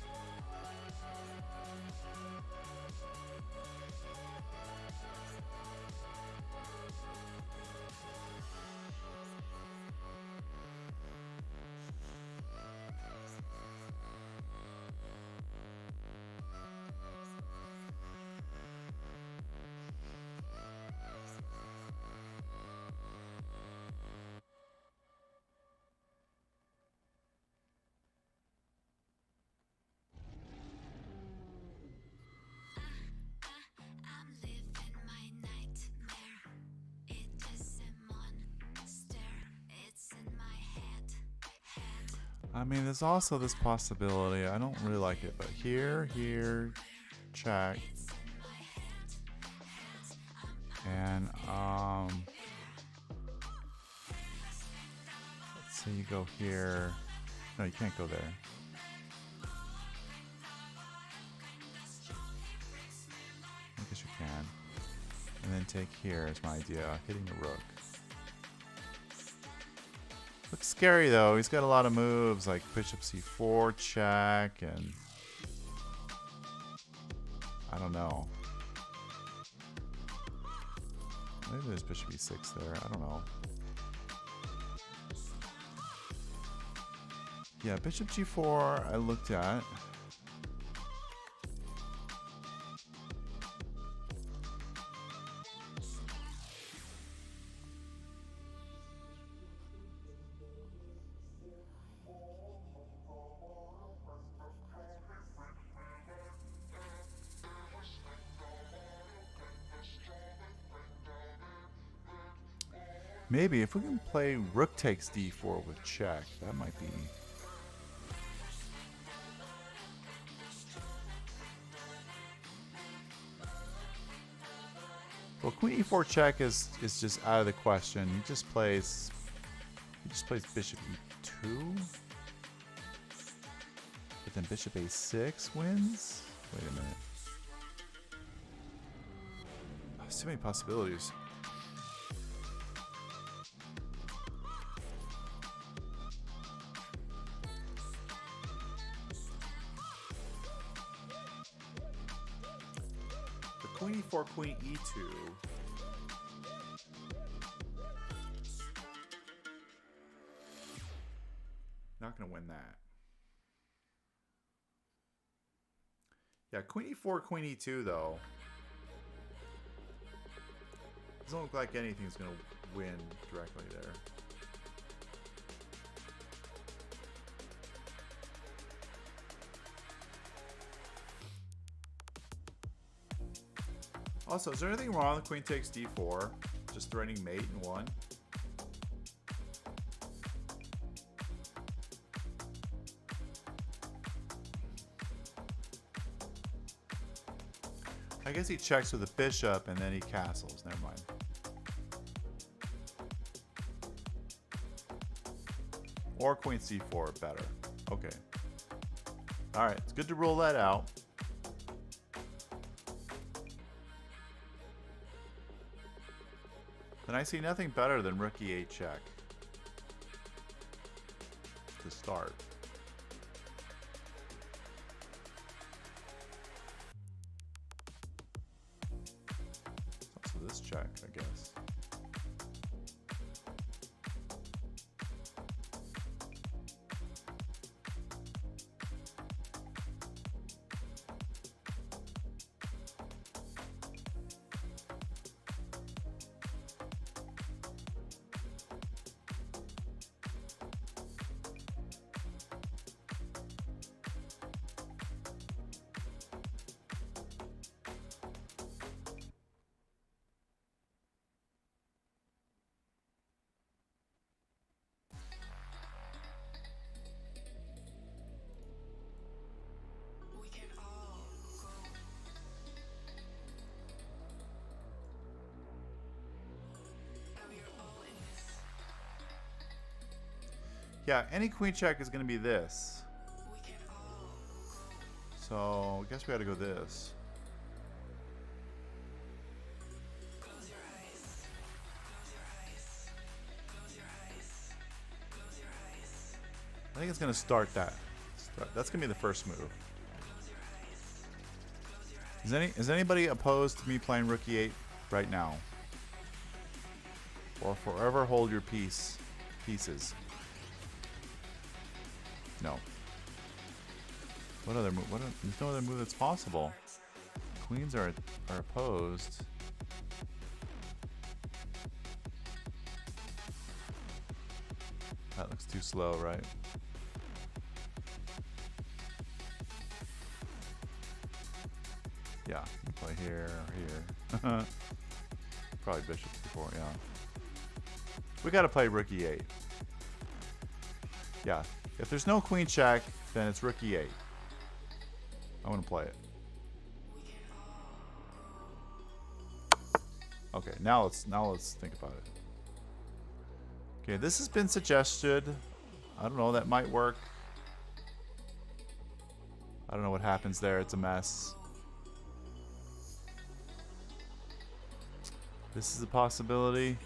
I mean, there's also this possibility. I don't really like it, but here, check. And, let's say you go here. No, you can't go there. I guess you can. And then take here is my idea, hitting the rook. Looks scary though. He's got a lot of moves like bishop c4 check and I don't know. Maybe there's bishop e6 there. I don't know. Yeah, bishop g4 I looked at. Maybe if we can play rook takes d4 with check, that might be. Well, queen e4 check is just out of the question. He just plays bishop e2. But then bishop a6 wins? Wait a minute. So many possibilities. Queen e4, queen e2. Not going to win that. Yeah, queen e4, queen e2 though. Doesn't look like anything's going to win directly there. Also, is there anything wrong with queen takes d4? Just threatening mate in one? I guess he checks with the bishop and then he castles. Never mind. Or queen c4, better. Okay. Alright, it's good to rule that out. Then I see nothing better than rook e8 check to start. Also this check, I guess. Yeah, any queen check is going to be this. So, I guess we got to go this. I think it's going to start that. That's going to be the first move. Is anybody opposed to me playing rook e8 right now? Or forever hold your pieces. No. What other move? There's no other move that's possible. Queens are opposed. That looks too slow, right? Yeah, you can play here or here. Probably bishop before, yeah. We gotta play rook e8. Yeah. If there's no queen check, then it's rook e8. I want to play it. Okay, now let's think about it. Okay, this has been suggested. I don't know, that might work. I don't know what happens there. It's a mess. This is a possibility.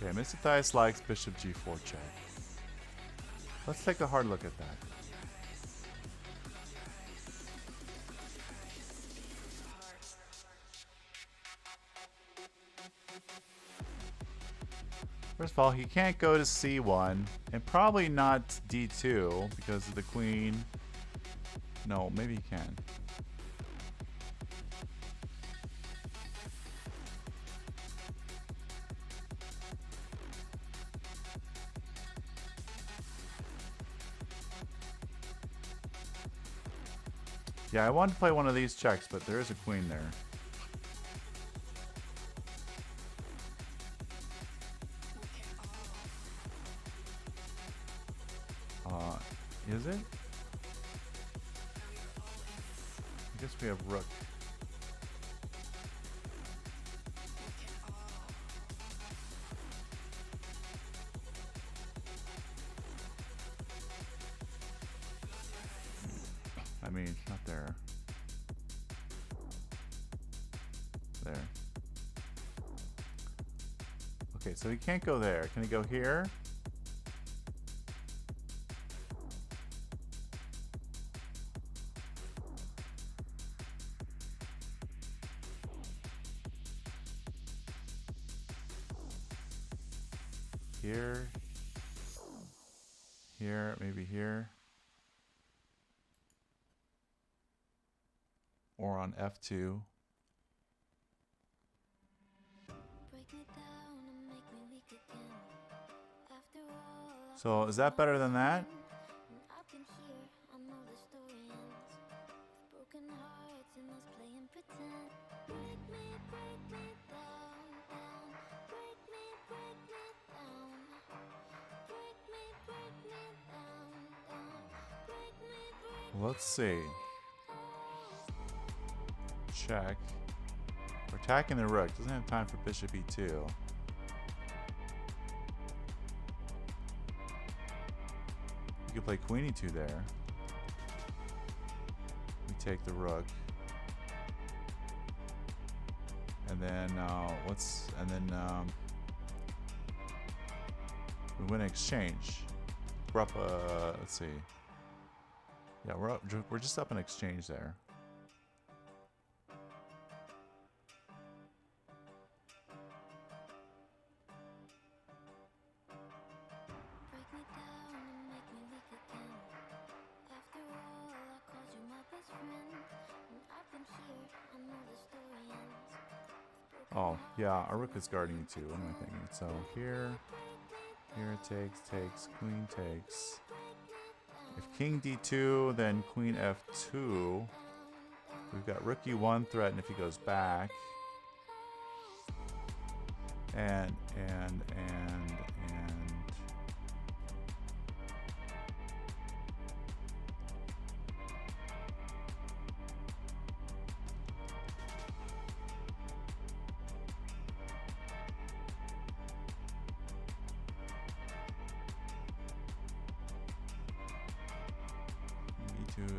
Okay, Mr. Theis likes bishop g4 check. Let's take a hard look at that. First of all, he can't go to C1, and probably not D2 because of the queen. No, maybe he can. Yeah, I wanted to play one of these checks, but there is a queen there. Is it? I guess we have rook. I mean, not there. There. Okay, so he can't go there. Can he go here? Here. Here, maybe here. Or on F2. So is that better than that? Let's see. Check. We're attacking the rook. Doesn't have time for bishop e2. You could play queen e2 there. We take the rook. And then we win an exchange. We're up let's see. Yeah, we're just up an exchange there. Oh, yeah, our rook is guarding you too. What am I thinking? So here it takes, queen takes. If king d2, then queen f2. We've got rook e1 threat, and if he goes back. And.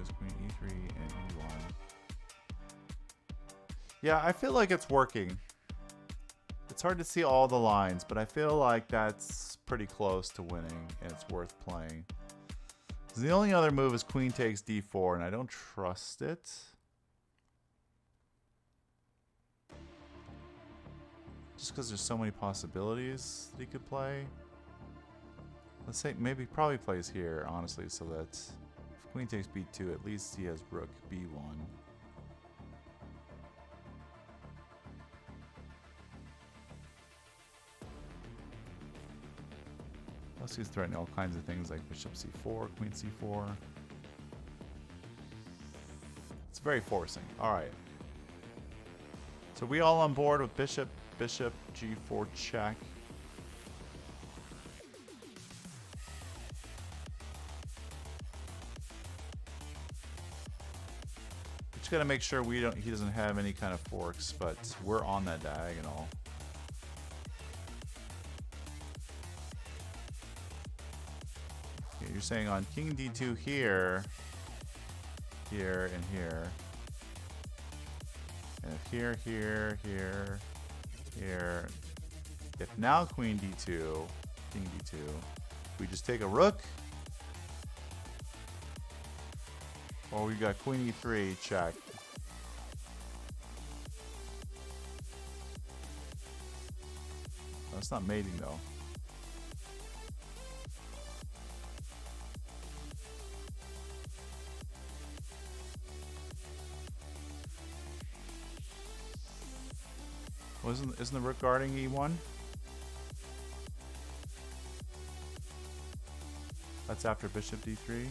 Is queen e3 and e1. Yeah, I feel like it's working. It's hard to see all the lines, but I feel like that's pretty close to winning and it's worth playing. The only other move is queen takes d4, and I don't trust it. Just because there's so many possibilities that he could play. Let's say maybe probably plays here, honestly, so that queen takes b2, at least he has rook b1. Plus he's threatening all kinds of things like bishop c4, queen c4. It's very forcing. Alright. So we all on board with bishop g4 check. Got to make sure he doesn't have any kind of forks, but we're on that diagonal. Okay, you're saying on king d2 here, and here, and here, if now queen d2, king d2, we just take a rook, Oh, we got queen e3, check. That's not mating though. Isn't the rook guarding e1? That's after bishop d3.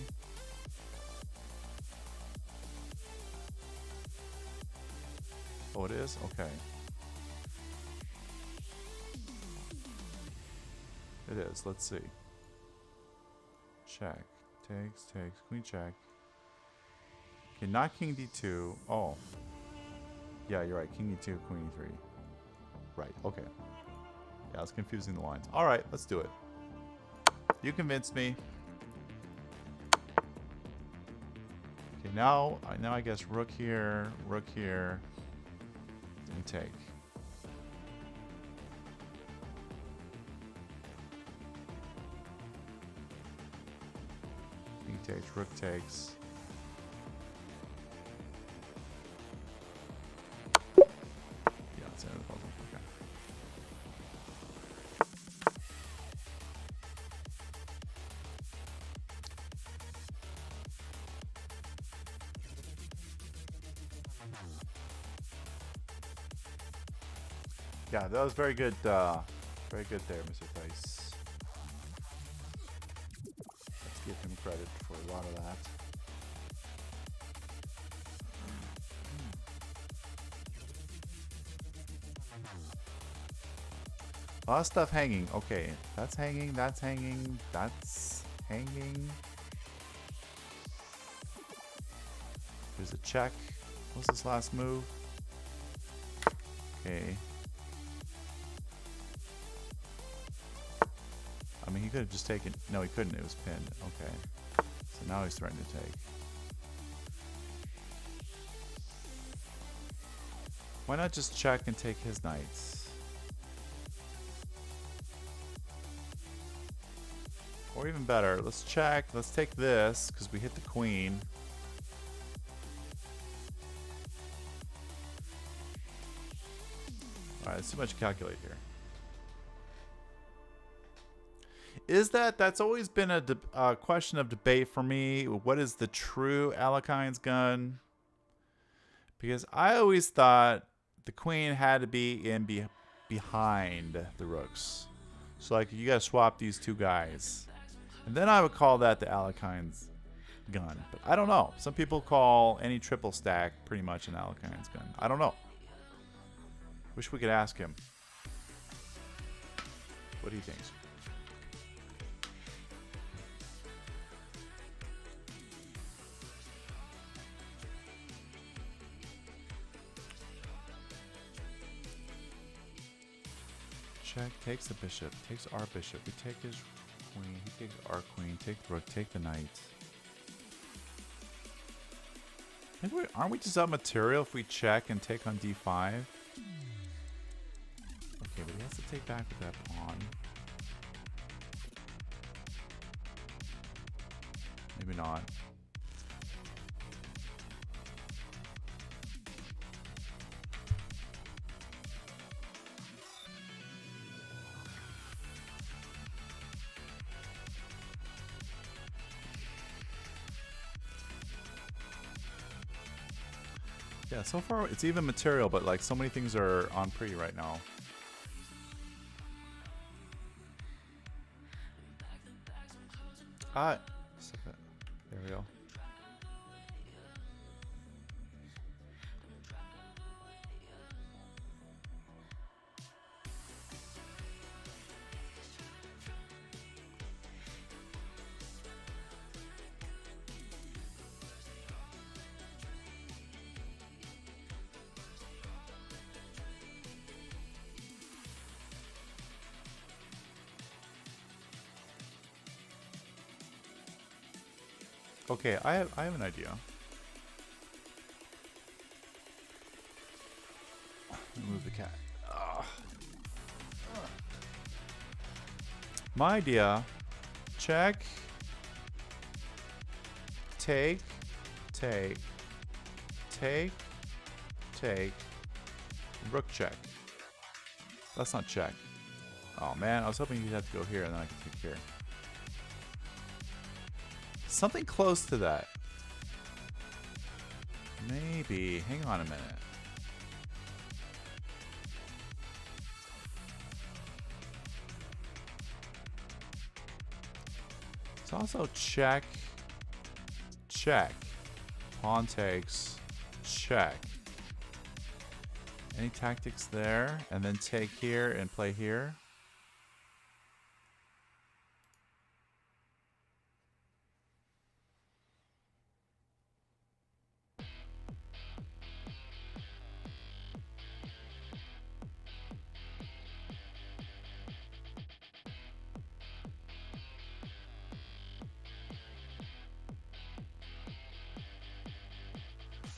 Oh, it is? Okay. It is. Let's see. Check. Takes, queen check. Okay, not king d2. Oh. Yeah, you're right. King e2, queen e3. Right, okay. Yeah, I was confusing the lines. Alright, let's do it. You convinced me. Okay, now I guess rook here, and take. King takes, rook takes. Yeah, that's the end of the puzzle. Okay. Yeah, that was very good there, Mr. Tice. Let's give him credit for a lot of that. A lot of stuff hanging. Okay, that's hanging, that's hanging, that's hanging. There's a check. What's this last move? Okay. I mean, he could have just taken... No, he couldn't. It was pinned. Okay. So now he's threatening to take. Why not just check and take his knights? Or even better, let's check. Let's take this, because we hit the queen. Alright, it's too much to calculate here. Is that's always been a question of debate for me. What is the true Alekine's gun? Because I always thought the queen had to be in behind the rooks. So like you gotta swap these two guys. And then I would call that the Alekine's gun. But I don't know. Some people call any triple stack pretty much an Alekine's gun. I don't know. Wish we could ask him. What do you think? Check, takes the bishop, takes our bishop. We take his queen, he takes our queen, take the rook, take the knight. Aren't we just out material if we check and take on d5? Okay, but he has to take back with that pawn. Maybe not. Yeah, so far it's even material, but like so many things are on pre right now. There we go. Okay, I have an idea. Move the cat. Ugh. My idea. Check. Take. take, take, take, rook check. That's not check. Oh man, I was hoping you'd have to go here and then I could take here. Something close to that. Maybe. Hang on a minute. It's also check, check. Pawn takes, check. Any tactics there? And then take here and play here.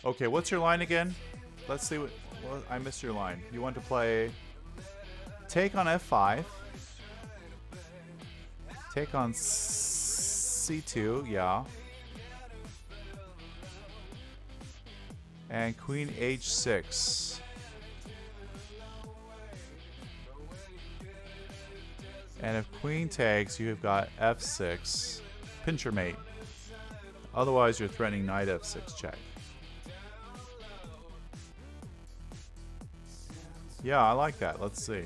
Okay, what's your line again? Let's see what I missed your line. You want to play take on f5. Take on c2, yeah. And queen h6. And if queen takes, you've got f6. Pincher mate. Otherwise, you're threatening knight f6 check. Yeah, I like that. Let's see.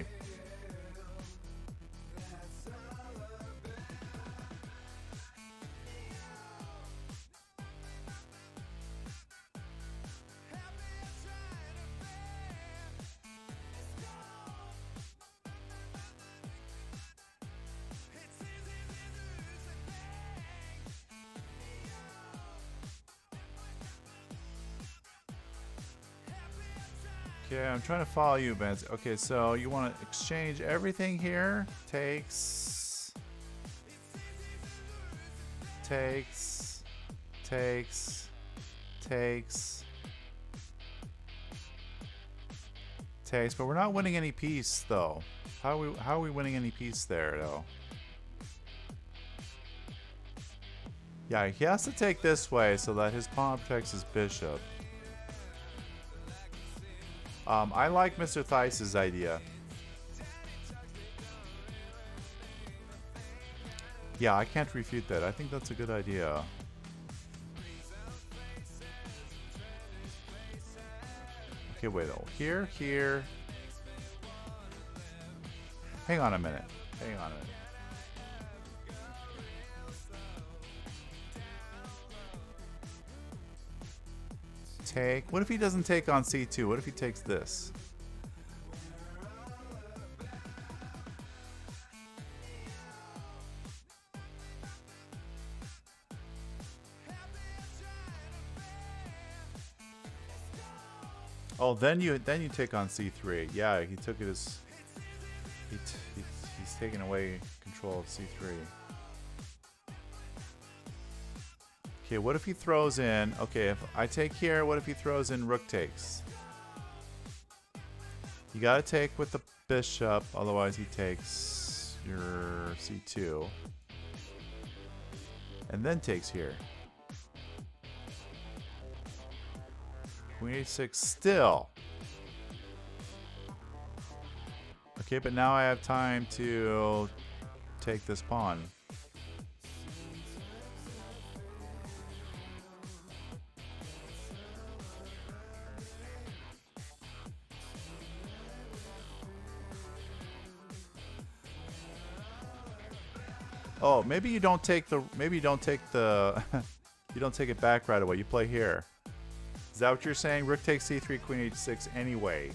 Okay, I'm trying to follow you, Benz. Okay, so you want to exchange everything here. Takes. Takes. Takes. Takes. Takes. But we're not winning any piece, though. How are we winning any piece there, though? Yeah, he has to take this way so that his pawn protects his bishop. I like Mr. Theis's idea. Yeah, I can't refute that. I think that's a good idea. Okay, wait. Oh, here, here. Hang on a minute. Hang on a minute. Take. What if he doesn't take on c2? What if he takes this? Oh, then you take on c3. Yeah, he took it as he's taking away control of c3. Okay, what if he throws in... Okay, if I take here, what if he throws in rook takes? You gotta take with the bishop, otherwise he takes your c2. And then takes here. Queen h6 still. Okay, but now I have time to take this pawn. Oh, maybe you don't take the you don't take it back right away. You play here. Is that what you're saying? Rook takes c3, queen h6 anyway.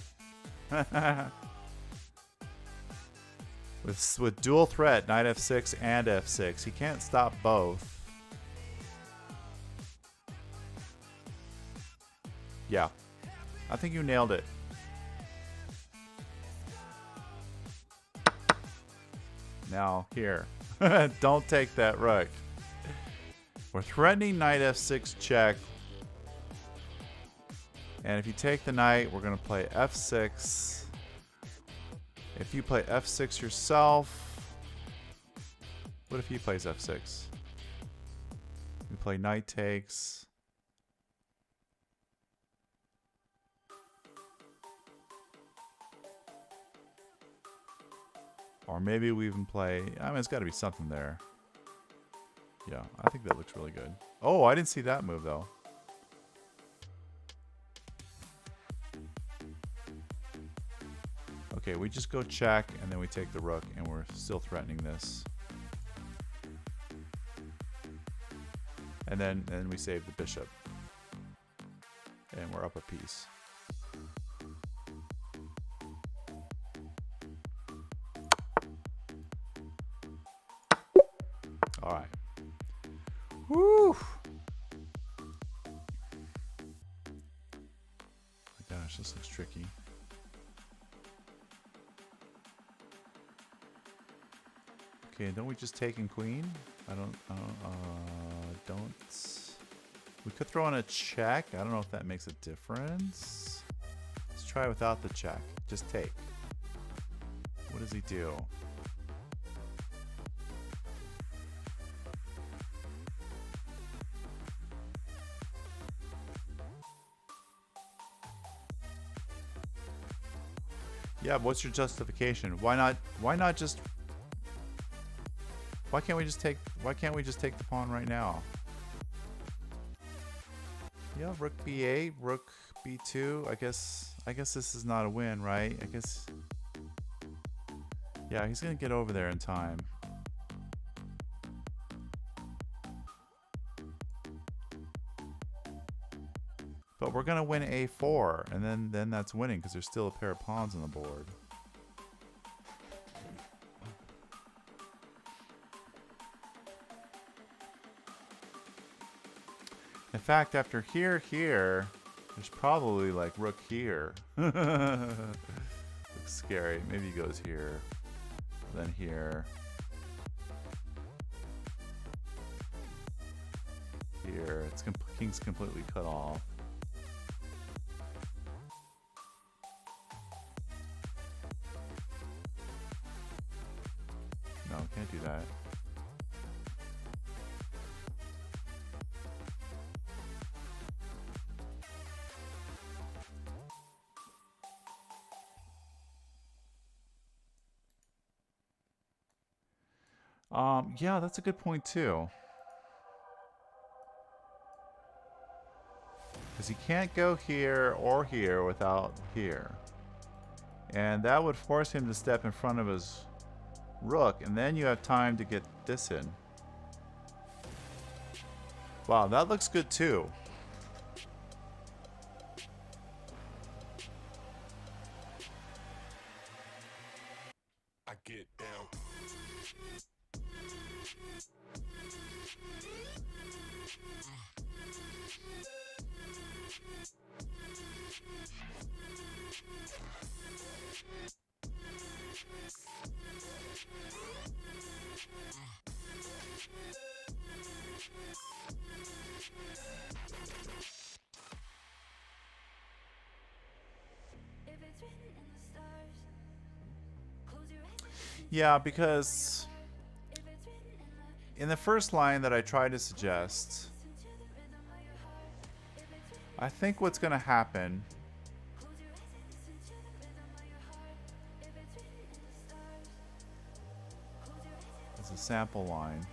with dual threat, knight f6 and f6. He can't stop both. Yeah. I think you nailed it. Now, here. Don't take that rook. We're threatening knight f6 check. And if you take the knight, we're going to play f6. If you play f6 yourself... What if he plays f6? We play knight takes. Or maybe we even play... I mean, it's got to be something there. Yeah, I think that looks really good. Oh, I didn't see that move, though. Okay, we just go check, and then we take the rook, and we're still threatening this. And then we save the bishop. And we're up a piece. All right. Woo! My gosh, this looks tricky. Okay, don't we just take in queen? Don't. We could throw in a check. I don't know if that makes a difference. Let's try without the check. Just take. What does he do? Yeah, what's your justification? Why not just... Why can't we just take the pawn right now? Yeah, rook b8, rook b2. I guess this is not a win, right? I guess. Yeah, he's gonna get over there in time. But we're gonna win a4, and then that's winning because there's still a pair of pawns on the board. In fact, after here, there's probably like rook here. Looks scary. Maybe he goes here, then here. Here. King's completely cut off. No, can't do that. Yeah, that's a good point too. Because he can't go here or here without here. And that would force him to step in front of his rook, and then you have time to get this in. Wow, that looks good too. I get down. Yeah, because in the first line that I tried to suggest, I think what's going to happen is a sample line.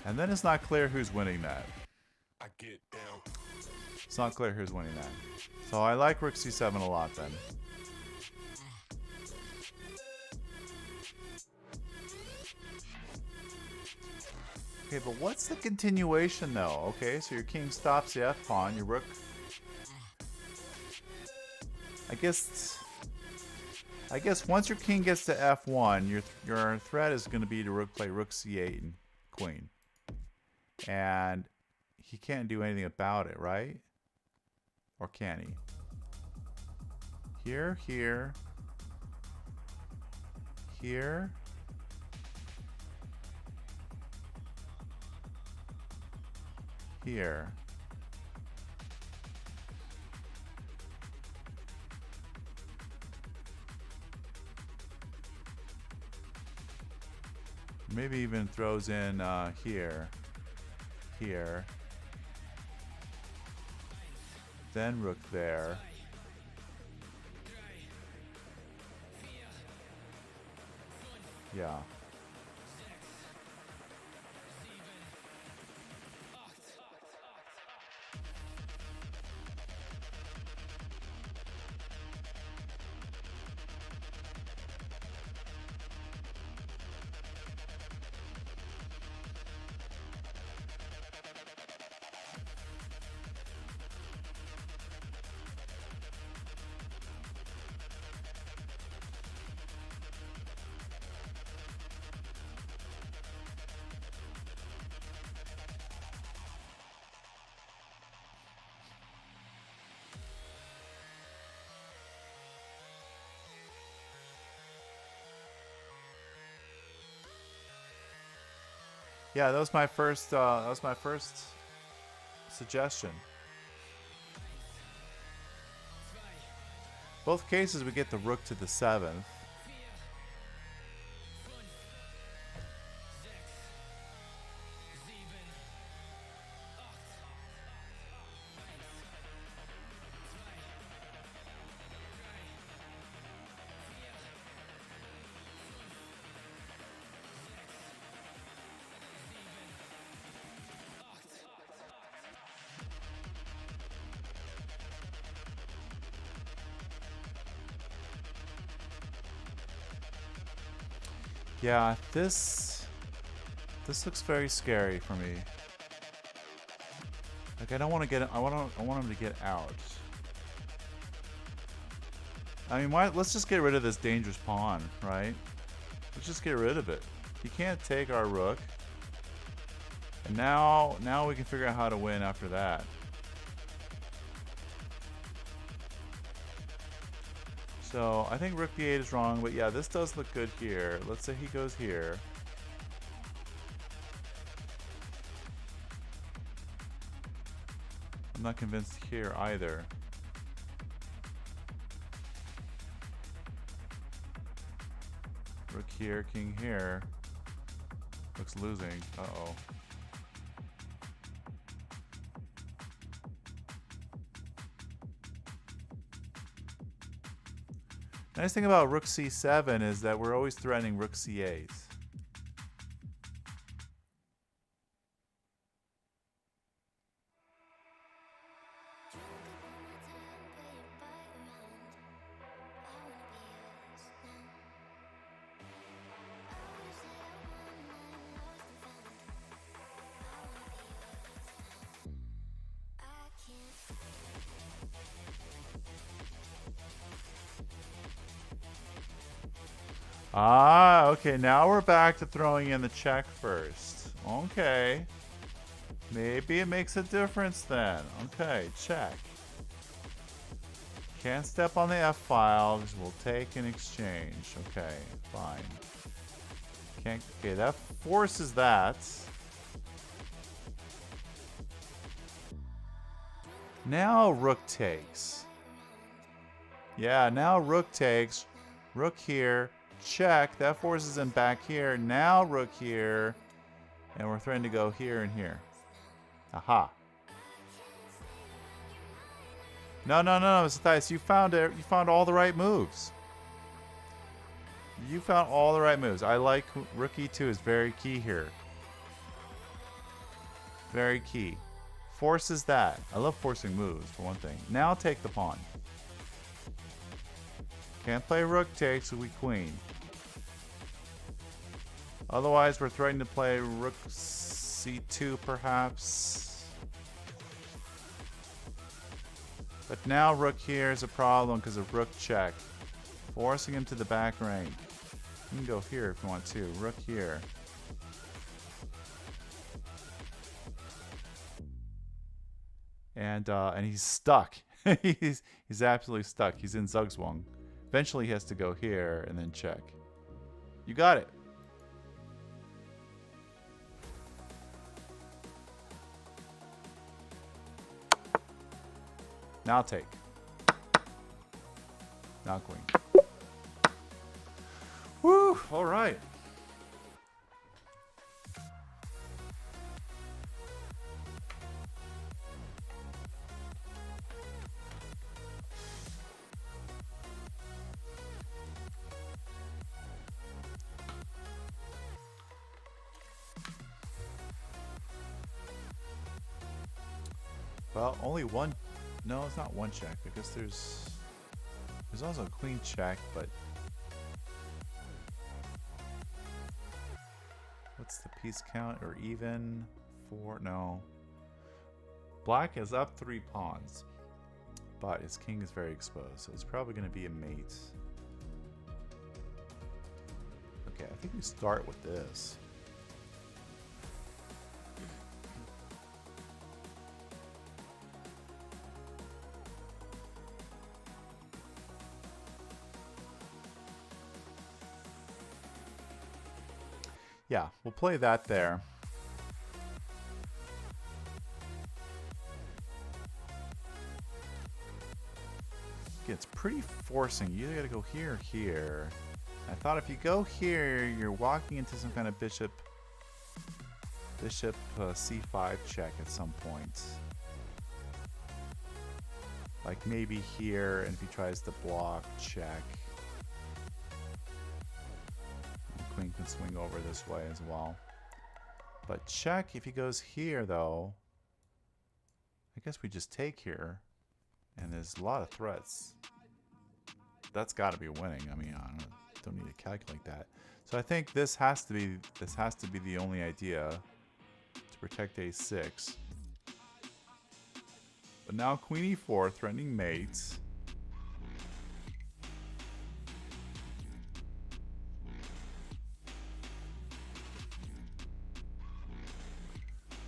And then it's not clear who's winning that. I get down. It's not clear who's winning that. So I like rook c7 a lot then. Okay, but what's the continuation though? Okay, so your king stops the f pawn, your rook. I guess once your king gets to f1, your threat is going to be to play rook c8 and queen. And he can't do anything about it, right? Or can he? Here, here, here. Here. Maybe even throws in here. Here. then rook there. Yeah. Yeah, that was my first. That was my first suggestion. Both cases, we get the rook to the 7th. Yeah, this looks very scary for me. Like I don't want to get. I want him to get out. I mean, why? Let's just get rid of this dangerous pawn, right? Let's just get rid of it. He can't take our rook. And now we can figure out how to win after that. So I think rook b8 is wrong, but yeah, this does look good here. Let's say he goes here. I'm not convinced here either. Rook here, king here. Looks losing. Uh-oh. Nice thing about rook c7 is that we're always threatening rook c8. Ah, okay, now we're back to throwing in the check first. Okay. Maybe it makes a difference then. Okay, check. Can't step on the f-file because we'll take an exchange. Okay, fine. Can't. Okay, that forces that. Now rook takes. Yeah, now rook takes. Rook here. Check. That forces him back here. Now rook here. And we're threatening to go here and here. Aha. No, Mr. Theis, you found it. You found all the right moves. You found all the right moves. I like rook e2 is very key here. Very key. Forces that. I love forcing moves, for one thing. Now take the pawn. Can't play rook takes, so we queen. Otherwise, we're threatening to play rook c2, perhaps. But now rook here is a problem because of rook check. Forcing him to the back rank. You can go here if you want to. Rook here. And he's stuck. he's absolutely stuck. He's in Zugzwang. Eventually he has to go here and then check. You got it. Now take. Now queen. Woo! All right. Well, only one. No, it's not one check. I guess there's also a queen check, but what's the piece count? Or even 4? No. Black is up 3 pawns, but his king is very exposed, so it's probably going to be a mate. Okay, I think we start with this. Yeah, we'll play that there. It's pretty forcing. You either gotta go here or here. I thought if you go here, you're walking into some kind of bishop c5 check at some point. Like maybe here, and if he tries to block, check. Queen can swing over this way as well. But check if he goes here, though. I guess we just take here. And there's a lot of threats. That's got to be winning. I mean, I don't need to calculate that. So I think this has to be the only idea to protect a6. But now Queen e4, threatening mates.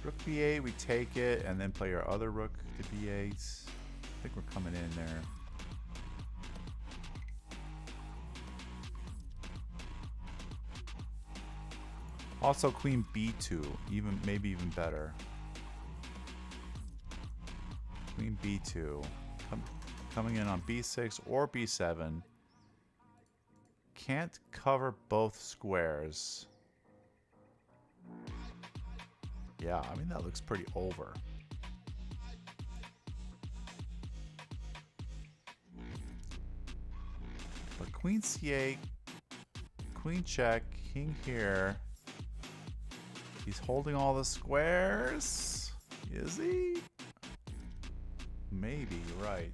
Rook b8, we take it, and then play our other rook to b8. I think we're coming in there. Also queen b2, maybe even better. Queen b2, coming in on b6 or b7. Can't cover both squares. Yeah, I mean that looks pretty over. But queen c8, queen check, king here. He's holding all the squares. Is he? Maybe, right.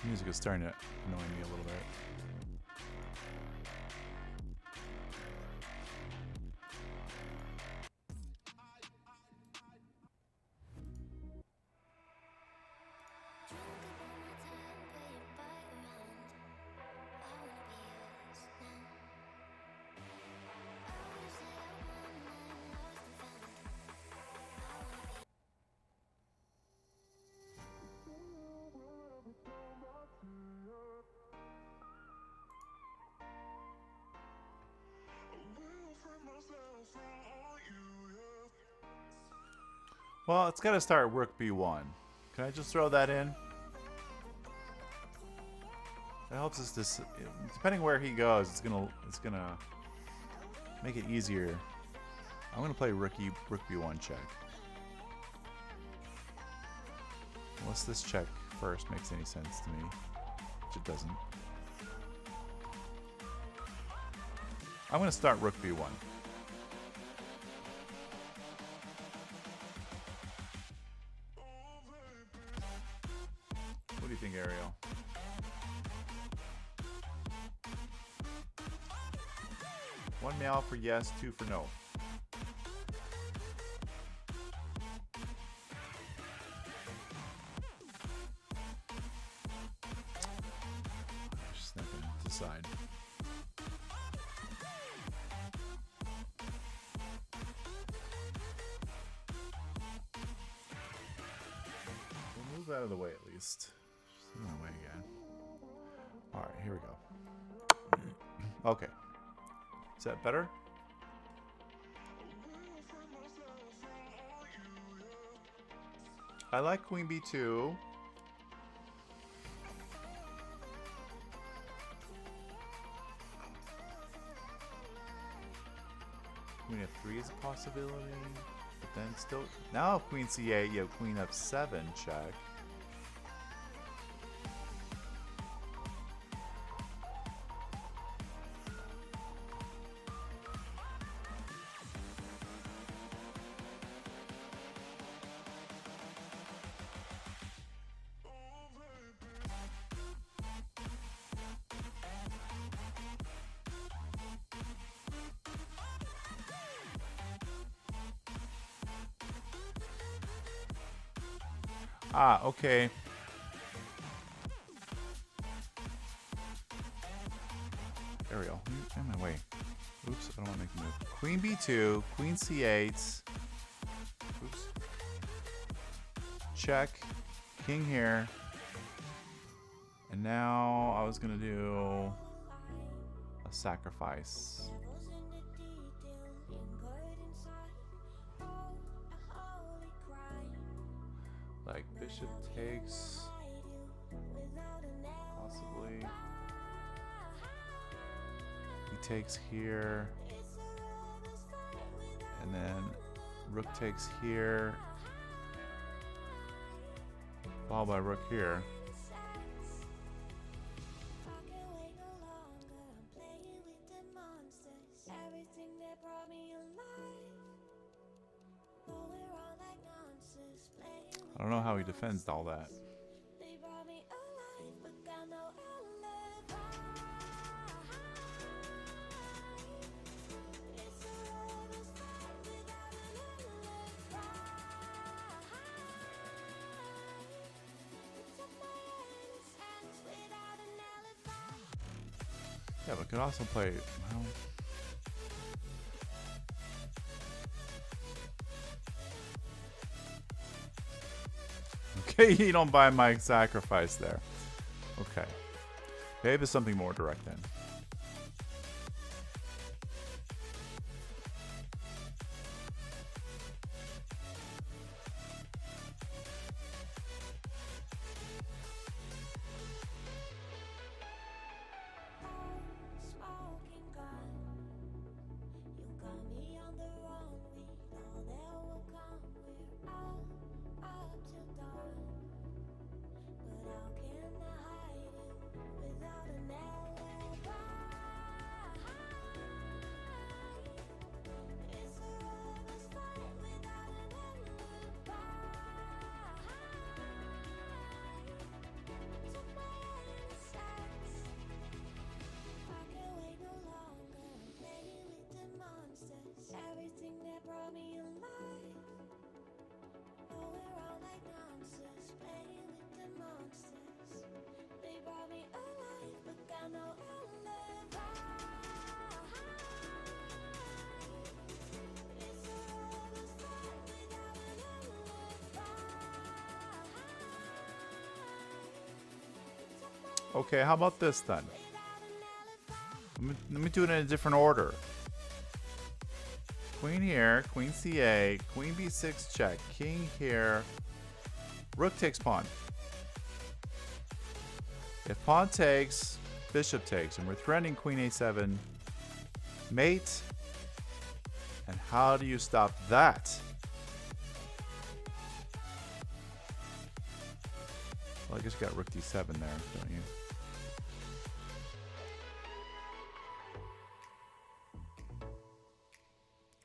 Music is starting to annoy me a little bit. Well, it's got to start rook b1. Can I just throw that in? That helps us. Depending where he goes, it's gonna make it easier. I'm gonna play rook b1 check. Unless this check first makes any sense to me, which it doesn't. I'm gonna start rook b1. What do you think, Ariel? One meow for yes, 2 for no. Just not gonna decide. We'll move out of the way at least. Just in the way again. Alright, here we go. Okay. Is that better? I like queen b2. Queen f3 is a possibility. But then still... Now queen c8, you have queen f7 check. Ah, okay. There we go. Get in my way. Oops, I don't want to make a move. Queen b2, queen c8. Oops. Check. King here. And now I was going to do a sacrifice. Like bishop takes, possibly. He takes here, and then rook takes here, followed by rook here. I don't know how he defends all that. Yeah, but could also play, well... Okay, you don't buy my sacrifice there. Okay. Maybe there's something more direct then. Okay, how about this then? Let me do it in a different order. Queen here, queen c8, queen b6 check, king here, rook takes pawn. If pawn takes, bishop takes, and we're threatening queen a7, mate. And how do you stop that? Well, I guess you got rook d7 there, don't you?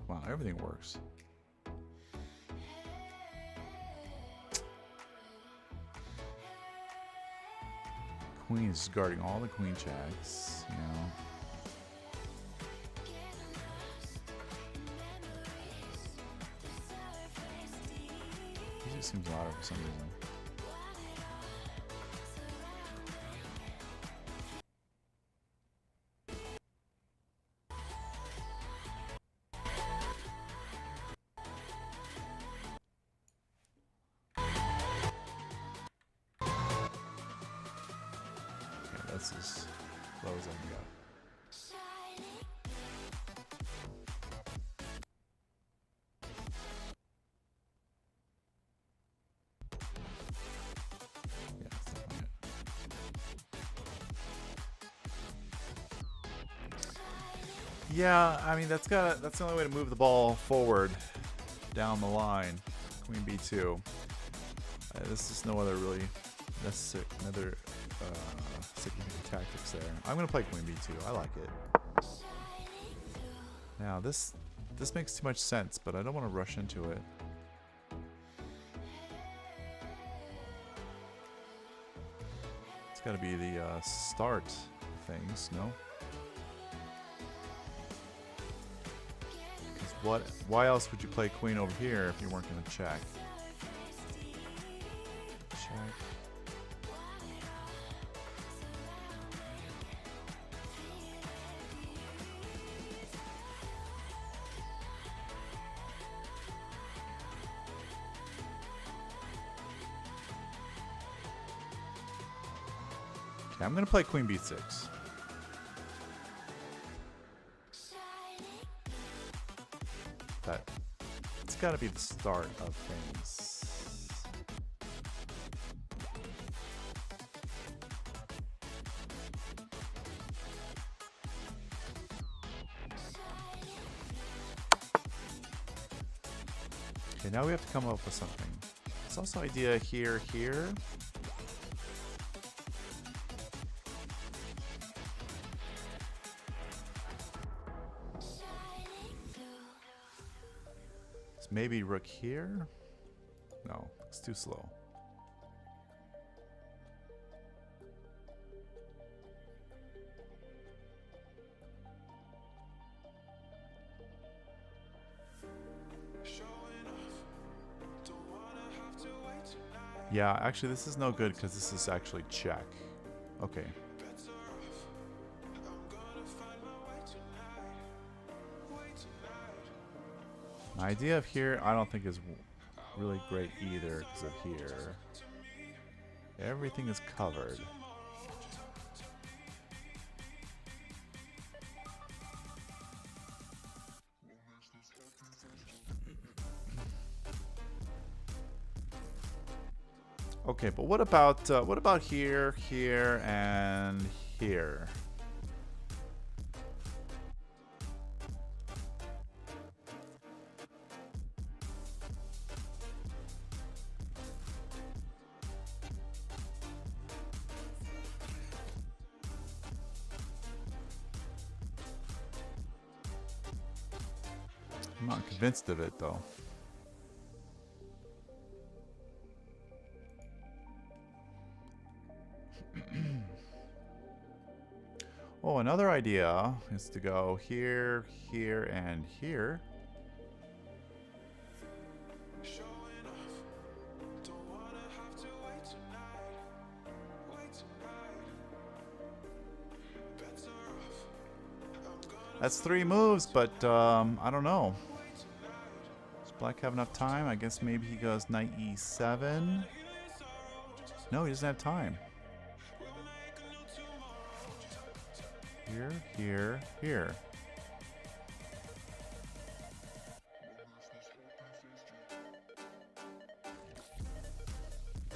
Wow, everything works. Queen is guarding all the queen checks, you know. He just seems louder for some reason. That's as low as I can go. Yeah, I mean that's the only way to move the ball forward down the line. Queen b2. This is no other really necessary significant tactics there. I'm gonna play queen b2. I like it. Now this makes too much sense, but I don't want to rush into it. It's got to be the start of things, no? Why else would you play queen over here if you weren't going to check? Check. Okay, I'm going to play queen b6. It's got to be the start of things. Okay, now we have to come up with something. There's also idea here. Maybe rook here? No, it's too slow. Yeah, actually this is no good because this is actually check. Okay. My idea of here, I don't think is really great either because of here. Everything is covered. Okay, but what about here, here, and here? I'm not convinced of it though. Oh, another idea is to go here, here, and here. That's 3 moves, but I don't know. Does black have enough time? I guess maybe he goes knight e7. No, he doesn't have time. Here, here, here.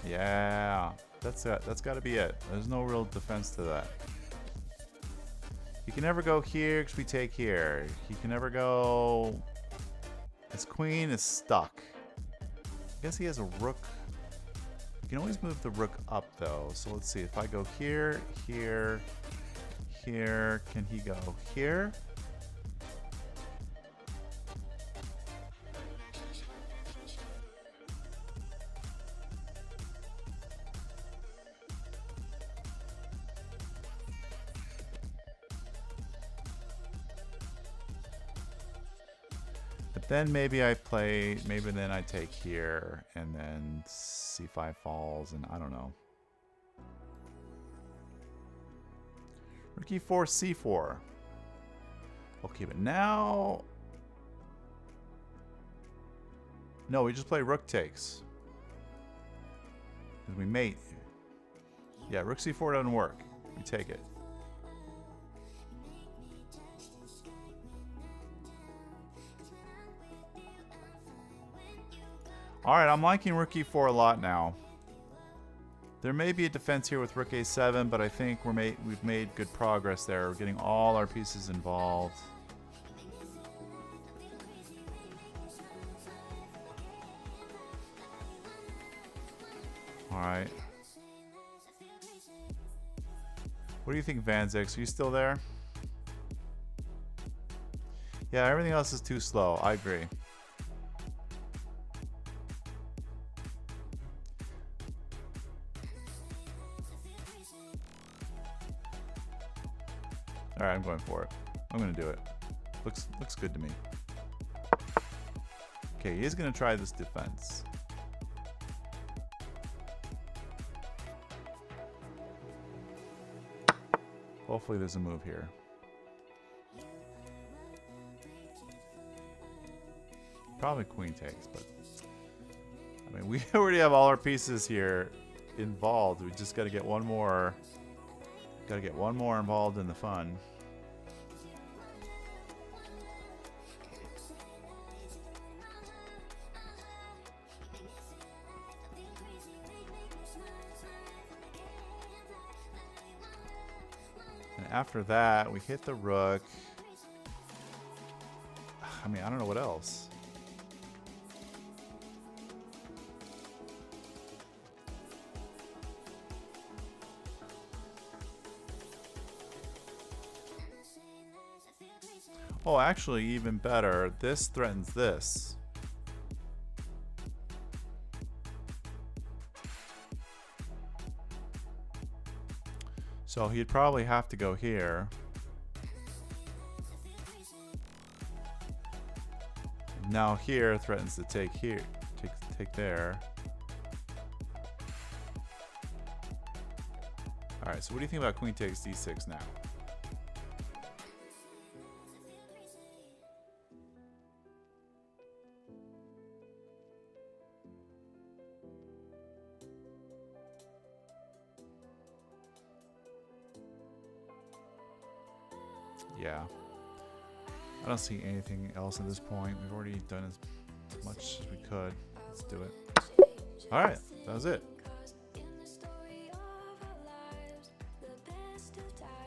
Yeah, that's it. That's got to be it. There's no real defense to that. He can never go here because we take here. He can never go... His queen is stuck. I guess he has a rook. You can always move the rook up though. So let's see. If I go here, here, here, can he go here? But then maybe I play, maybe then I take here and then c5 falls and I don't know. Rook e4, c4. Okay, but now... No, we just play rook takes. Because we mate. Yeah, rook c4 doesn't work. We take it. Alright, I'm liking rook e4 a lot now. There may be a defense here with rook a7, but I think we've made good progress there. We're getting all our pieces involved. Alright. What do you think, Vanzix? Are you still there? Yeah, everything else is too slow. I agree. Alright, I'm going for it. I'm gonna do it. Looks good to me. Okay, he is gonna try this defense. Hopefully there's a move here. Probably queen takes, but I mean, we already have all our pieces here involved. We just got to get one more. Got to get one more involved in the fun. And after that, we hit the rook. I mean, I don't know what else. Oh, actually, even better. This threatens this. So he'd probably have to go here. Now here threatens to take here, take there. All right. So what do you think about queen takes d6 now? Yeah. I don't see anything else at this point. We've already done as much as we could. Let's do it. Alright, that was it.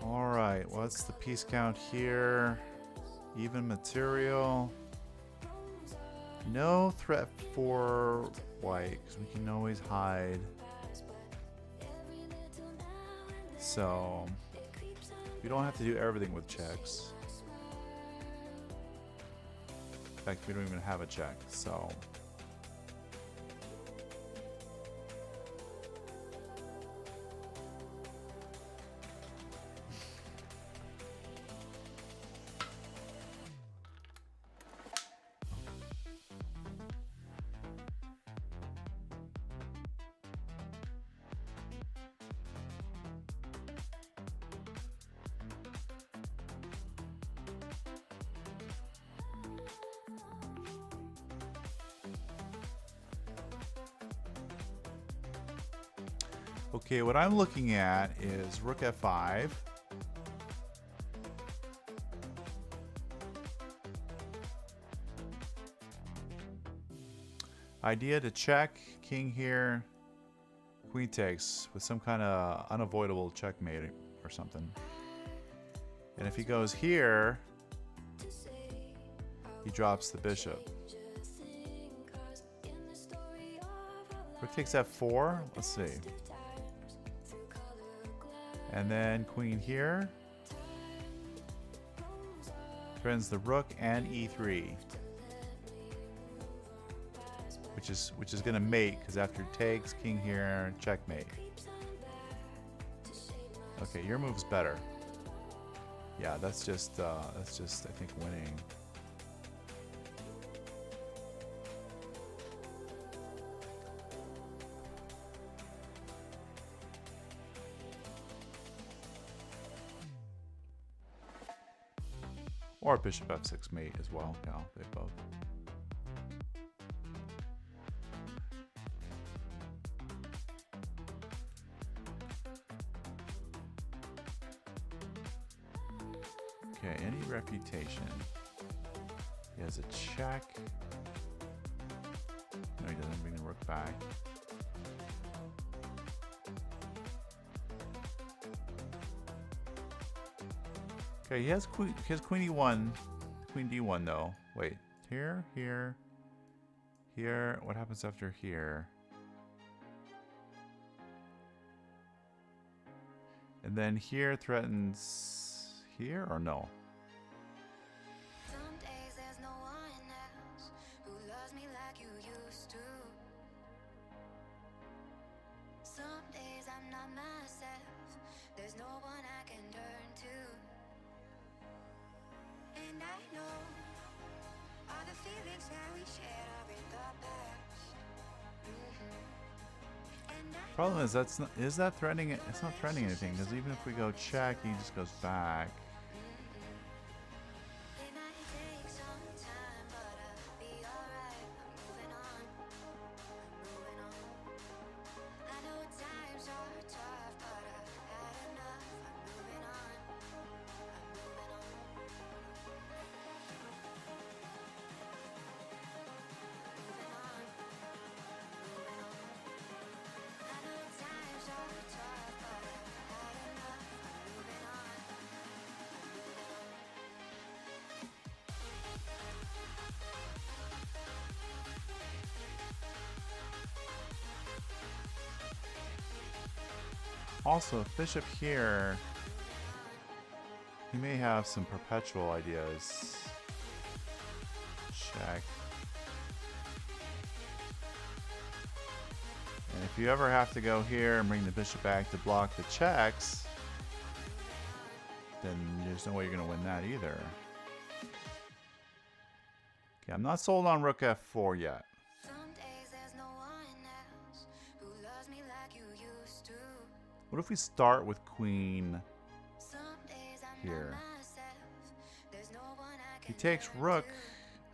Alright, what's the piece count here? Even material. No threat for white, because we can always hide. So, we don't have to do everything with checks. In fact, we don't even have a check, so. Okay, what I'm looking at is rook f5. Idea to check, king here, queen takes with some kind of unavoidable checkmate or something. And if he goes here, he drops the bishop. Rook takes f4, let's see. And then queen here. Threatens the rook and e3. Which is gonna mate, because after takes, king here, checkmate. Okay, your move's better. Yeah, that's just I think winning. Or bishop f6 mate as well. Yeah, they both. Okay, any refutation. He has a check. No, he doesn't bring the rook back. Okay, he has queen e1, queen d1 though. Wait, here, here, here. What happens after here? And then here threatens here or no? Some days there's no one else who loves me like you used to. Some days I'm not myself. There's no one I can turn to. And I know all the feelings that we shared are in the past. And I Problem is that's not, is that threatening it? It's not threatening anything because even if we go check, he just goes back. it might take some time, but I'll be alright. I'm moving on. I'm moving on. I know times are tough, but I've had enough. I'm moving on. I'm moving on. Moving on. Moving on. I know times are tough, but I've had enough. I'm moving on. I'm moving on. Also, if bishop here, he may have some perpetual ideas. Check. And if you ever have to go here and bring the bishop back to block the checks, then there's no way you're going to win that either. Okay, I'm not sold on rook f4 yet. Some days there's no one else who loves me like you used to. What if we start with queen Some days I'm here? not myself. There's no one I He can takes turn rook. to.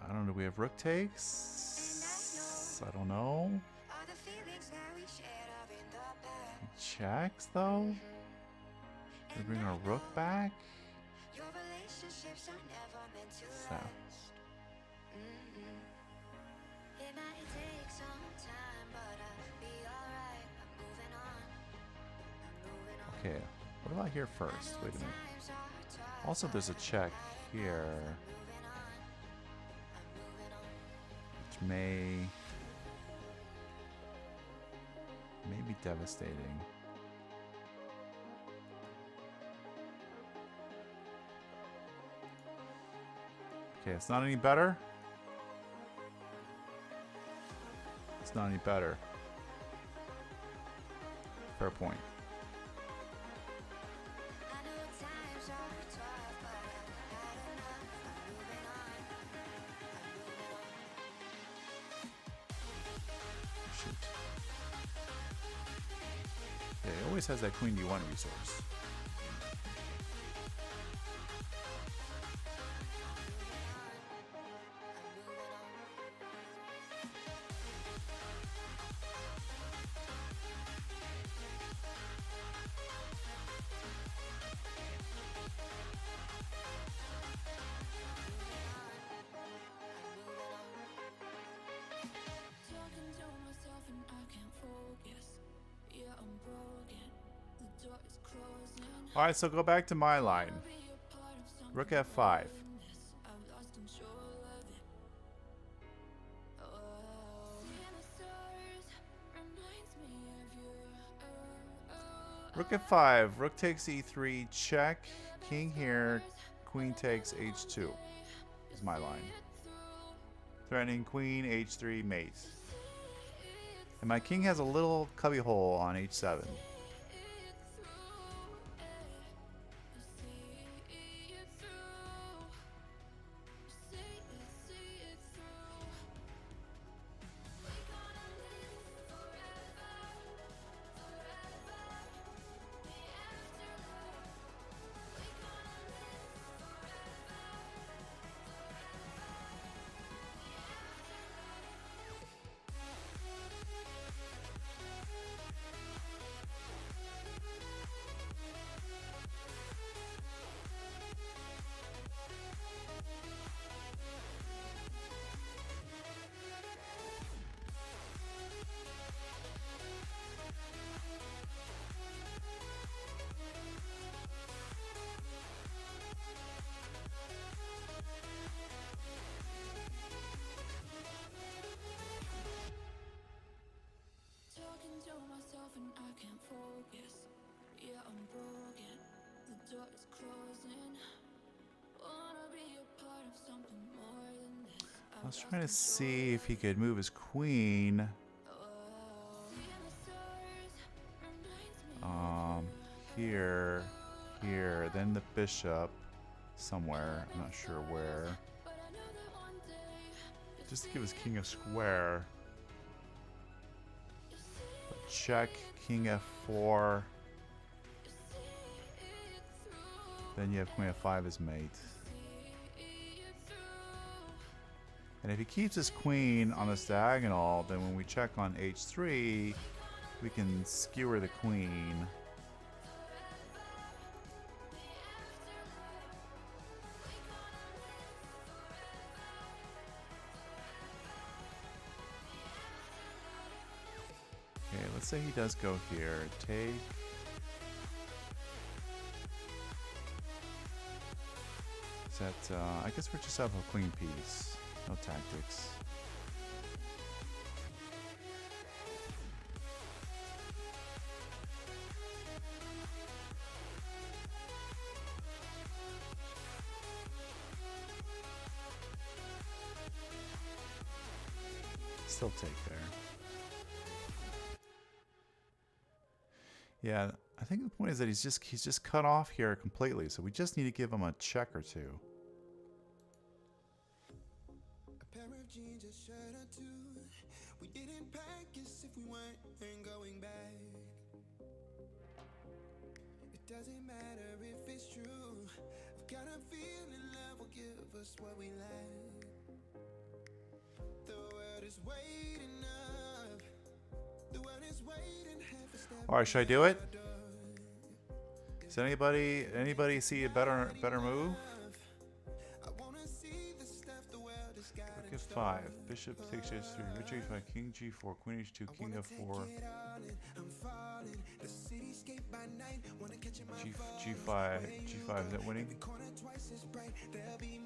I don't know. Do we have rook takes? I don't know. All the feelings that we shared are in the past. He checks though. We bring our rook back. Your relationships are never meant to So, last. It might take some time, but I'll be alright. I'm moving on. I'm moving on. okay. What about here first? Wait a minute. Times are tough, Also, there's a check here, moving on. I'm moving on. which may be devastating. Okay, it's not any better. It's not any better. Fair point. I know times are tough, but I've had enough. I'm moving on. I'm moving on. Shoot. Yeah, he always has that queen d1 resource. Talking to myself and I can't focus. Yeah, I'm broken. The door is closing. All right, so go back to my line. Be a part of something Rook f5. this. I've lost control of it. Oh, seeing the stars reminds me of you. Rook f5. Rook takes e3. Check. King here. Queen takes h2. Is my line. Threatening queen h3 mate. And my king has a little cubby hole on h7. Talking to myself and I can't focus. Yeah, I'm broken. The door is closing. Wanna be a part of something more than this. I was trying to see if he could move his queen. Here, here, then the bishop somewhere. I'm not sure where. Just to give his king a square. Check, king f4. Then you have queen f5 as mate. And if he keeps his queen on this diagonal, then when we check on h3, we can skewer the queen. Okay, let's say he does go here. Take. Is that, I guess we're just up a queen piece. No tactics. Still take there. Yeah, I think the point is that he's just cut off here completely, so we just need to give him a check or two. A pair of jeans, a shirt or two. We didn't pack as if we weren't going back. It doesn't matter if it's true. I've got a feeling love will give us what we lack. The world is waiting up. The world is waiting half a step. All right, should I do it? Does anybody see a better move? I wanna see the stuff the world has got. Rook f5, bishop takes h3, rook h5, king g4, queen h2, king f4, g5, g5. Is that winning?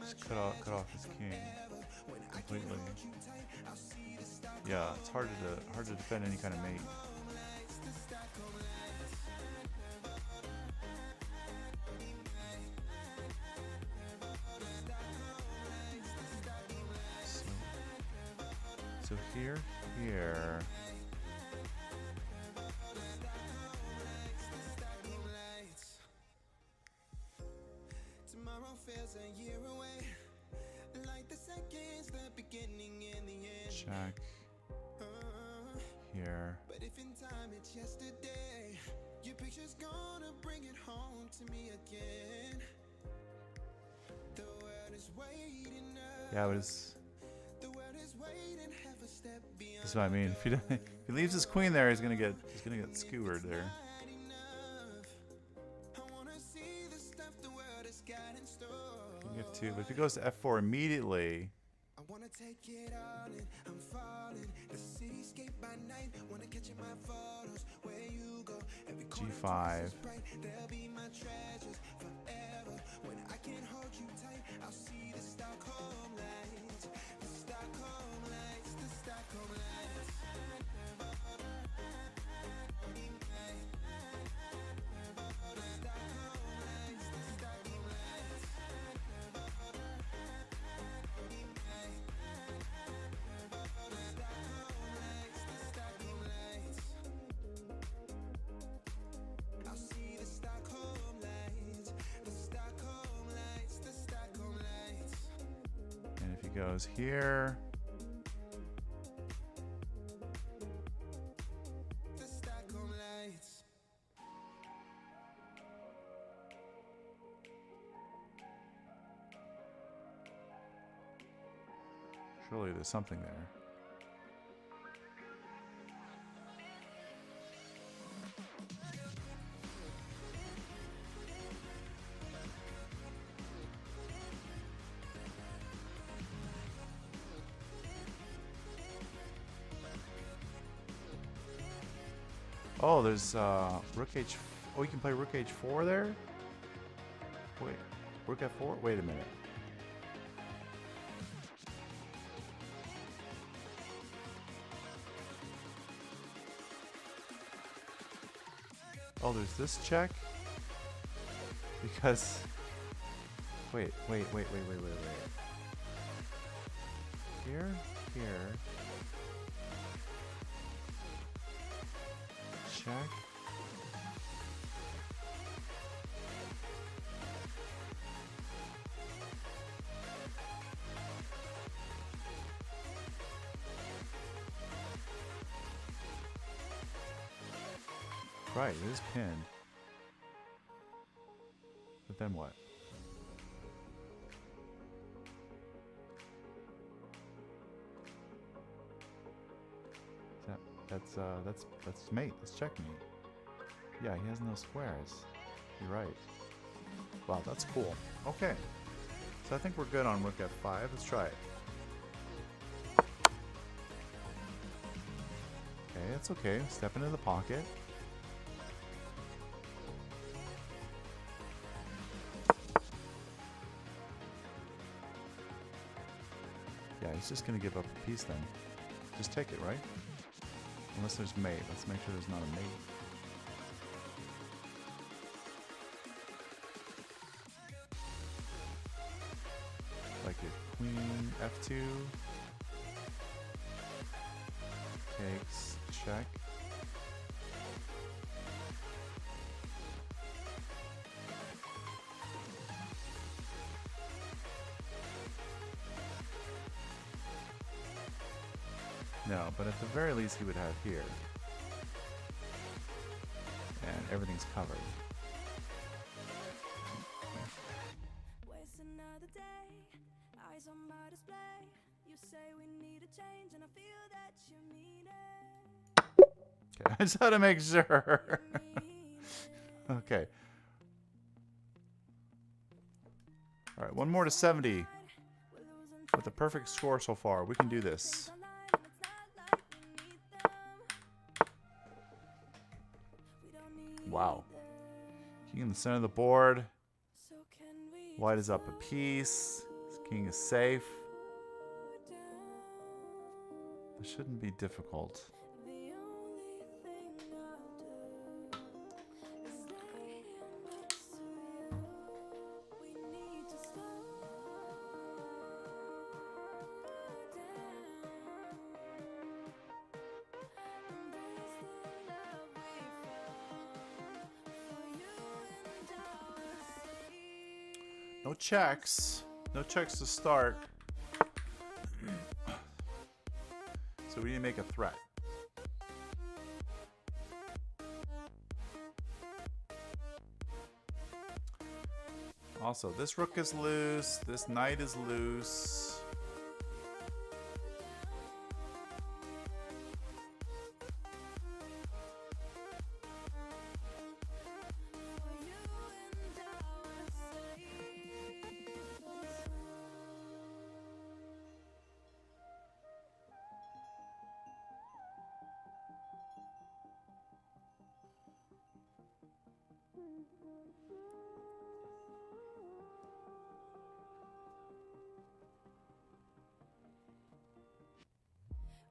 Just cut off his king completely. Yeah, it's hard to defend any kind of mate. So here. Tomorrow feels a year away. Like the seconds, the beginning and the end. Check. Here. But if in time it's yesterday, your picture's gonna bring it home to me again. The world is waiting up. Yeah, but it's. The world is waiting half a step beyond. That's what I mean. If he leaves his queen there, he's gonna get skewered there. King f2, but if he goes to f4 immediately. I wanna take it all in. I'm falling. The cityscape by night. Wanna catch in my photos. Where you go. Every corner g5. is bright. They'll be my treasures forever. When I can hold you tight, I'll see the Stockholm lights. The Stockholm lights. The Stockholm lights. I'll see the Stockholm lights. The Stockholm lights. The Stockholm lights. And if he goes here. The Stockholm lights. Surely there's something there. Oh, there's rook h. Oh, you can play rook h4 there. Wait, rook f4. Wait a minute. Oh, there's this check? Because... Wait. Here. Check. Right, it is pinned. But then what? That's mate. That's checkmate. Yeah, he has no squares. You're right. Wow, that's cool. Okay. So I think we're good on rook f5. Let's try it. Okay, that's okay. Step into the pocket. Yeah, he's just gonna give up a piece then. Just take it, right? Unless there's mate. Let's make sure there's not a mate. Like a queen f2 takes check. No, but at the very least he would have here. And everything's covered. Waste another day, eyes on my display. You say we need a change, and I feel that you mean it. Okay, I just had to make sure. Okay. Alright, one more to 70. With a perfect score so far. We can do this. Wow. King in the center of the board. White is up a piece. King is safe. This shouldn't be difficult. No checks. No checks to start. So we need to make a threat. Also, this rook is loose. This knight is loose.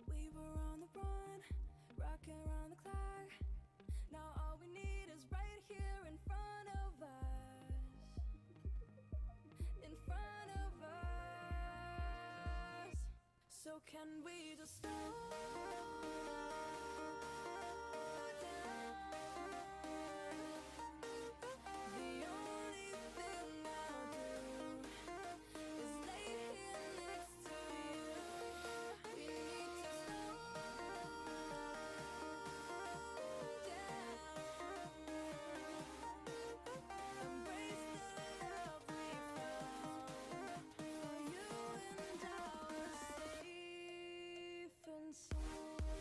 We were on the run, rocking around the clock. Now all we need is right here in front of us. In front of us. So can we just slow down? The only thing I'll do is lay here next to you. We need to slow down. Embrace the love we found. For you and I are safe and sound.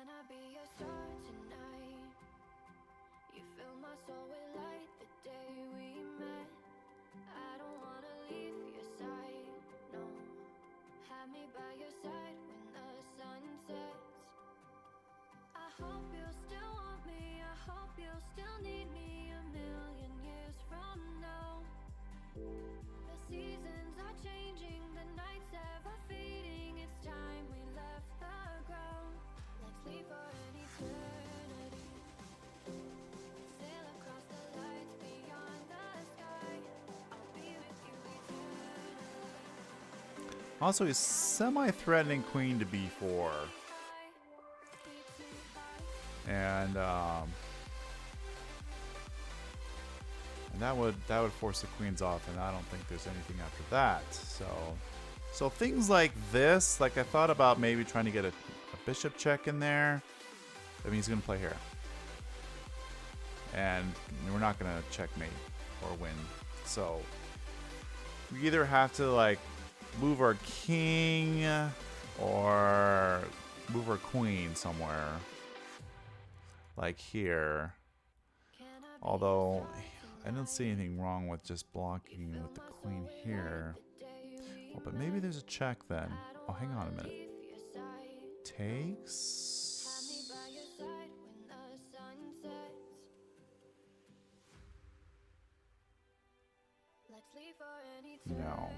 Can I be your star tonight? You fill my soul with light the day we met. I don't wanna leave your side, no. Have me by your side when the sun sets. I hope you'll still want me. I hope you'll still need me a million years from now. The seasons are changing, the nights ever fading. It's time we left the ground. Let's leave for an eternity. Sail across the lights beyond the sky. I'll be with you eternally. Also, he's semi-threatening queen to b4. And that would force the queens off, and I don't think there's anything after that. So things like this, like I thought about maybe trying to get a bishop check in there. I mean, he's gonna play here, and we're not gonna checkmate or win. So we either have to like move our king or move our queen somewhere, like here. Although I don't see anything wrong with just blocking with the queen here. Oh, but maybe there's a check then. Oh, hang on a minute. Takes. No.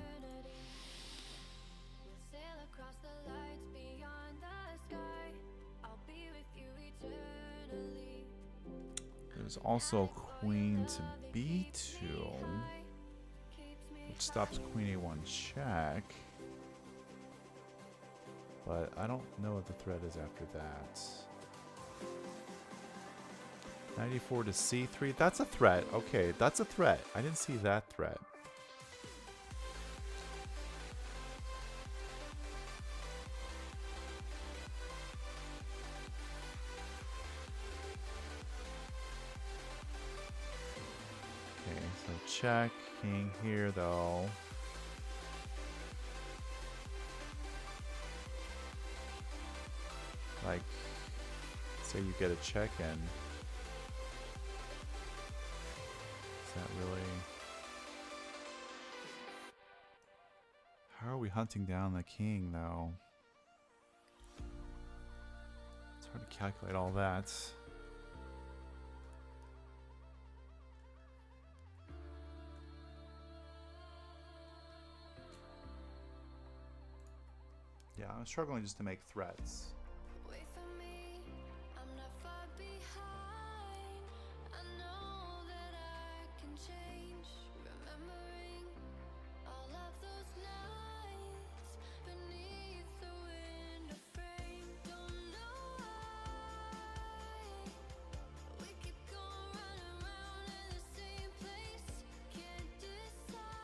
There's also queen to b2, which stops queen a1 check. But I don't know what the threat is after that. 94 to c3. That's a threat. Okay, that's a threat. I didn't see that threat. Okay, so check. King here, though. Like, say you get a check in. Is that really... How are we hunting down the king, though? It's hard to calculate all that. Yeah, I'm struggling just to make threats. Wait for me, I'm not far behind. I know that I can change. Remembering all of those nights beneath the window frame. Don't know why we keep going running around in the same place. Can't decide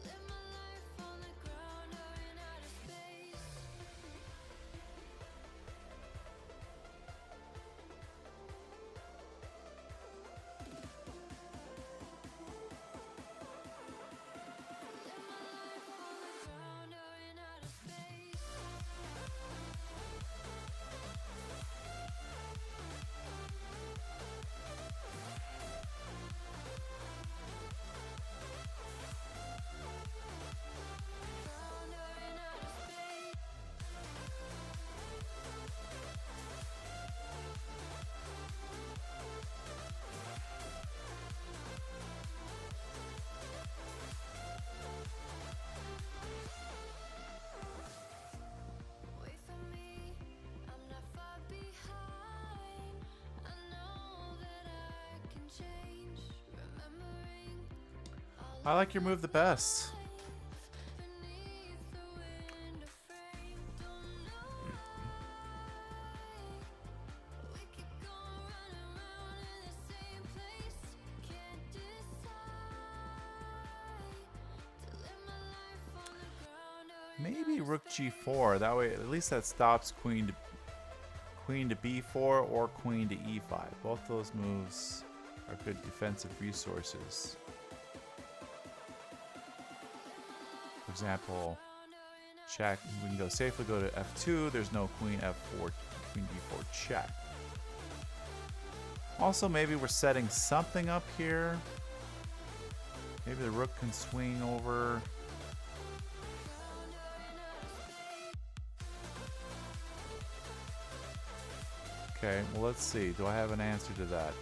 to live my life on the ground or in outer space. Live my life on the ground or in outer space. Ground or in outer space. Wait for me, I'm not far behind. I know that I can change. Remembering all I like your move the best. beneath the window frame. Don't know why we keep going running around in the same place. Can't decide to live my life on the ground or in Maybe outer rook space. g4. That way, at least that stops queen to b4 or queen to e5. Both those moves are good defensive resources. For example, check. We can go safely go to f2. There's no queen f4, queen d4 check. Also, maybe we're setting something up here. Maybe the rook can swing over. Okay, well, let's see. Do I have an answer to that?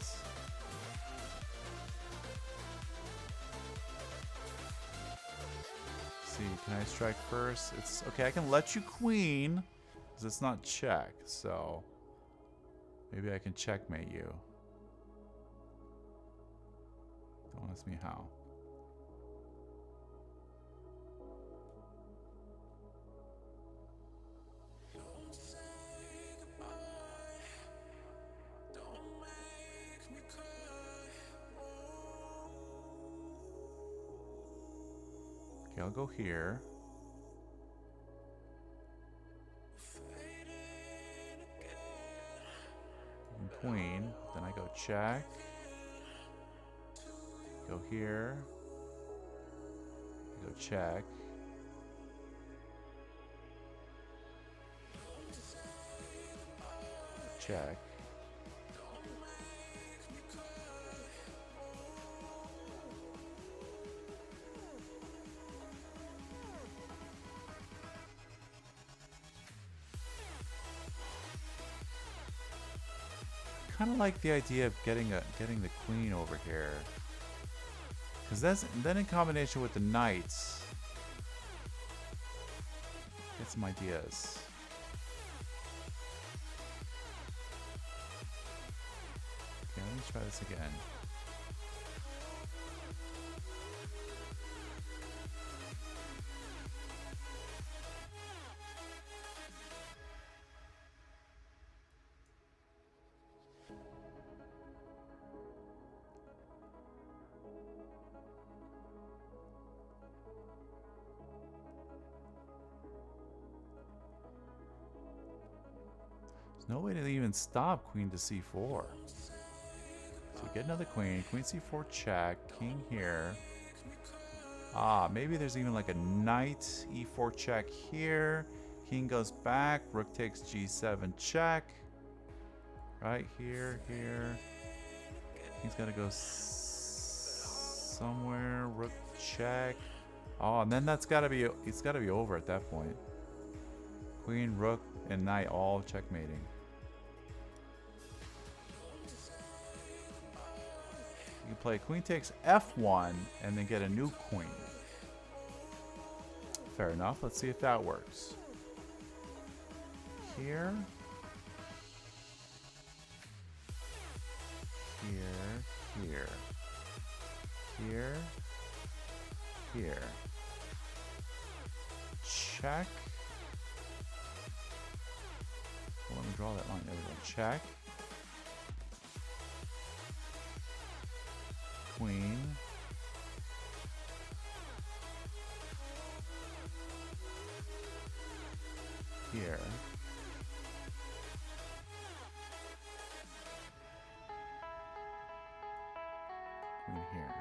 See, can I strike first? It's okay. I can let you queen because it's not check. So maybe I can checkmate you. Don't ask me how. Okay, I'll go here. And queen. Then I go check. Go here. Go check. Check. Kind of like the idea of getting the queen over here, because then in combination with the knights, get some ideas. Okay, let me try this again. No way to even stop queen to c4. So get another queen. Queen c4 check. King here. Ah, maybe there's even like a knight e4 check here. King goes back. Rook takes g7 check. Right here, here. King's got to go somewhere. Rook check. Oh, and then that's got to be, it's got to be over at that point. Queen, rook, and knight all checkmating. You can play queen takes f1 and then get a new queen. Fair enough. Let's see if that works. Here. Here. Here. Here. Here. Check. Well, let me draw that line. There we go. Check. Queen. Here. Queen here.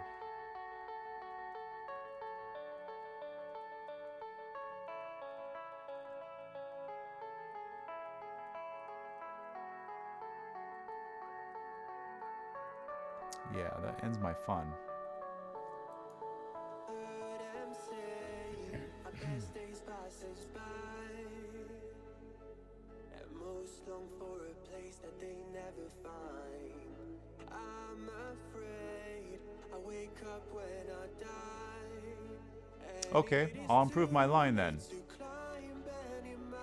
Yeah, that ends my fun. Long for a place that they never find. I'm afraid I wake up when I die. Okay, I'll improve my line then.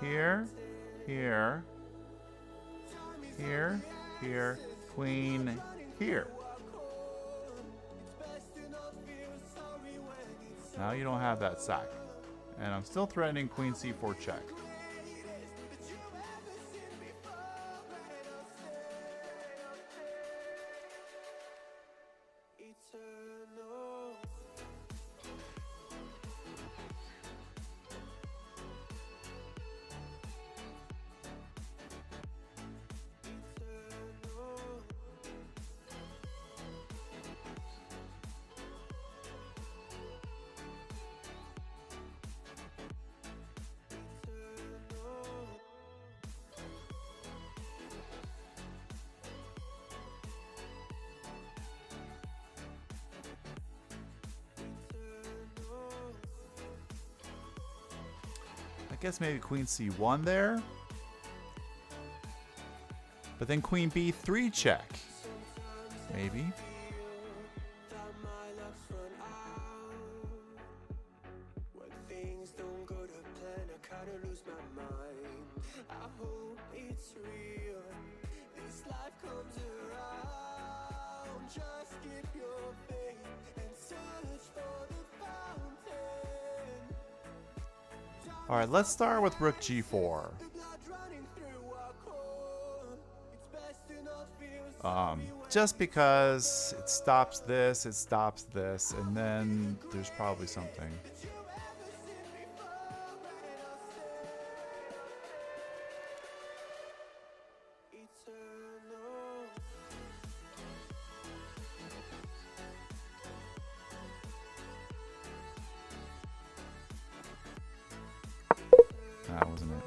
Here, here, here, here, queen, here. Now you don't have that sack. And I'm still threatening queen c4 check. guess maybe queen c1 there. But then queen b3 check. Maybe. When things don't go to plan, I kinda lose my mind. I hope it's real. This life comes around. Just keep your faith and search for the fountain. All right, let's start with rook g4. The blood running through our core. It's best to not feel Just because it stops this, and then there's probably something. That wasn't it.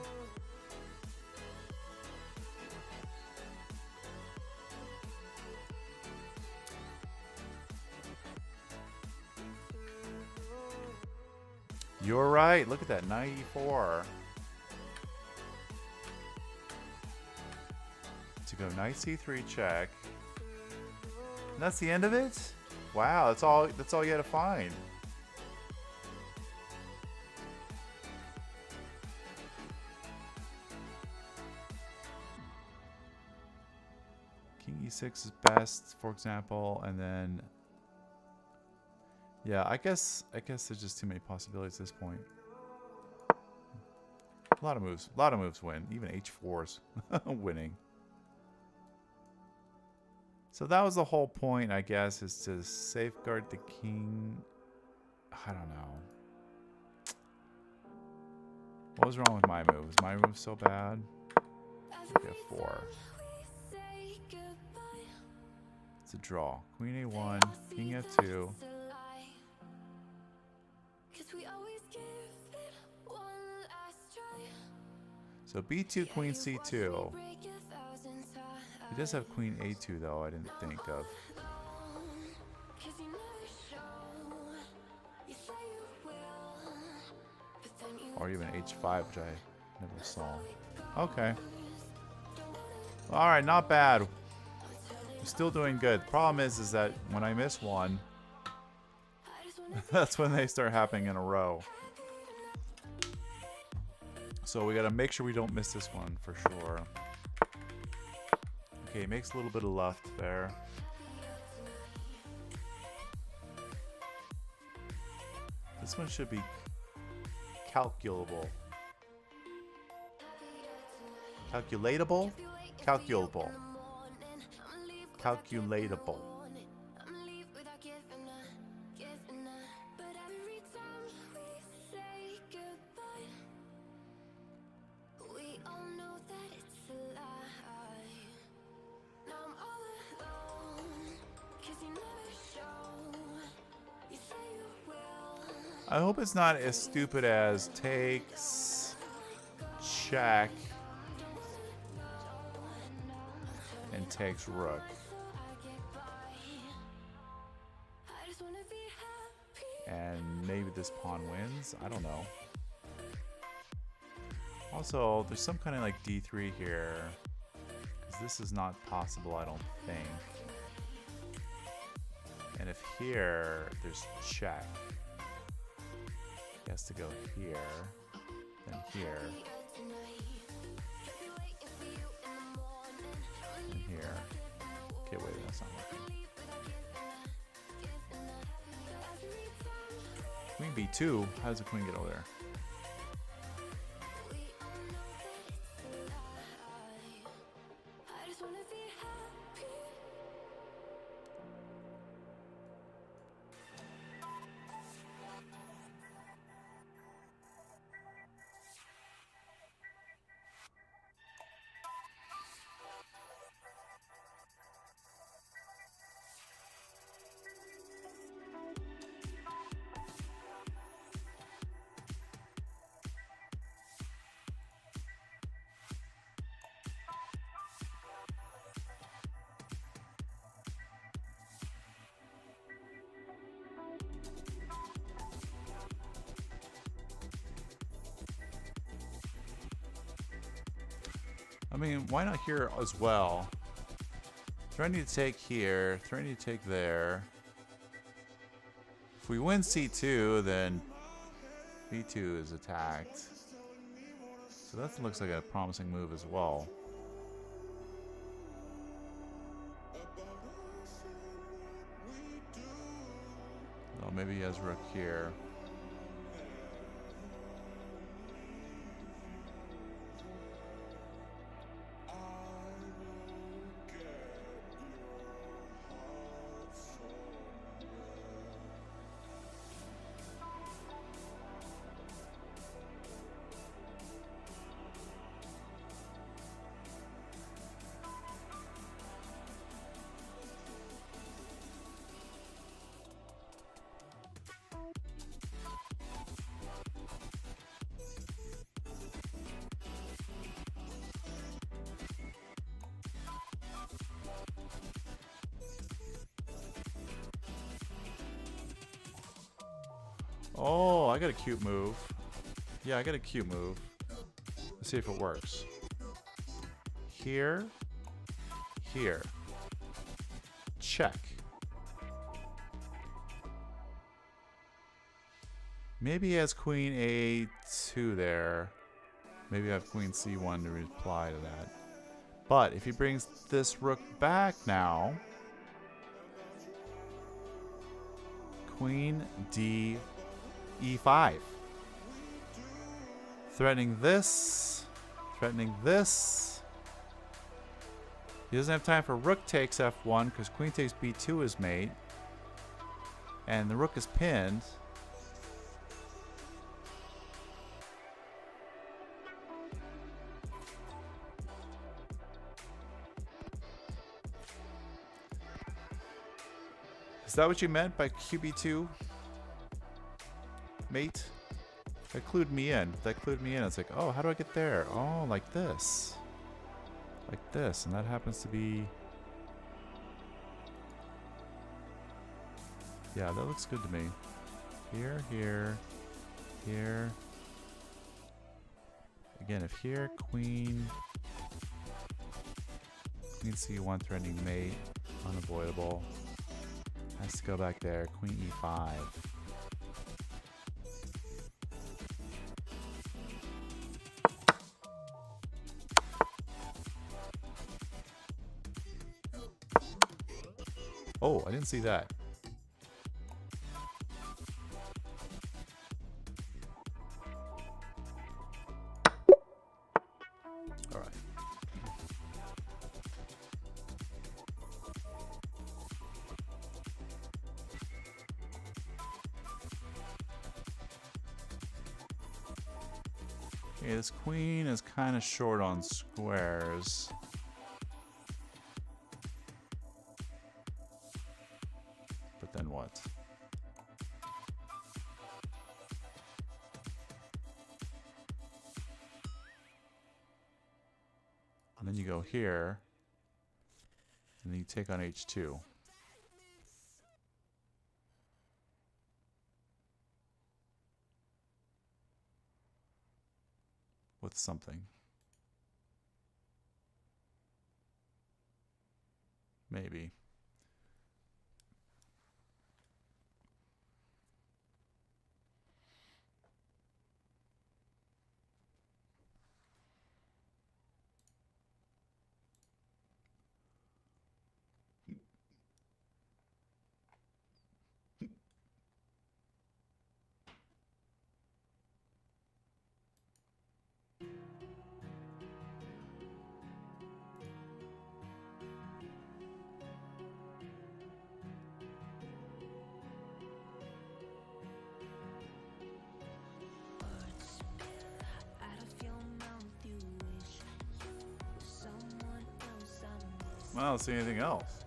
You're right. Look at that, 94. To go knight c3 check. And that's the end of it? Wow, that's all you had to find. King e6 is best, for example, and then yeah, I guess there's just too many possibilities at this point. A lot of moves win. Even h4's winning. So that was the whole point, I guess, is to safeguard the king. I don't know. What was wrong with my move? Was my move so bad? F4. It's a draw. Queen a1, king f2. So b2, queen c2. He does have queen a2 though, I didn't think of. Or even h5, which I never saw. Okay. Alright, not bad. We're still doing good. Problem is that when I miss one, that's when they start happening in a row. So we gotta make sure we don't miss this one for sure. Okay, makes a little bit of left there. This one should be calculable. Calculatable? Calculable. Calculatable. I hope it's not as stupid as takes, check, and takes rook. And maybe this pawn wins. I don't know. Also, there's some kind of like d3 here. Because this is not possible, I don't think. And if here, there's check. He has to go here, then here, and here. Okay, wait, that's not working. Queen b2? How does the queen get over there? I mean, why not here as well? Threatening to take here, threatening to take there. If we win C2, then B2 is attacked. So that looks like a promising move as well. Oh, maybe he has rook here. Oh, I got a cute move. Yeah, I got a cute move. Let's see if it works. Here. Here. Check. Maybe he has queen A2 there. Maybe I have queen C1 to reply to that. But if he brings this rook back now, queen D E5. Threatening this. Threatening this. He doesn't have time for rook takes F1 because queen takes B2 is mate. And the rook is pinned. Is that what you meant by QB2? Mate? That clued me in. That clued me in. It's like, oh, how do I get there? Oh, like this. Like this. And that happens to be... Yeah, that looks good to me. Here, here, here. Again, if here, queen... Queen C1 threatening mate. Unavoidable. Has to go back there. Queen E5. Oh, I didn't see that. All right. Okay, this queen is kind of short on squares. But then what? And then you go here, and then you take on H2. With something. Maybe. Well, I don't see anything else.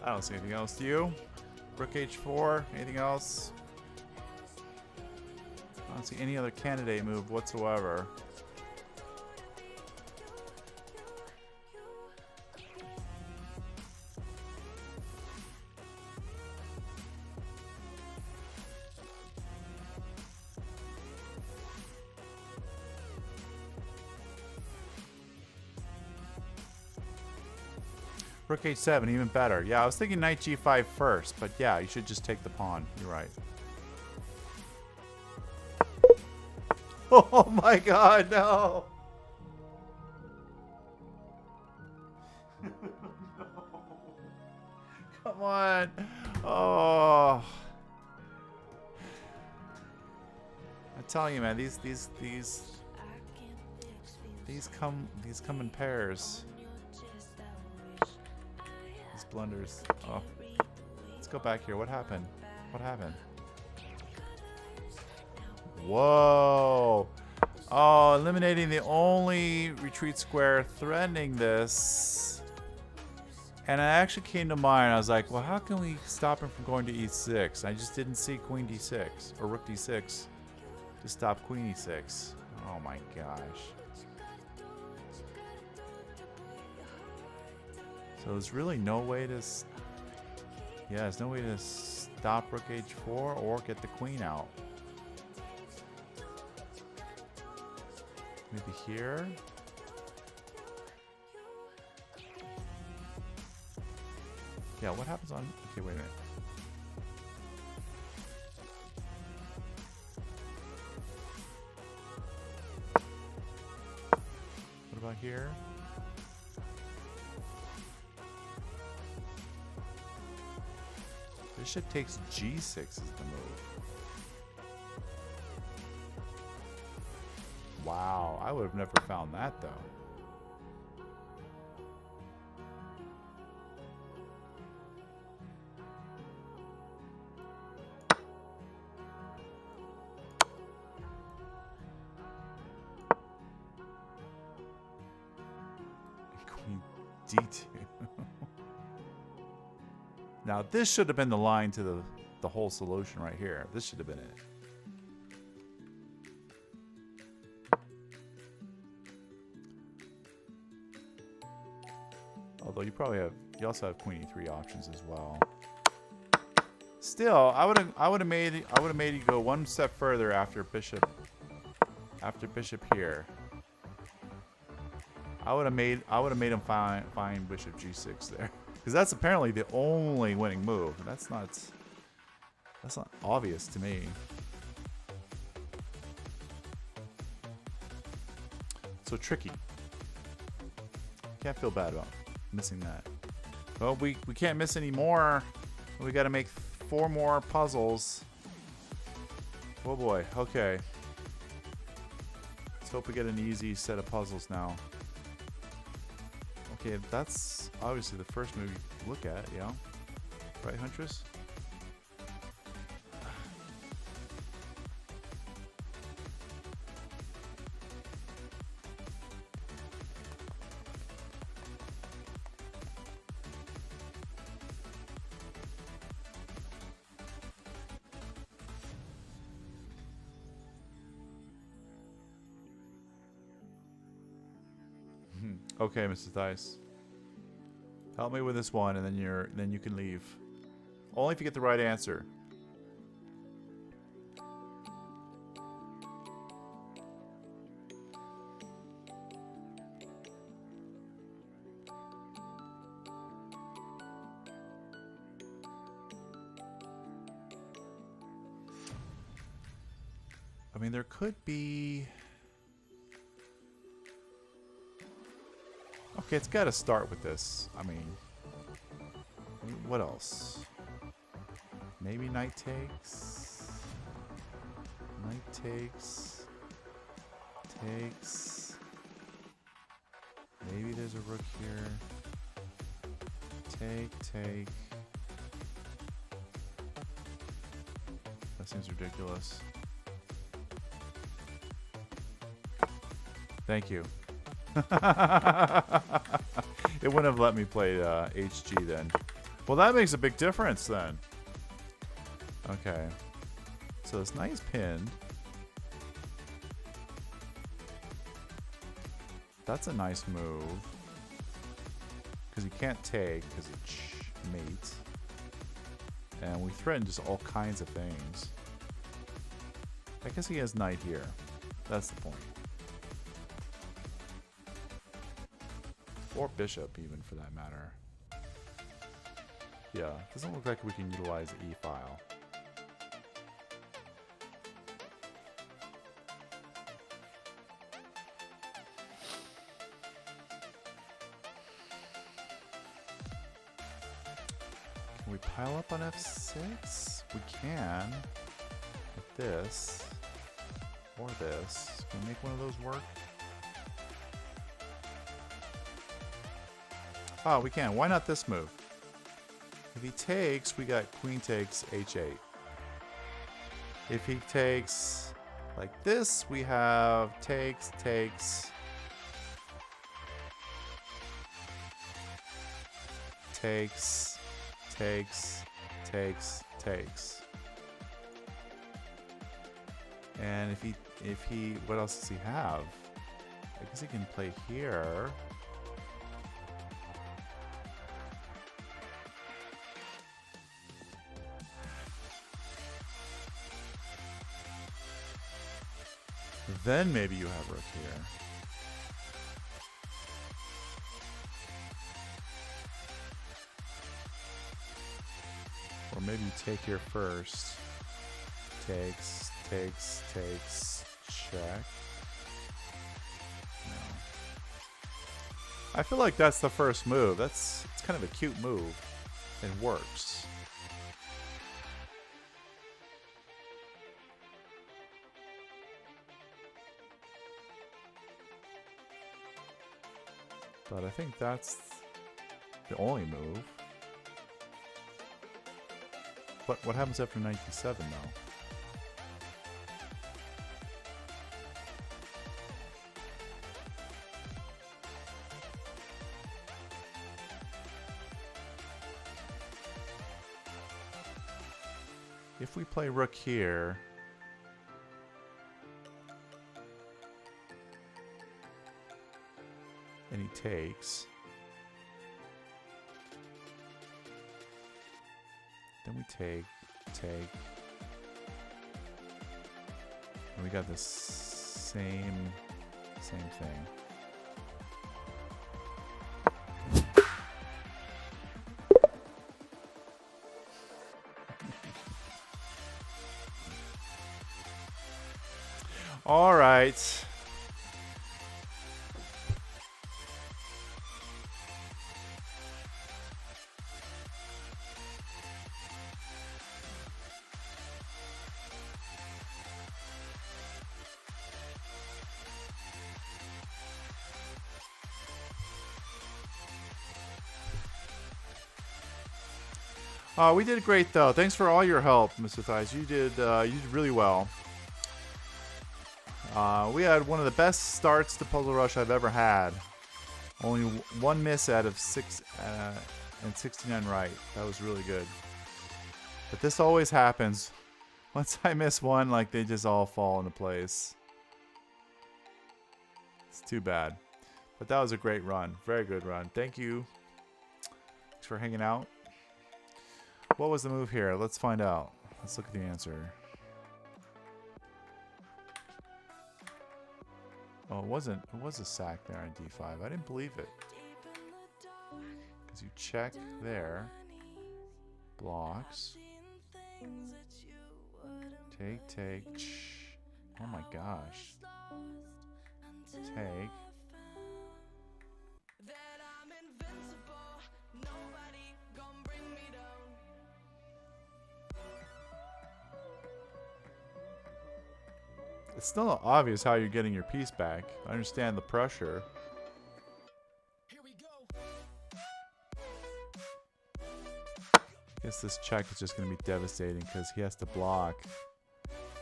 I don't see anything else. Do you? Rook h4. Anything else? I don't see any other candidate move whatsoever. Rook h7, even better. Yeah, I was thinking knight g5 first, but yeah, you should just take the pawn. You're right. Oh my god, no! No. Come on. Oh. I tell you, man, these come in pairs. These blunders. Oh. Let's go back here. What happened? What happened? Whoa. Oh, eliminating the only retreat square threatening this. And it actually came to mind. I was like, well, how can we stop him from going to e6? I just didn't see queen d6 or rook d6 to stop queen e6. Oh my gosh. So there's really no way to... Yeah, there's no way to stop rook h4 or get the queen out. Maybe here? Yeah, what happens on... Okay, wait a minute. What about here? Bishop takes g6 is the move. Wow, I would have never found that though. Queen d2. Now this should have been the line to the whole solution right here. This should have been it. Although you also have queen e3 options as well. Still, I would have made you go one step further after bishop here. I would have made him find bishop g6 there. Because that's apparently the only winning move. That's not obvious to me. So tricky. Can't feel bad about missing that. Well, we can't miss any more. We got to make 4 more puzzles. Oh boy. Okay. Let's hope we get an easy set of puzzles now. Okay, that's obviously the first move you look at, yeah? Right, Huntress? Okay, Mrs. Dice. Help me with this one, and then you can leave. Only if you get the right answer. I mean, there could be... Okay, it's got to start with this. I mean, what else? Maybe knight takes. Knight takes. Takes. Maybe there's a rook here. Take. That seems ridiculous. Thank you. It wouldn't have let me play HG then. Well, that makes a big difference then. Okay. So this knight's pinned. That's a nice move. Because he can't take because it's mate. And we threaten just all kinds of things. I guess he has knight here. That's the point. Or bishop even for that matter. Yeah, doesn't look like we can utilize the e-file. Can we pile up on f6? We can. With this. Or this. Can we make one of those work? Oh, we can. Why not this move? If he takes, we got queen takes h8. If he takes like this, we have takes, takes, takes, takes, takes, takes. And if he, what else does he have? I guess he can play here. Then maybe you have rook here. Or maybe you take here first. Takes, takes, takes, check. No. I feel like that's the first move. It's kind of a cute move. It works. But I think that's the only move. What happens after knight d7 though? If we play rook here, and he takes, then we take, and we got the same thing. All right. We did great though. Thanks for all your help, Mr. Thies. You did really well. We had one of the best starts to Puzzle Rush I've ever had. Only one miss out of 6 and 69 right. That was really good. But this always happens. Once I miss one, like they just all fall into place. It's too bad. But that was a great run. Very good run. Thank you. Thanks for hanging out. What was the move here? Let's find out. Let's look at the answer. Oh, it wasn't. It was a sack there on d5. I didn't believe it. Because you check there. Blocks. Take, take. Oh my gosh. Take. It's still not obvious how you're getting your piece back. I understand the pressure. I guess this check is just going to be devastating because he has to block.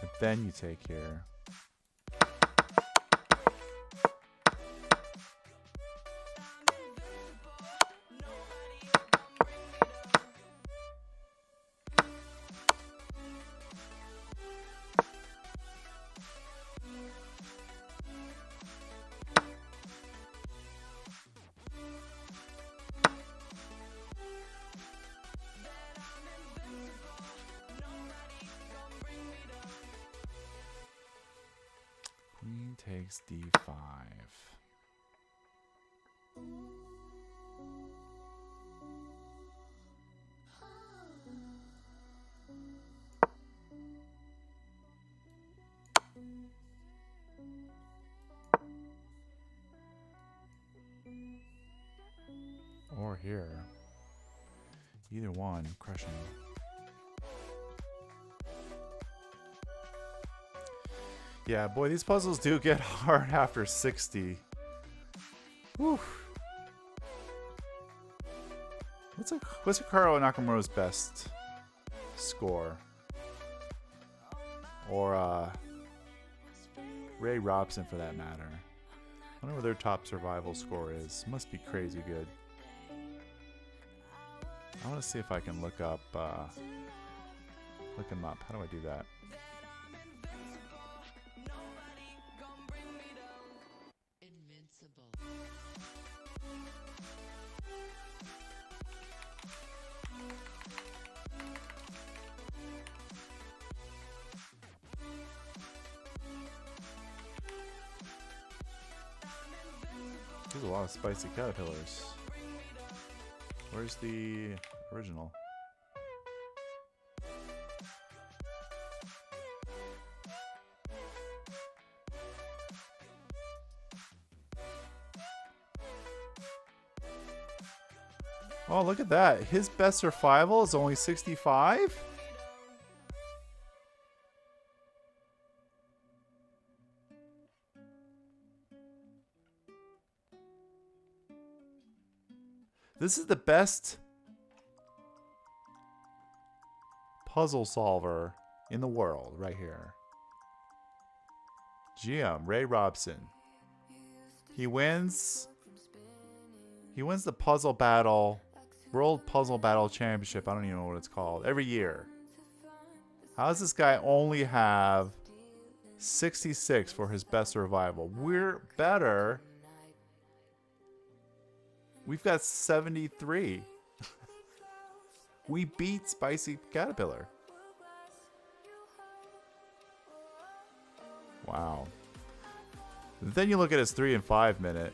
And then you take here. Queen takes d5. Or here. Either one, crushing. Yeah, boy, these puzzles do get hard after 60. Whew. What's Hikaru Nakamura's best score? Or Ray Robson for that matter. I wonder what their top survival score is. Must be crazy good. I want to see if I can look up look him up. How do I do that? There's a lot of spicy caterpillars. Where's the original? Oh, look at that. His best survival is only 65? This is the best puzzle solver in the world right here. GM Ray Robson. He wins the puzzle battle, World Puzzle Battle Championship. I don't even know what it's called. Every year. How does this guy only have 66 for his best survival? We're better. We've got 73. We beat Spicy Caterpillar. Wow. Then you look at his 3 and 5 minute.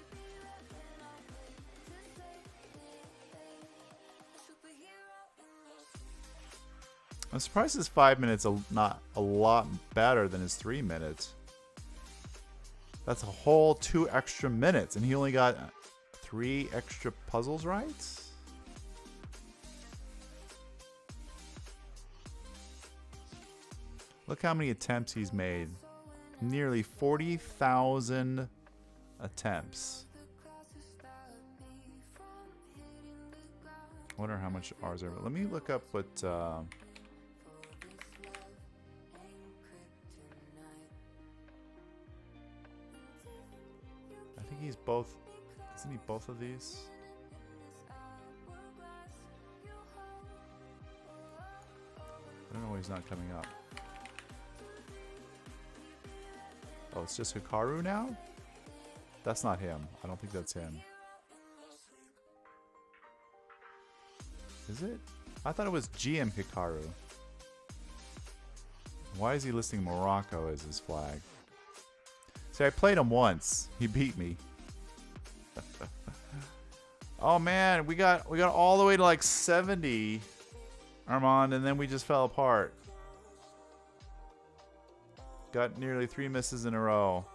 I'm surprised his 5 minutes not a lot better than his 3 minutes. That's a whole 2 extra minutes, and he only got 3 extra puzzles right? Look how many attempts he's made. Nearly 40,000 attempts. I wonder how much ours are. Let me look up what... I think he's both... Isn't he both of these? I don't know why he's not coming up. Oh, it's just Hikaru now? That's not him. I don't think that's him. Is it? I thought it was GM Hikaru. Why is he listing Morocco as his flag? See, I played him once. He beat me. Oh man, we got all the way to like 70, Armand, and then we just fell apart. Got nearly 3 misses in a row.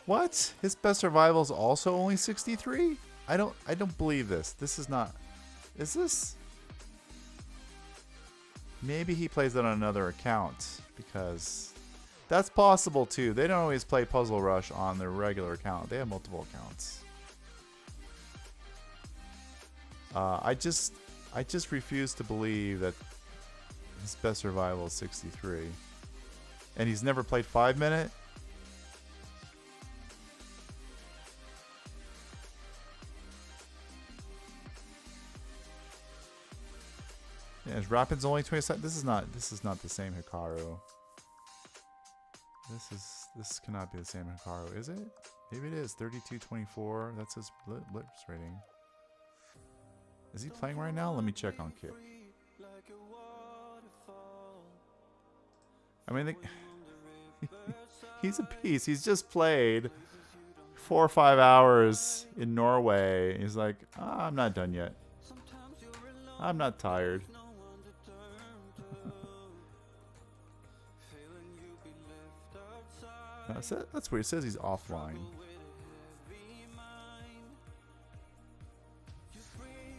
What? His best survival is also only 63? I don't believe this. This is not. Is this? Maybe he plays it on another account, because that's possible too. They don't always play Puzzle Rush on their regular account. They have multiple accounts. I just refuse to believe that his best survival is 63. And he's never played 5 minute? Yeah, is Rapid's only 27? This is not the same Hikaru. This cannot be the same Hikaru, is it? Maybe it is. 32-24. That's his Blitz rating. Is he playing right now? Let me check on Kick. I mean, he's a piece. He's just played 4 or 5 hours in Norway. He's like, I'm not done yet. I'm not tired. That's weird. It says he's offline.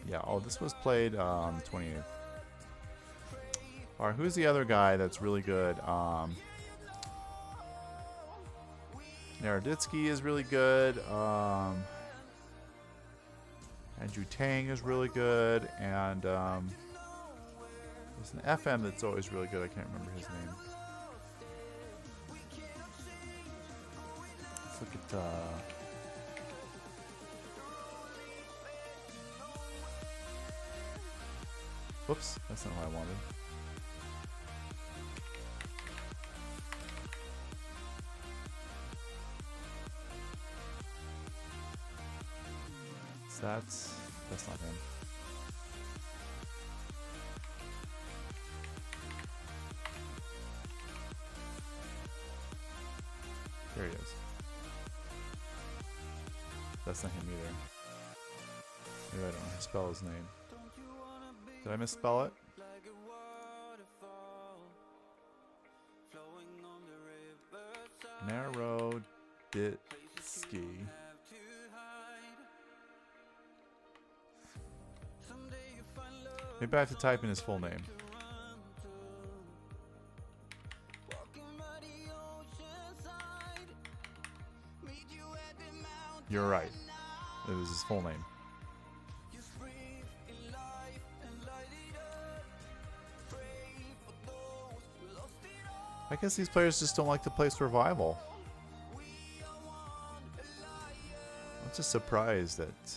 Yeah, oh, this was played on the 28th. Alright, who's the other guy that's really good? Naroditsky is really good. Andrew Tang is really good. And there's an FM that's always really good. I can't remember his name. Let's look at... Whoops, that's not what I wanted. So that's not him. There he is. That's not him either. Maybe I don't know how to spell his name. Did I misspell it? Naroditsky. Maybe I have to type in his full name. You're right. It was his full name. I guess these players just don't like to play survival. I'm just surprised that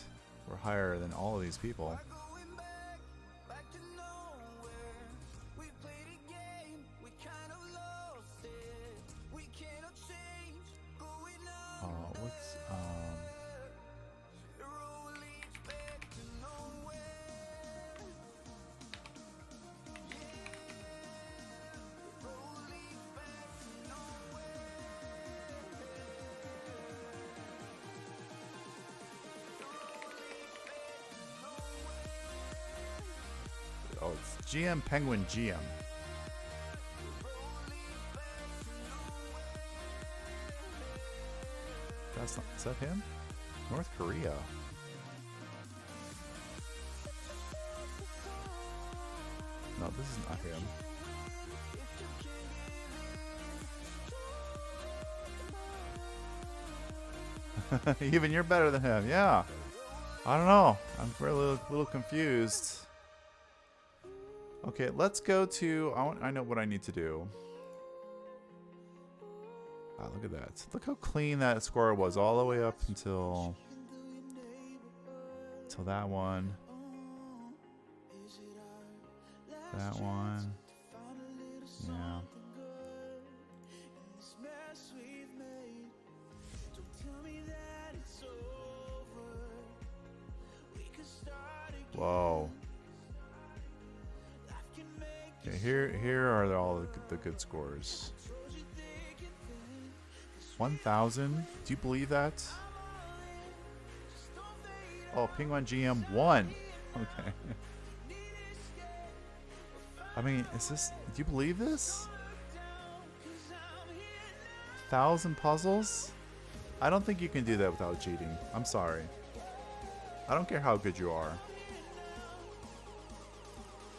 we're higher than all of these people. Oh, it's GM Penguin GM. That's not, is that him? North Korea. No, this is not him. Even you're better than him, yeah. I don't know. I'm really a little confused. Okay, let's go to... I know what I need to do. Wow, look at that. Look how clean that score was all the way up until that one. That one. Yeah. Whoa. Okay, here are all the good scores. 1,000. Do you believe that? Oh, Penguin GM won. Okay. I mean, is this... Do you believe this? 1,000 puzzles? I don't think you can do that without cheating. I'm sorry. I don't care how good you are.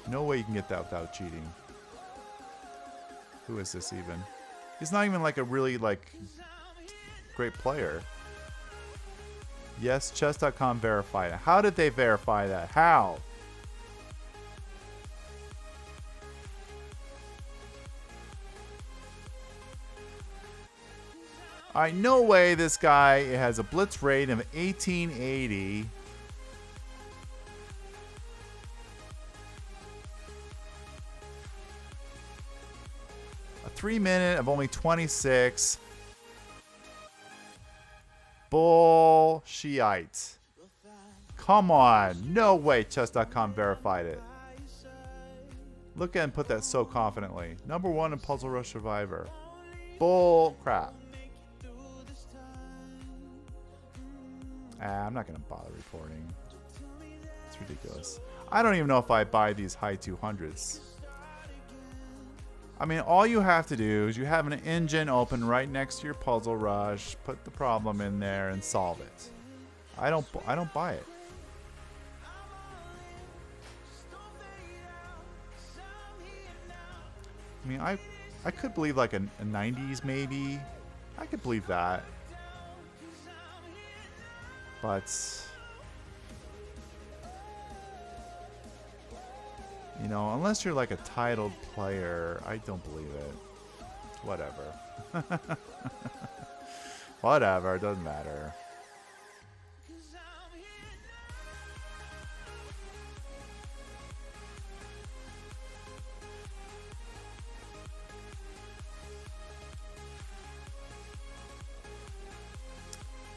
No way you can get that without cheating. Who is this even? He's not even like a really like great player. Yes, chess.com verified it. How did they verify that? How? Alright, no way this guy has a blitz rate of 1880. A 3 minute of only 26. Bullshit. Come on. No way chess.com verified it. Look at him put that so confidently. Number 1 in Puzzle Rush Survivor. Bull crap. I'm not going to bother reporting. It's ridiculous. I don't even know if I buy these high 200s. I mean, all you have to do is you have an engine open right next to your Puzzle Rush, put the problem in there and solve it. I don't buy it. I mean, I could believe like a 90s maybe. I could believe that. But you know, unless you're like a titled player, I don't believe it. Whatever. Whatever, it doesn't matter.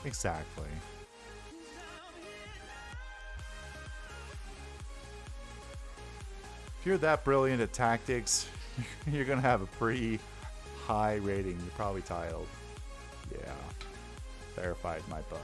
Exactly. If you're that brilliant at tactics, you're going to have a pretty high rating. You're probably titled. Yeah. Verified my butt.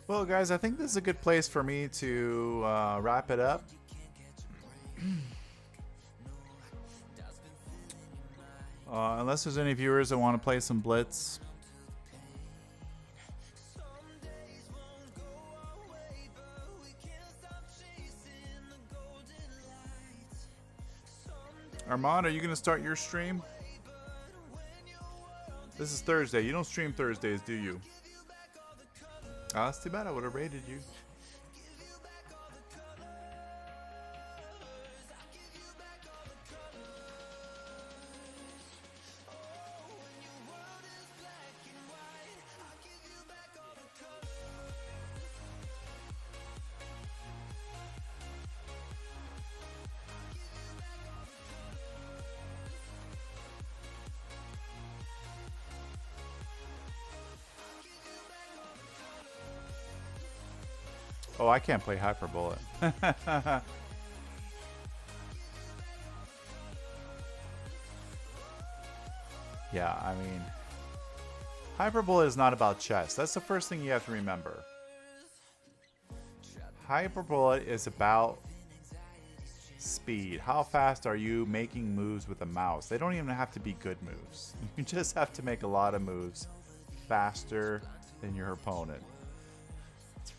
Well, guys, I think this is a good place for me to wrap it up. Unless there's any viewers that want to play some Blitz. Armand, are you going to start your stream? This is Thursday. You don't stream Thursdays, do you? Oh, that's too bad. I would have rated you. Oh, I can't play Hyperbullet. Yeah, I mean, Hyperbullet is not about chess. That's the first thing you have to remember. Hyperbullet is about speed. How fast are you making moves with a mouse? They don't even have to be good moves. You just have to make a lot of moves faster than your opponent. It's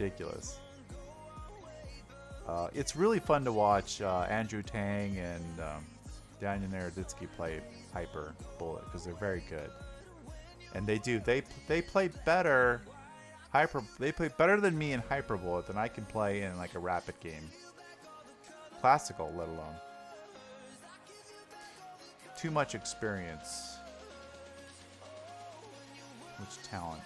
ridiculous. It's really fun to watch Andrew Tang and Daniel Naroditsky play Hyperbullet because they're very good, and they play better they play better than me in Hyperbullet than I can play in like a rapid game, classical let alone. Too much experience, much talent.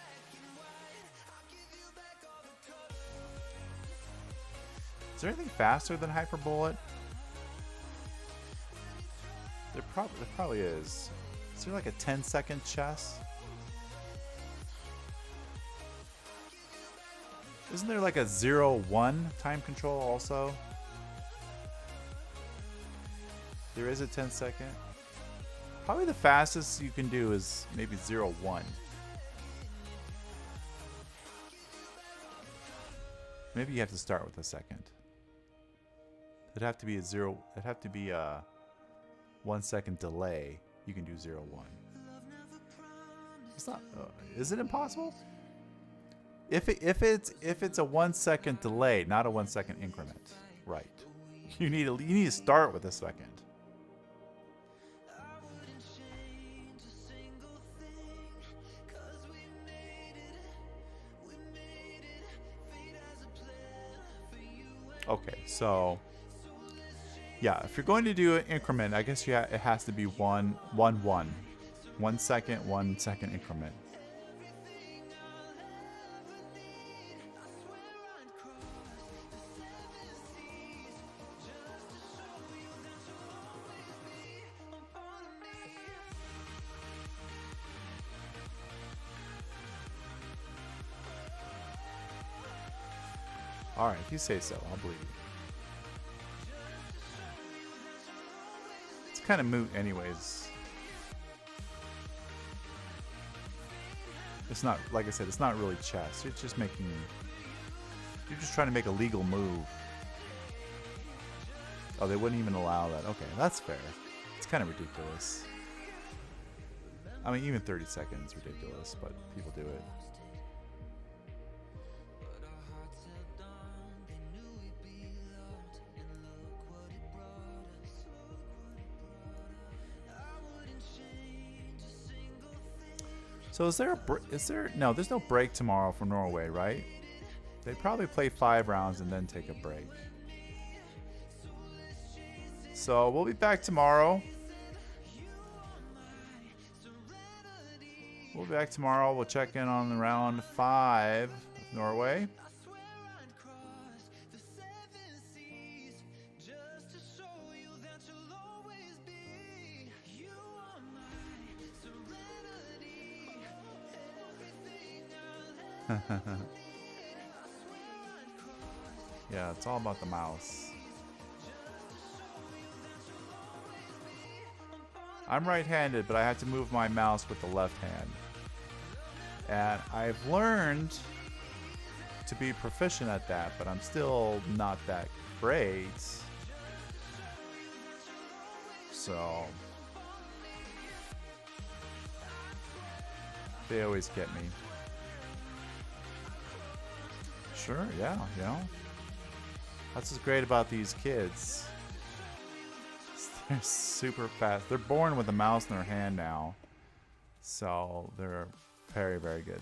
Is there anything faster than Hyperbullet? There probably is. Is there like a 10-second chess? Isn't there like a 0-1 time control also? There is a 10-second. Probably the fastest you can do is maybe 0-1. Maybe you have to start with a second. It'd have to be a 1 second delay. You can do 0-1. It's not. Is it impossible? If it's a 1 second delay, not a 1 second increment, right? You need to start with a second. Okay, so yeah, if you're going to do an increment, I guess it has to be 1-1. 1 second, 1 second increment. Alright, if you say so, I'll believe you. It's kind of moot anyways. It's not, like I said, it's not really chess. It's just making... You're just trying to make a legal move. Oh, they wouldn't even allow that. Okay, that's fair. It's kind of ridiculous. I mean, even 30 seconds is ridiculous, but people do it. So is there no, there's no break tomorrow for Norway, right? They probably play 5 rounds and then take a break. So we'll be back tomorrow. We'll be back tomorrow. We'll check in on the round 5 of Norway. Yeah, it's all about the mouse. I'm right-handed, but I have to move my mouse with the left hand. And I've learned to be proficient at that, but I'm still not that great. So they always get me. Sure, yeah, you know. That's what's great about these kids. They're super fast. They're born with a mouse in their hand now. So they're very, very good.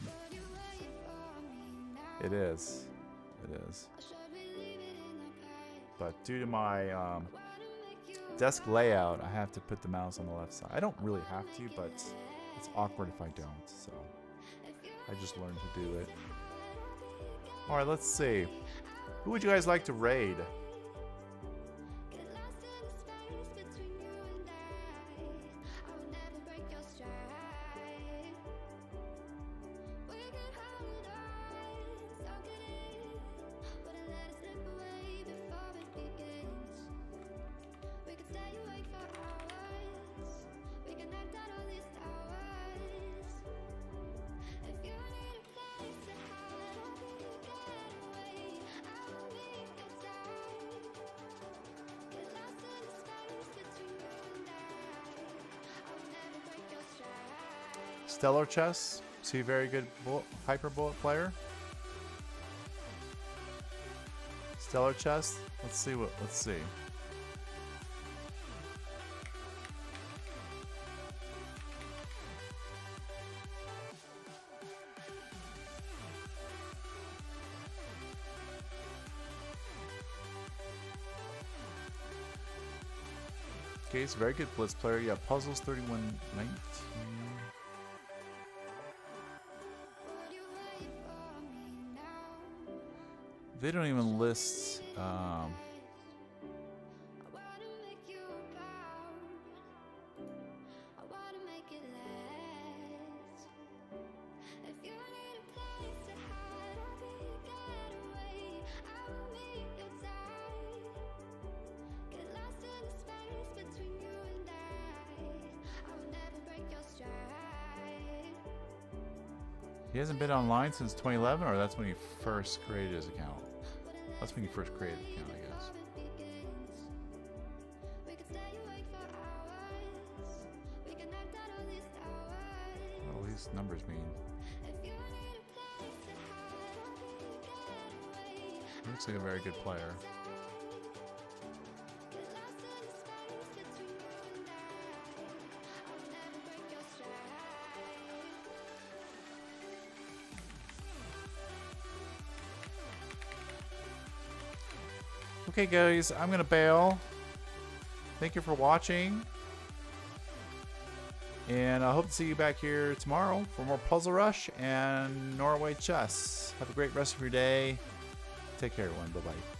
It is. It is. But due to my desk layout, I have to put the mouse on the left side. I don't really have to, but it's awkward if I don't. So I just learned to do it. Alright, let's see. Who would you guys like to raid? Stellar Chess. Is he a very good hyper bullet player? Stellar Chess. Let's see. Okay, he's a very good Blitz player. Yeah, puzzles 3119. They don't even list. He hasn't been online since 2011, or that's when he first created his account. That's when you first created the account, I guess. What do these numbers mean? He looks like a very good player. Okay guys, I'm gonna bail. Thank you for watching. And I hope to see you back here tomorrow for more Puzzle Rush and Norway Chess. Have a great rest of your day. Take care, everyone. Bye-bye.